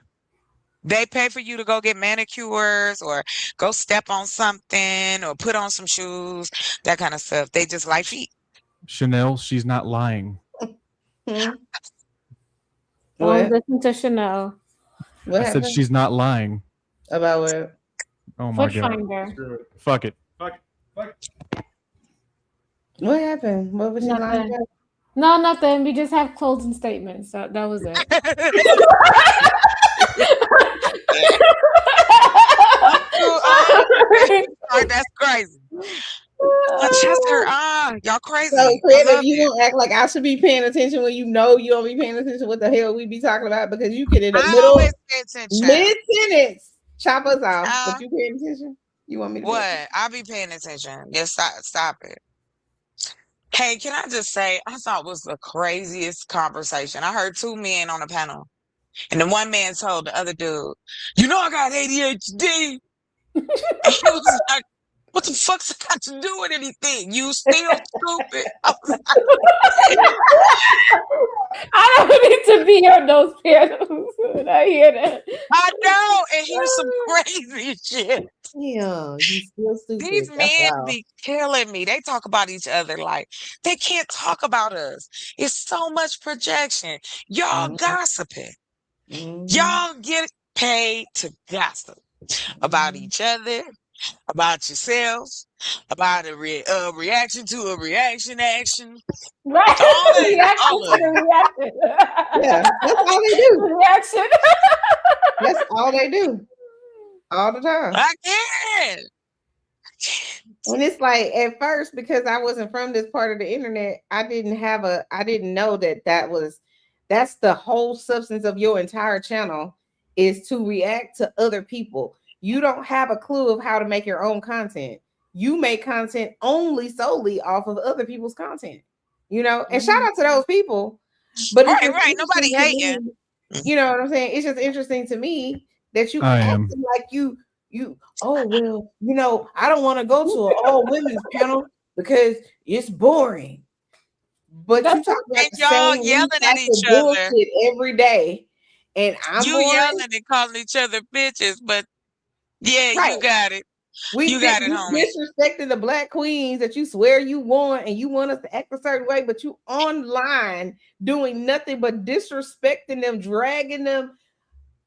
They pay for you to go get manicures or go step on something or put on some shoes, that kind of stuff. They just like feet. Chanel, she's not lying. Hmm? Don't What? listen to Chanel. What I said happened? she's not lying. About what? Oh my Foot god. finder. Screw it. Fuck it. Fuck it. What happened? What was she lying Nothing. about? No, nothing. We just have closing statements. So that was it. That's crazy. Chester, y'all crazy. So, I creative, love you it. won't act like I should be paying attention when you know you don't be paying attention what the hell we be talking about because you can in the I middle always pay attention. mid-sentence chop us off, Uh, but you paying attention? You want me to pay attention? What? I'll be paying attention. Just stop it. Hey, can I just say, I thought it was the craziest conversation. I heard two men on a panel, and the one man told the other dude, "You know I got ADHD." And he was like, "What the fuck's it got to do with anything? You still stupid." I was like, I don't need to be on those panels when I hear that. I know, and he was some crazy shit. Yeah, you still stupid. These That's men wild. be killing me. They talk about each other like they can't talk about us. It's so much projection. Y'all Mhm. gossiping. Mhm. Y'all get paid to gossip about Mhm. each other, about yourselves, about a reaction to a reaction action. Right? All that, Reaction all to of the it. reaction. Yeah, that's all they do. Reaction. That's all they do. All the time. I can't. And it's like at first, because I wasn't from this part of the internet, I didn't know that's the whole substance of your entire channel is to react to other people. You don't have a clue of how to make your own content. You make content only solely off of other people's content, and shout out to those people. But it's just Right. Nobody interesting to hating. me, you know what I'm saying? It's just interesting to me that you I am. acting like you oh well, I don't want to go to an all women's panel because it's boring. But you talk about And the y'all same yelling at each recycled other. bullshit every day, and I'm You boring, yelling and calling each other bitches, but yeah, right? you got it. We You got it, you homie. disrespecting the black queens that you swear you want, and you want us to act a certain way, but you online doing nothing but disrespecting them, dragging them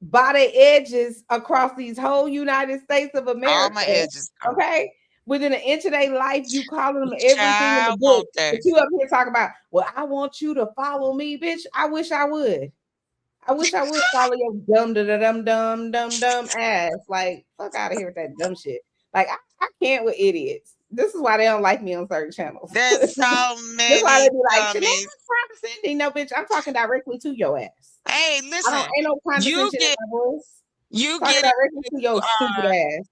by their edges across these whole United States of All America. my edges. Okay, within an inch of their life, you calling them everything in the Child, book. want that. But you up here talking about, well, I want you to follow me, bitch. I wish I would. I wish I would follow your dumb ass. Like, fuck out of here with that dumb shit. Like, I can't with idiots. This is why they don't like me on certain channels. There's so That's why they many be like, Chanel dummies. is condescending. No, bitch, I'm talking directly to your ass. Hey, I listen, don't ain't no you condescension in get my voice. you Talking get it directly to your stupid ass.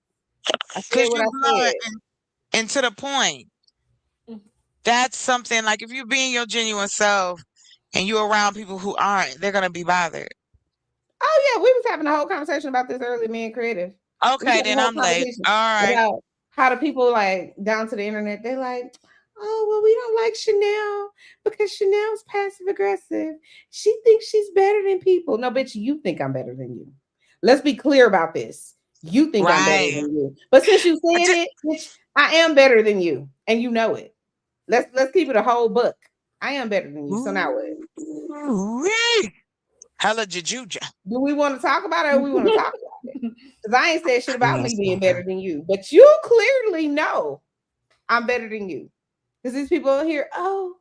I said because what you I blunt said. and to the point. That's something like if you're being your genuine self and you're around people who aren't, they're gonna be bothered. Oh yeah, we was having a whole conversation about this earlier, me and Creative. We Okay, had a then whole I'm late. conversation All right. about how the people like down to the internet, they like, oh well, we don't like Chanel because Chanel's passive aggressive. She thinks she's better than people. No, bitch, you think I'm better than you. Let's be clear about this. You think I'm better Right. than you. But since you said it, bitch, I am better than you, and you know it. Let's keep it a whole book. I am better than you. So now what? Ooh-wee. Hella jujuja. Do we want to talk about it or we want to talk about it? Because I ain't said shit about me being better than you. But you clearly know I'm better than you. Because these people on here, oh,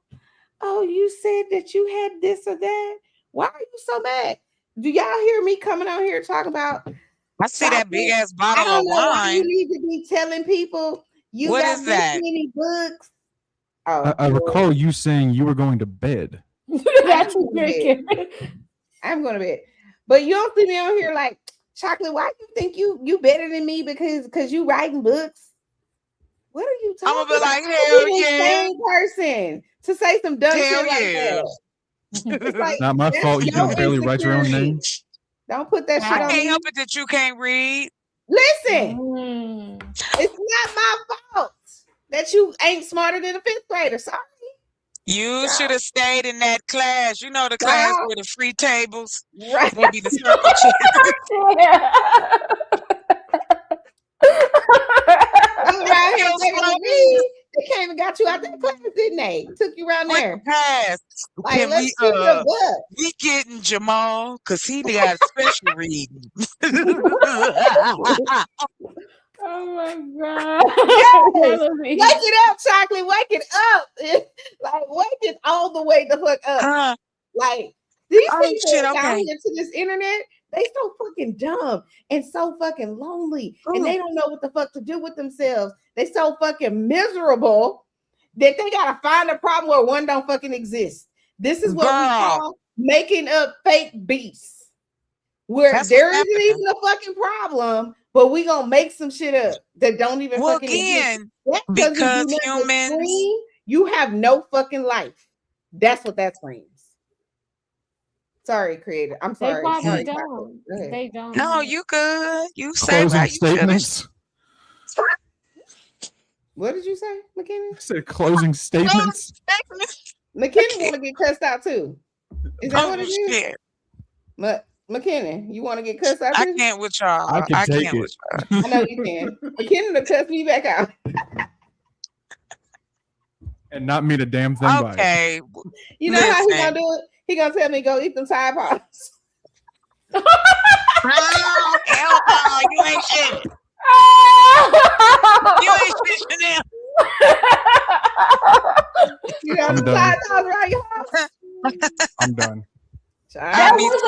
you said that you had this or that. Why are you so mad? Do y'all hear me coming out here talking about I see that big chocolate? ass I bottle don't of know why you wine. need to be telling people you What got is this that? many books. Oh, I recall you saying you were going to bed. That's I'm going to bed. I'm going to bed. But you don't see me on here like, Chocolate, why you think you better than me because you writing books? What are you I'm talking gonna be about? like, You're hell the yeah. insane person to say some dumb Hell shit like yeah. that. It's like, Not my that's fault. You your can barely write your own insecurity. name. Don't put that shit I on can't me. help it that you can't read. Listen, it's not my fault that you ain't smarter than a fifth grader. Sorry. You should have stayed in that class. You know the class Stop. with the free tables, Right. maybe the circle chair. I'm around here Feels taking a so read. They came and got you out that class, didn't they? Took you around quick there. pass. Like, Can let's we see your butt. we getting Jamal because he got special reading. Oh my god. Yes. Melody. Wake it up, chocolate. Wake it up. Like, wake it all the way the fuck up. Like, these Oh people shit, down okay. here to this internet, they so fucking dumb and so fucking lonely. And they don't know what the fuck to do with themselves. They so fucking miserable that they gotta find a problem where one don't fucking exist. This is what we call making up fake beasts. Where That's there what's isn't even a fucking problem, but we gonna make some shit up that don't even Well, fucking exist. again, That doesn't do because nothing but humans, scream, you have no fucking life. That's what that screams. Sorry, creator. I'm They sorry. probably Sorry, don't. Chocolate. Go ahead. They don't. no, you good. You say Closing what you should. statements. What did you say, McKinney? I said closing statements. McKinney want to get cussed out too. Is that what it is? Shit. McKinney, you want to get cussed out I too? can't with y'all. I can take can't it. with y'all. I know you can. McKinney to cuss me back out. And not mean a damn thing by it. Okay. You know how he Listen. gonna do it? He gonna tell me go eat them Tide Pods. Oh, hell no, you ain't shit. You ain't shit, Chanel. You know I'm them done. Tide Pods around your house? I'm done. I me too.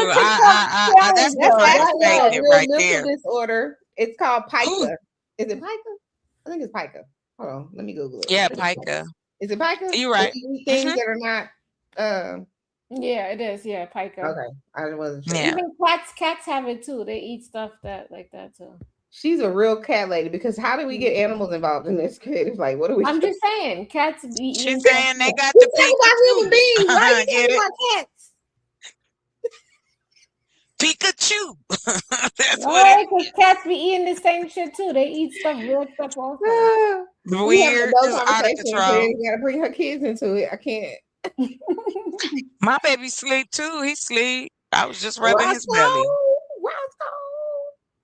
That's the last statement right there. Disorder. It's called pica. Is it pica? I think it's pica. Hold on, let me Google it. Yeah, pica. Is it pica? You're right. Things that are not. Yeah, it is. Yeah, pica. Okay, I wasn't sure. Yeah. Even cats have it too. They eat stuff like that too. She's a real cat lady because how do we get animals involved in this creative? Like, what do we? I'm just saying, cats eat. She's saying they got We the talking about human beings. Why you Get talking it? about cats? Pikachu. That's what Right, because cats be eating the same shit too. They eat stuff, weird stuff also. We have weird, adult just out of conversation. control. You gotta bring her kids into it. I can't. My baby sleep too. He sleep. I was just rubbing his belly.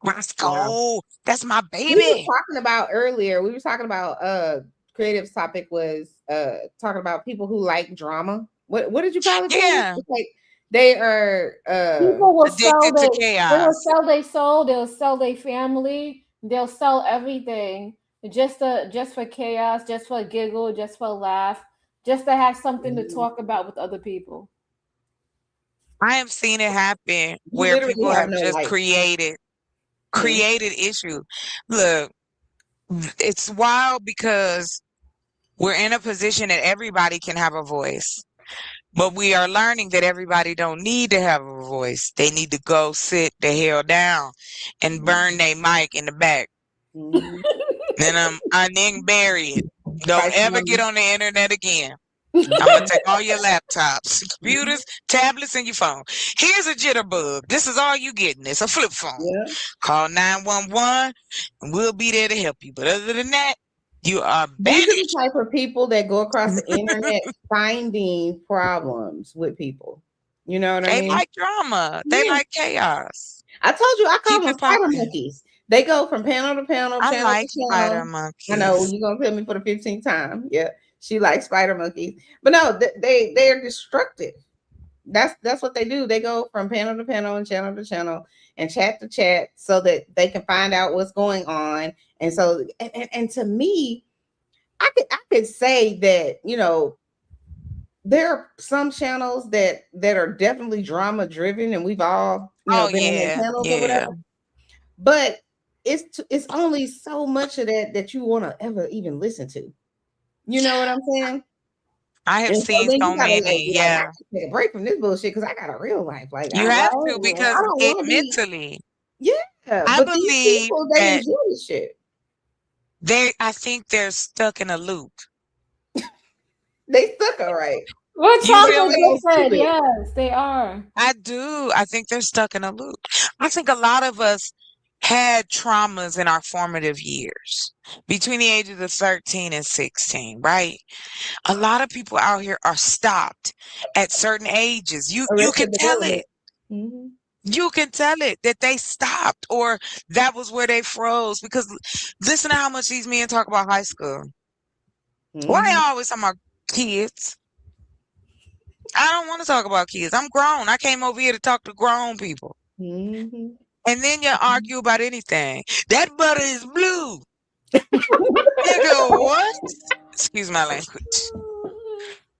Roscoe. That's my We were baby. talking about earlier. We were talking about creative topic was talking about people who like drama. What did you call it? Yeah. It's like they are People will sell addicted to they will chaos. sell their soul, they'll sell their family, they'll sell everything just for chaos, just for a giggle, just for a laugh, just to have something to talk about with other people. I have seen it happen where literally people have have no just life. created issue. Look, it's wild because we're in a position that everybody can have a voice. But we are learning that everybody don't need to have a voice. They need to go sit the hell down and burn their mic in the back. And then bury it. Don't ever get on the internet again. I'm gonna take all your laptops, computers, tablets, and your phone. Here's a jitterbug. This is all you getting. It's a flip phone. Yeah. Call 911 and we'll be there to help you. But other than that, you are These are banished. the type of people that go across the internet finding problems with people. You know what I They mean? like drama. They Yeah. like chaos. I told you I call Keep them it spider popping. monkeys. They go from panel to panel, I channel like to spider channel. monkeys. I know you're gonna tell me for the 15th time. Yeah, she likes spider monkeys, but no, they are destructive. That's what they do. They go from panel to panel and channel to channel and chat to chat so that they can find out what's going on. And so, and to me, I could say that, you know, there are some channels that are definitely drama driven, and we've all, you know, been on their channels or whatever. But it's only so much of that you want to ever even listen to. You know what I'm saying? I have seen then so you gotta, many. I have to take a break from this bullshit because I got a real life. Like You have to, because I don't it wanna be- mentally. Yeah, I but these believe people, they that enjoy this shit. I think they're stuck in a loop. They stuck all right. What You feel chocolate me? said? Yes, they are. I do. I think they're stuck in a loop. I think a lot of us had traumas in our formative years between the ages of 13 and 16, right? A lot of people out here are stopped at certain ages. You can Arrested tell Development. it. Mm-hmm. You can tell it that they stopped or that was where they froze because listen to how much these men talk about high school. Why they Mm-hmm. always talking about kids? I don't want to talk about kids. I'm grown. I came over here to talk to grown people. Mm-hmm. And then you argue about anything. That butter is blue. Nigga, what? Excuse my language.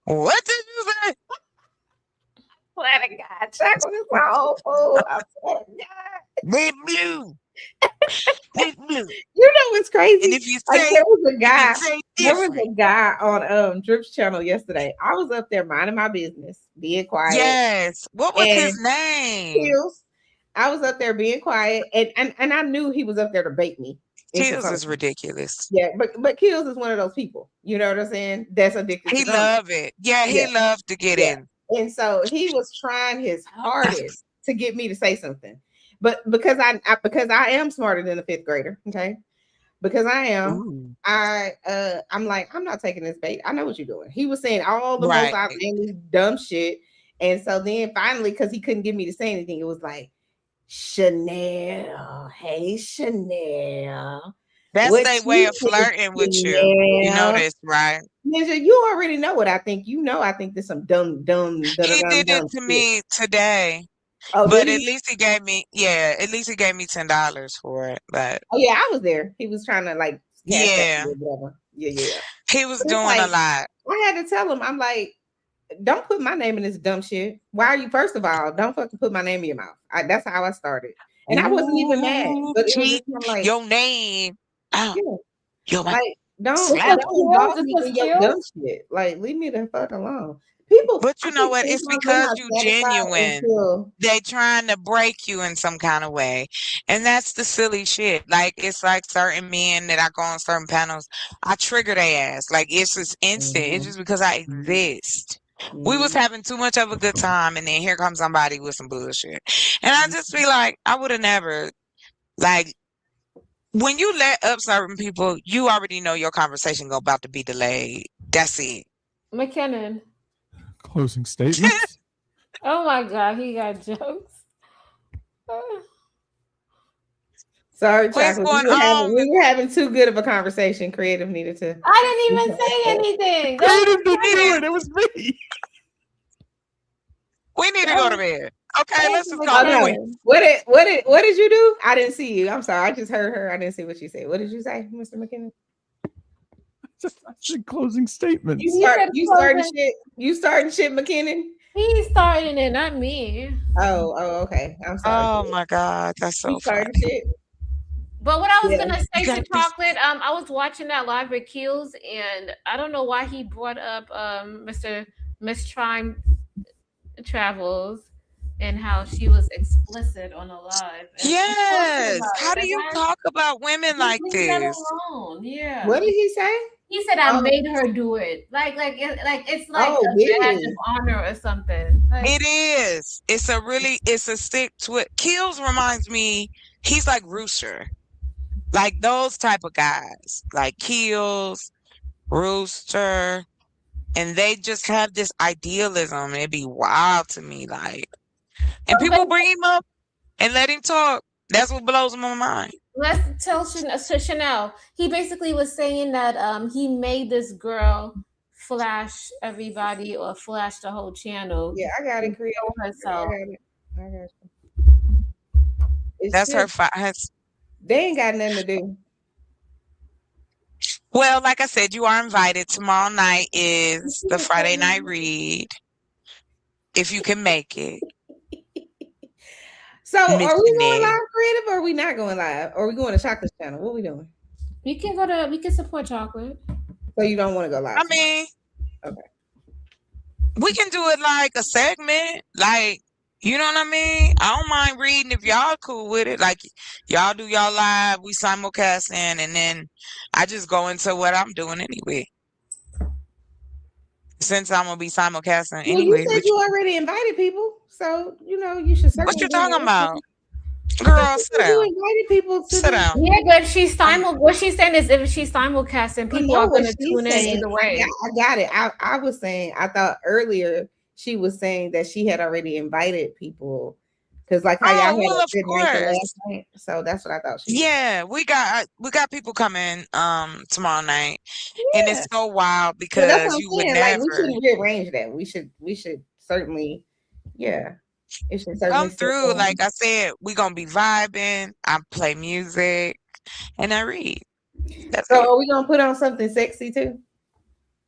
What did you say? Swear to God, chocolate is my whole food. I swear to God. They blue. They blue. You know what's crazy? And if you Like say, there was a guy. say There was different. a guy on Drip's channel yesterday. I was up there minding my business, being quiet. Yes. What was his And name? Kills. I was up there being quiet, and I knew he was up there to bait me. Kills is ridiculous. Yeah, but Kills is one of those people. You know what I'm saying? That's addicted He to drama. loved it. Yeah, he Yeah. loved to get Yeah. in. And so he was trying his hardest to get me to say something. But because I am smarter than a fifth grader, okay? Because I am, Ooh. I'm like, I'm not taking this bait. I know what you're doing. He was saying all the Right. most outlandish dumb shit. And so then finally, because he couldn't get me to say anything, it was like, Chanel, hey Chanel. That's What their you way of think, flirting with you. You know Chanel? this, right? Ninja, you already know what I think. You know I think there's some dumb He did it to shit. me today. Oh, But did at he? least he gave me, at least he gave me $10 for it. But Oh yeah, I was there. He was trying to like cash yeah, out or whatever. Yeah. he was But it's doing like, a lot. I had to tell him, I'm like, don't put my name in this dumb shit. Why are you, first of all, don't fucking put my name in your mouth. That's how I started. And I wasn't even mad, Ooh, but it was cheat just kind of like, your name. Oh, yeah, your like don't slap. involve This me was in your dumb Kills. shit. Like, leave me the fuck alone. People, But I you know think what? It's sometimes we're because not you satisfied genuine. until They trying to break you in some kind of way. And that's the silly shit. Like it's like certain men that I go on certain panels, I trigger their ass. Like it's just instant. It's just because I exist. We was having too much of a good time and then here comes somebody with some bullshit. And I just be like, I would have never like when you let up certain people, you already know your conversation about to be delayed. That's it. McKinnon. Closing statements. Oh my God, he got jokes. Sorry, What's chocolate. going on? We were having too good of a conversation. Creative needed to. I didn't even say anything. Creative didn't do it. It was me. We need to go to bed. Okay, let's just Oh go to no! sleep. What did you do? I didn't see you. I'm sorry. I just heard her. I didn't see what she said. What did you say, Mr. McKinnon? I said closing statements. You starting shit, McKinnon. He's starting it, not me. Oh, okay. I'm sorry. Oh my God, that's so You starting funny. shit. But what I was Yeah. gonna say You to got this. Chocolate, I was watching that live with Keels, and I don't know why he brought up Miss Trime Travels and how she was explicit on the live. And he posted Yes. about How it. do Like, you why- talk about women like leave that this? alone. Yeah. What did he say? He said I Oh. made her do it. It's like Oh, a did badge he? of honor or something. Like, It is. It's a stick to it. Kills reminds me, he's like Rooster. Like those type of guys. Like Kills, Rooster. And they just have this idealism. It'd be wild to me. Like, and people bring him up and let him talk. That's what blows my mind. let's tell Chanel. He basically was saying that he made this girl flash everybody or flash the whole channel. Yeah, I got it. Creative. Herself. I got it. It's That's her. just- They ain't got nothing to do. Well, like I said, you are invited. Tomorrow night is the Friday night read. If you can make it. So are we going Missionary. live, Creative, or are we not going live? Or are we going to Chocolate's channel? What are we doing? We can support Chocolate. So you don't want to go live? I mean, okay. We can do it like a segment. Like, you know what I mean? I don't mind reading if y'all cool with it. Like, y'all do y'all live, we simulcasting, and then I just go into what I'm doing anyway. Since I'm gonna be simulcasting Well, anyway. you said you already invited people, so you know you should. What you talking about? Girl, sit You down. invited people to Sit the. down. Yeah, but what she's saying is if she's simulcasting, I people know are what gonna she's tune in saying. either way. I got it. I was saying, I thought earlier she was saying that she had already invited people because, like, how y'all had Oh, well, a of good night the course. last night. So that's what I thought she was. Yeah, we got people coming tomorrow night, and Yeah. it's so wild Well, that's what because I'm you would saying. Like, we never shouldn't rearrange that. We should certainly, yeah, it should certainly come still through. go on. Like I said, we gonna be vibing. I play music and I read. That's So it. are we gonna put on something sexy too?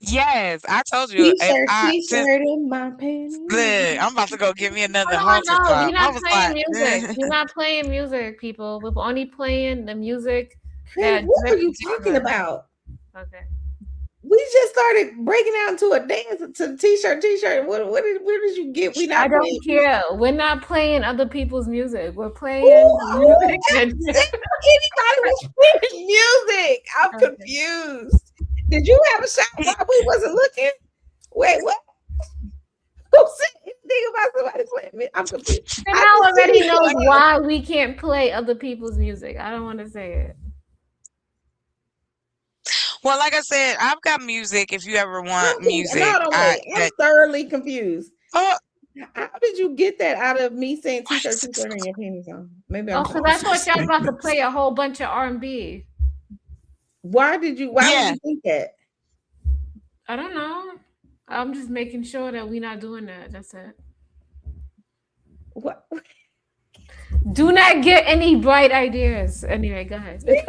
Yes, I told you if I since T-shirt, in my panties. look, I'm about to go get me another Hold halter on, no, top. we're I not was playing like, music. We're not playing music, people. We're only playing the music Chris, that what are Drip you is talking giving. about? Okay. We just started breaking out into a dance to t-shirt. Where did you get? We I not don't playing. care. We're not playing other people's music. We're playing Who music that anybody was playing music? I'm Okay. confused. Did you have a shot while we wasn't looking? Wait, what? Who said anything about somebody playing me? I'm confused. Janelle already knows why we can't play other people's music. I don't want to say it. well, like I said, I've got music. If you ever want music, No, wait. I'm thoroughly confused. oh, How did you get that out of me saying t-shirt and your panties on? Maybe I'm because I thought y'all about to Statements. play a whole bunch of R&B. Why would you think that? I don't know. I'm just making sure that we're not doing that. That's it. What? Do not get any bright ideas. Anyway, go ahead. listen,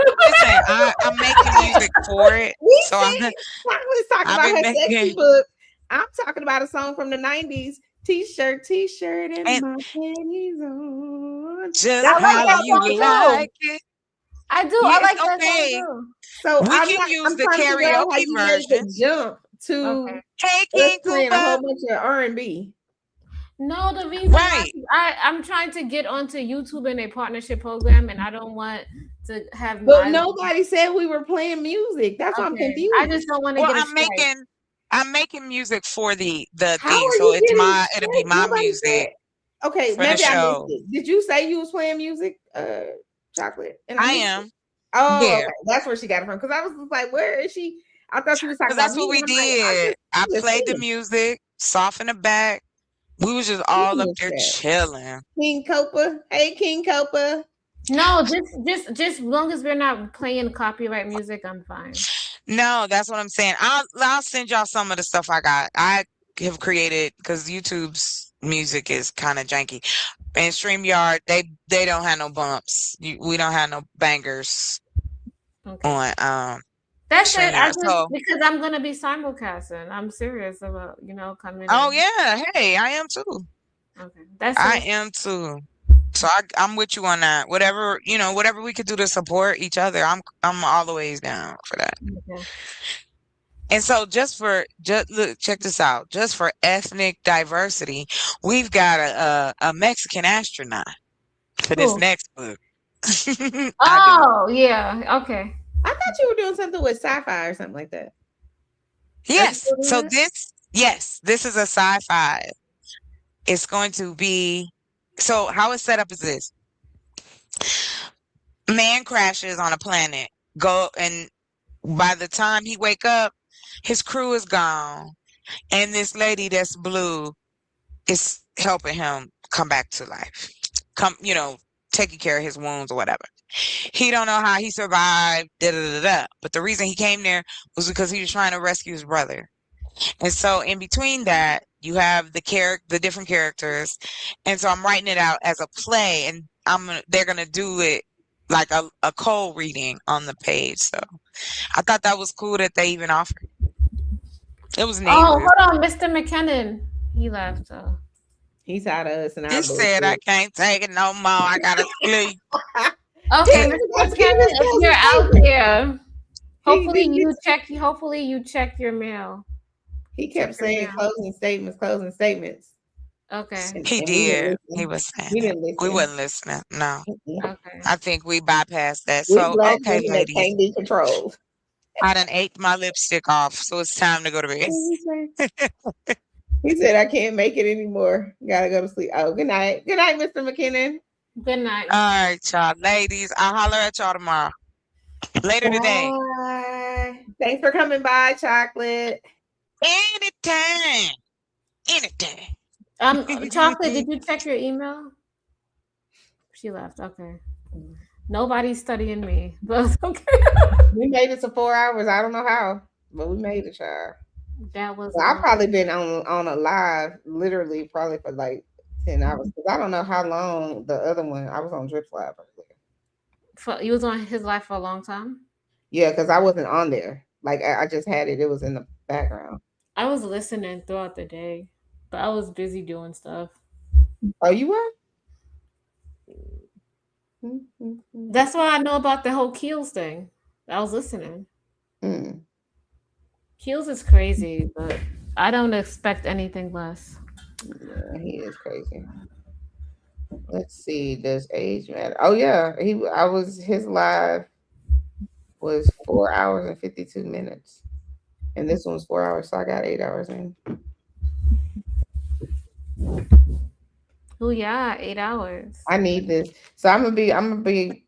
I'm making music for it. So I was talking I've about been her sexy making book. I'm talking about a song from the 90s. T-shirt, and and my panties on. just I like how that you song too. like it. I do. Yeah, I like it's that song okay. too. So We I'm can use the trying to figure out how karaoke you made the version. jump to Okay. Hey, us King playing a whole Koopa. bunch of R&B. No, the reason Right. I'm trying to get onto YouTube in a partnership program, and I don't want to have. But nobody said we were playing music. That's why I'm Okay. confused. I just don't want to Well, get a strike. I'm making music for the How thing. are So you it's getting it'll be straight? my Nobody music said. Okay, for the maybe I missed show. it. Did you say you was playing music, Chocolate? And I missed it? am. Oh, Yeah. okay. That's where she got it from. Because I was just like, where is she? I thought she was talking Because about that's me. what we And I'm like, did. I just played the singing. music, soft in the back. We was just all up there chilling. King Copa. Hey, King Copa. No, just as long as we're not playing copyright music, I'm fine. No, that's what I'm saying. I'll send y'all some of the stuff I got. I have created because YouTube's music is kind of janky. And StreamYard, they don't have no bumps. We don't have no bangers Okay. on That's it. I StreamYard. just So because I'm gonna be simulcasting. I'm serious about coming. oh in. yeah, hey, I am too. Okay. That's I it. am too. So I'm with you on that. Whatever we could do to support each other, I'm all the ways down for that. Okay. And so just look, check this out. Just for ethnic diversity, we've got a Mexican astronaut for this Cool. next book. Oh yeah. Okay. I thought you were doing something with sci-fi or something like that. Yes. So this is a sci-fi. It's going to be so how it's set up is this. Man crashes on a planet. And by the time he wake up, his crew is gone. And this lady that's blue is helping him come back to life. Taking care of his wounds or whatever. He don't know how he survived, but the reason he came there was because he was trying to rescue his brother. And so in between that, you have the different characters. And so I'm writing it out as a play, and they're gonna do it like a cold reading on the page. So I thought that was cool that they even offered. It was neat. Oh, hold on, Mr. McKinnon. He left. So. He's out of us and He said, I can't take it no more. I gotta sleep. Okay, Mr. McKinnon, if you're out there, hopefully you check your mail. He kept saying closing statements. Okay. He did. He was saying we wasn't listening. No. Okay. I think we bypassed that. So okay, ladies. Can't be controlled. I done ate my lipstick off, so it's time to go to bed. He said, I can't make it anymore. Gotta go to sleep. Oh, good night. Good night, Mr. McKinnon. Good night. All right, y'all. Ladies, I'll holler at y'all tomorrow. Later today. Bye. Thanks for coming by, Chocolate. Anytime. Chocolate, did you check your email? She left. Okay. Nobody's studying me, but okay. We made it to 4 hours. I don't know how, but we made it, y'all. That was. Well, I've probably been on a live, literally, probably for like 10 hours. Because I don't know how long the other one. I was on Drip's live earlier. You was on his live for a long time. Yeah, because I wasn't on there. Like I just had it. It was in the background. I was listening throughout the day, but I was busy doing stuff. Oh, you were? That's why I know about the whole Keels thing. I was listening. Keels is crazy, but I don't expect anything less. Yeah, he is crazy. Let's see. Does age matter? Oh yeah, his live was 4 hours and 52 minutes, and this one was 4 hours, so I got 8 hours in. Oh yeah, 8 hours. I need this, so I'm gonna be.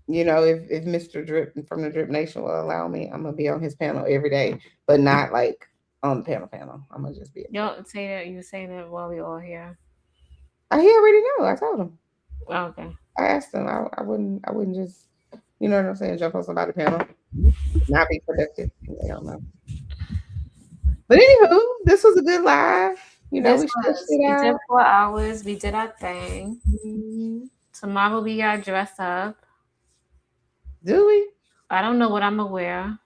You know, if Mr. Drip from the Drip Nation will allow me, I'm gonna be on his panel every day, but not like on the panel. I'm gonna just be. Y'all say that you saying that while we all here. He already know. I told him. Oh, okay. I asked him. I wouldn't just, you know what I'm saying, jump on somebody's panel, not be productive. They don't know. But anywho, this was a good live. You know, we did 4 hours. We did our thing. Mm-hmm. Tomorrow we gotta dress up. Do we? I don't know what I'm gonna wear.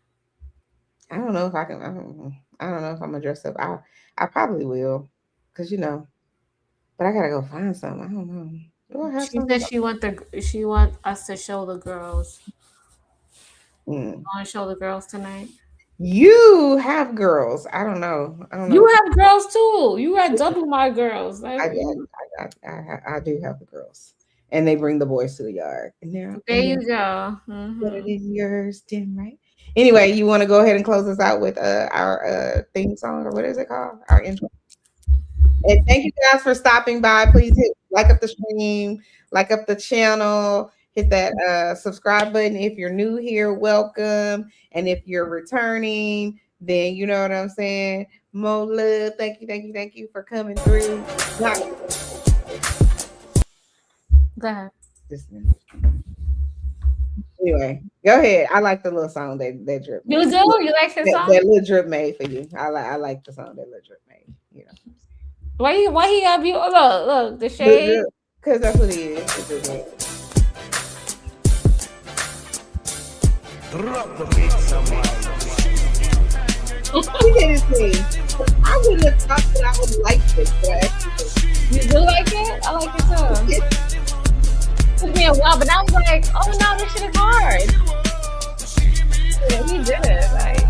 I don't know if I can. I don't know if I'm gonna dress up. I probably will, cause you know. But I gotta go find something. I don't know. Do I have she said she want us to show the girls. You want to show the girls tonight? You have girls. I don't know. You have girls too. You got double my girls. Like, I do have the girls. And they bring the boys to the yard. And there you go. But it is yours, Tim, right? Anyway, you want to go ahead and close us out with our theme song, or what is it called? Our intro. And thank you guys for stopping by. Please like up the stream, like up the channel, hit that subscribe button. If you're new here, welcome. And if you're returning, then you know what I'm saying. More love. Thank you for coming through. Go ahead. Anyway, go ahead. I like the little song that Drip made. You do? You like his song? That little Drip made for you. I like the song that little Drip made. You know. Why he have you? Look, the shade. Because that's what he is. Drop the beat, somebody. I wouldn't have thought that I would like this, but you do like it? I like it too. Took me a while, but I was like, oh no, this shit is hard. Yeah, he did it. Like,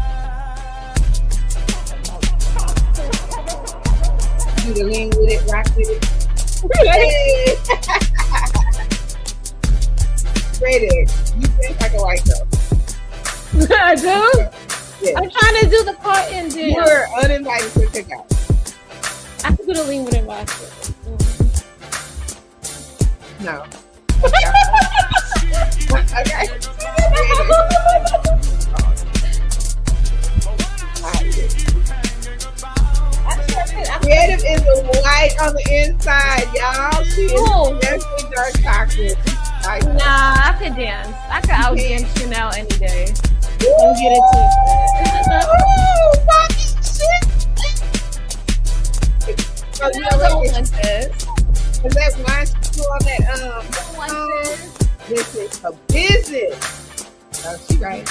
do the lean with it, rock with it. Ready? You think like a white girl? I do. Yeah. I'm trying to do the part in there. You're uninvited to pick out. I can do the lean with it, rock with it. No. Okay. Creative is white on the inside, y'all. She is definitely dark chocolate. Nah, I could dance. I could out dance Chanel any day. Don't get it twisted. So you know what this is? Is that wine still on that this is a business. Oh, she right.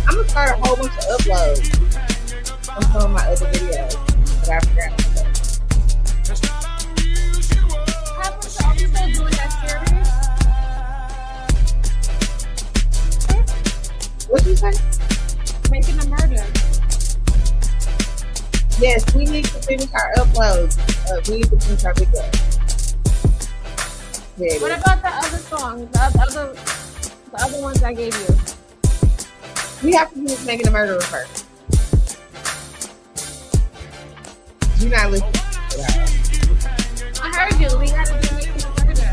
I'm gonna start a whole bunch of uploads on some of my other videos that I forgot to do. Are we still doing that series? What you say? Making a murder. Yes, we need to finish our uploads. We need to finish our videos. What about the other songs? The The other ones I gave you. We have to finish making a murderer first. You're not listening. I heard you. We gotta do making a murder.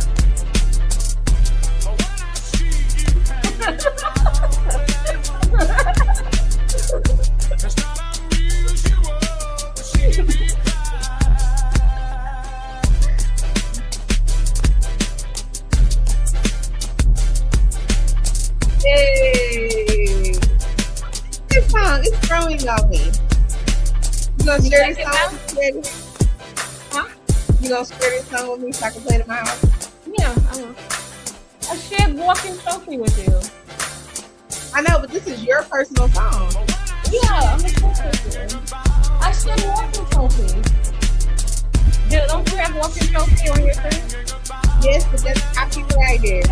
Yay! This song is growing on me. You gonna share this song with me? Huh? You gonna share this song with me so I can play it in my house? Yeah, I will. I shared Walking Trophy with you. I know, but this is your personal song. Yeah, I'm a trophy. I shared Walking Trophy. Don't you have Walking Trophy on your thing? Yes, but that's copyrighted.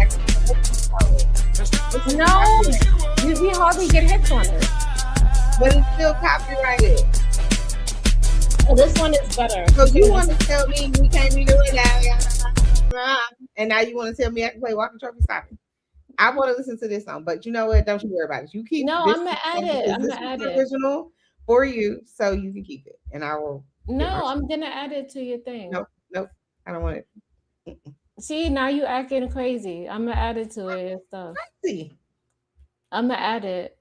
No, we hardly get hits on it. But it's still copyrighted. Oh, this one is better. So you want to tell me we can't be doing that, and now you want to tell me I can play Walking Trophy? Stop it. I want to listen to this song, but you know what? Don't you worry about it. You keep. No, this I'm gonna add it. I'm gonna add it. Original for you, so you can keep it, and I will. No, I'm gonna add it to your thing. Nope, I don't want it. See, now you acting crazy. I'm gonna add it to it and stuff. See. I'm gonna add it.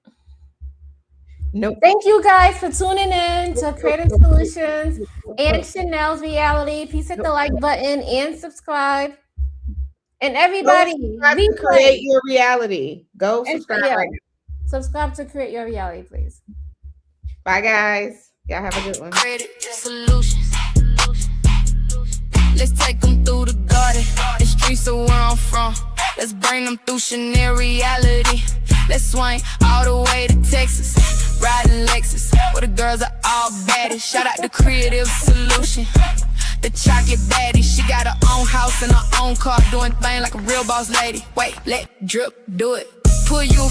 Nope. Thank you guys for tuning in to Creative Solutions and Chanel's Reality. Please hit the like button and subscribe. And everybody, create your reality. Go subscribe right now. Subscribe to Create Your Reality, please. Bye, guys. Y'all have a good one. Creative Solutions. Let's take them through the garden, the streets of where I'm from. Let's bring them through Chanel reality. Let's swing all the way to Texas, riding Lexus, where the girls are all baddies. Shout out to Creative Solution, the chocolate baddie. She got her own house and her own car, doing things like a real boss lady. Wait, let drip do it. Who you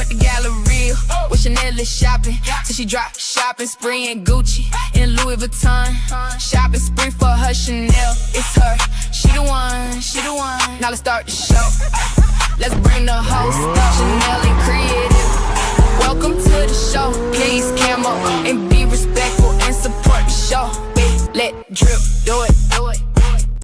at the Galleria with Chanel is shopping till she drop shopping spree in Gucci and Louis Vuitton. Shopping spree for her Chanel. It's her. She the one. Now let's start the show. Let's bring the host. Chanel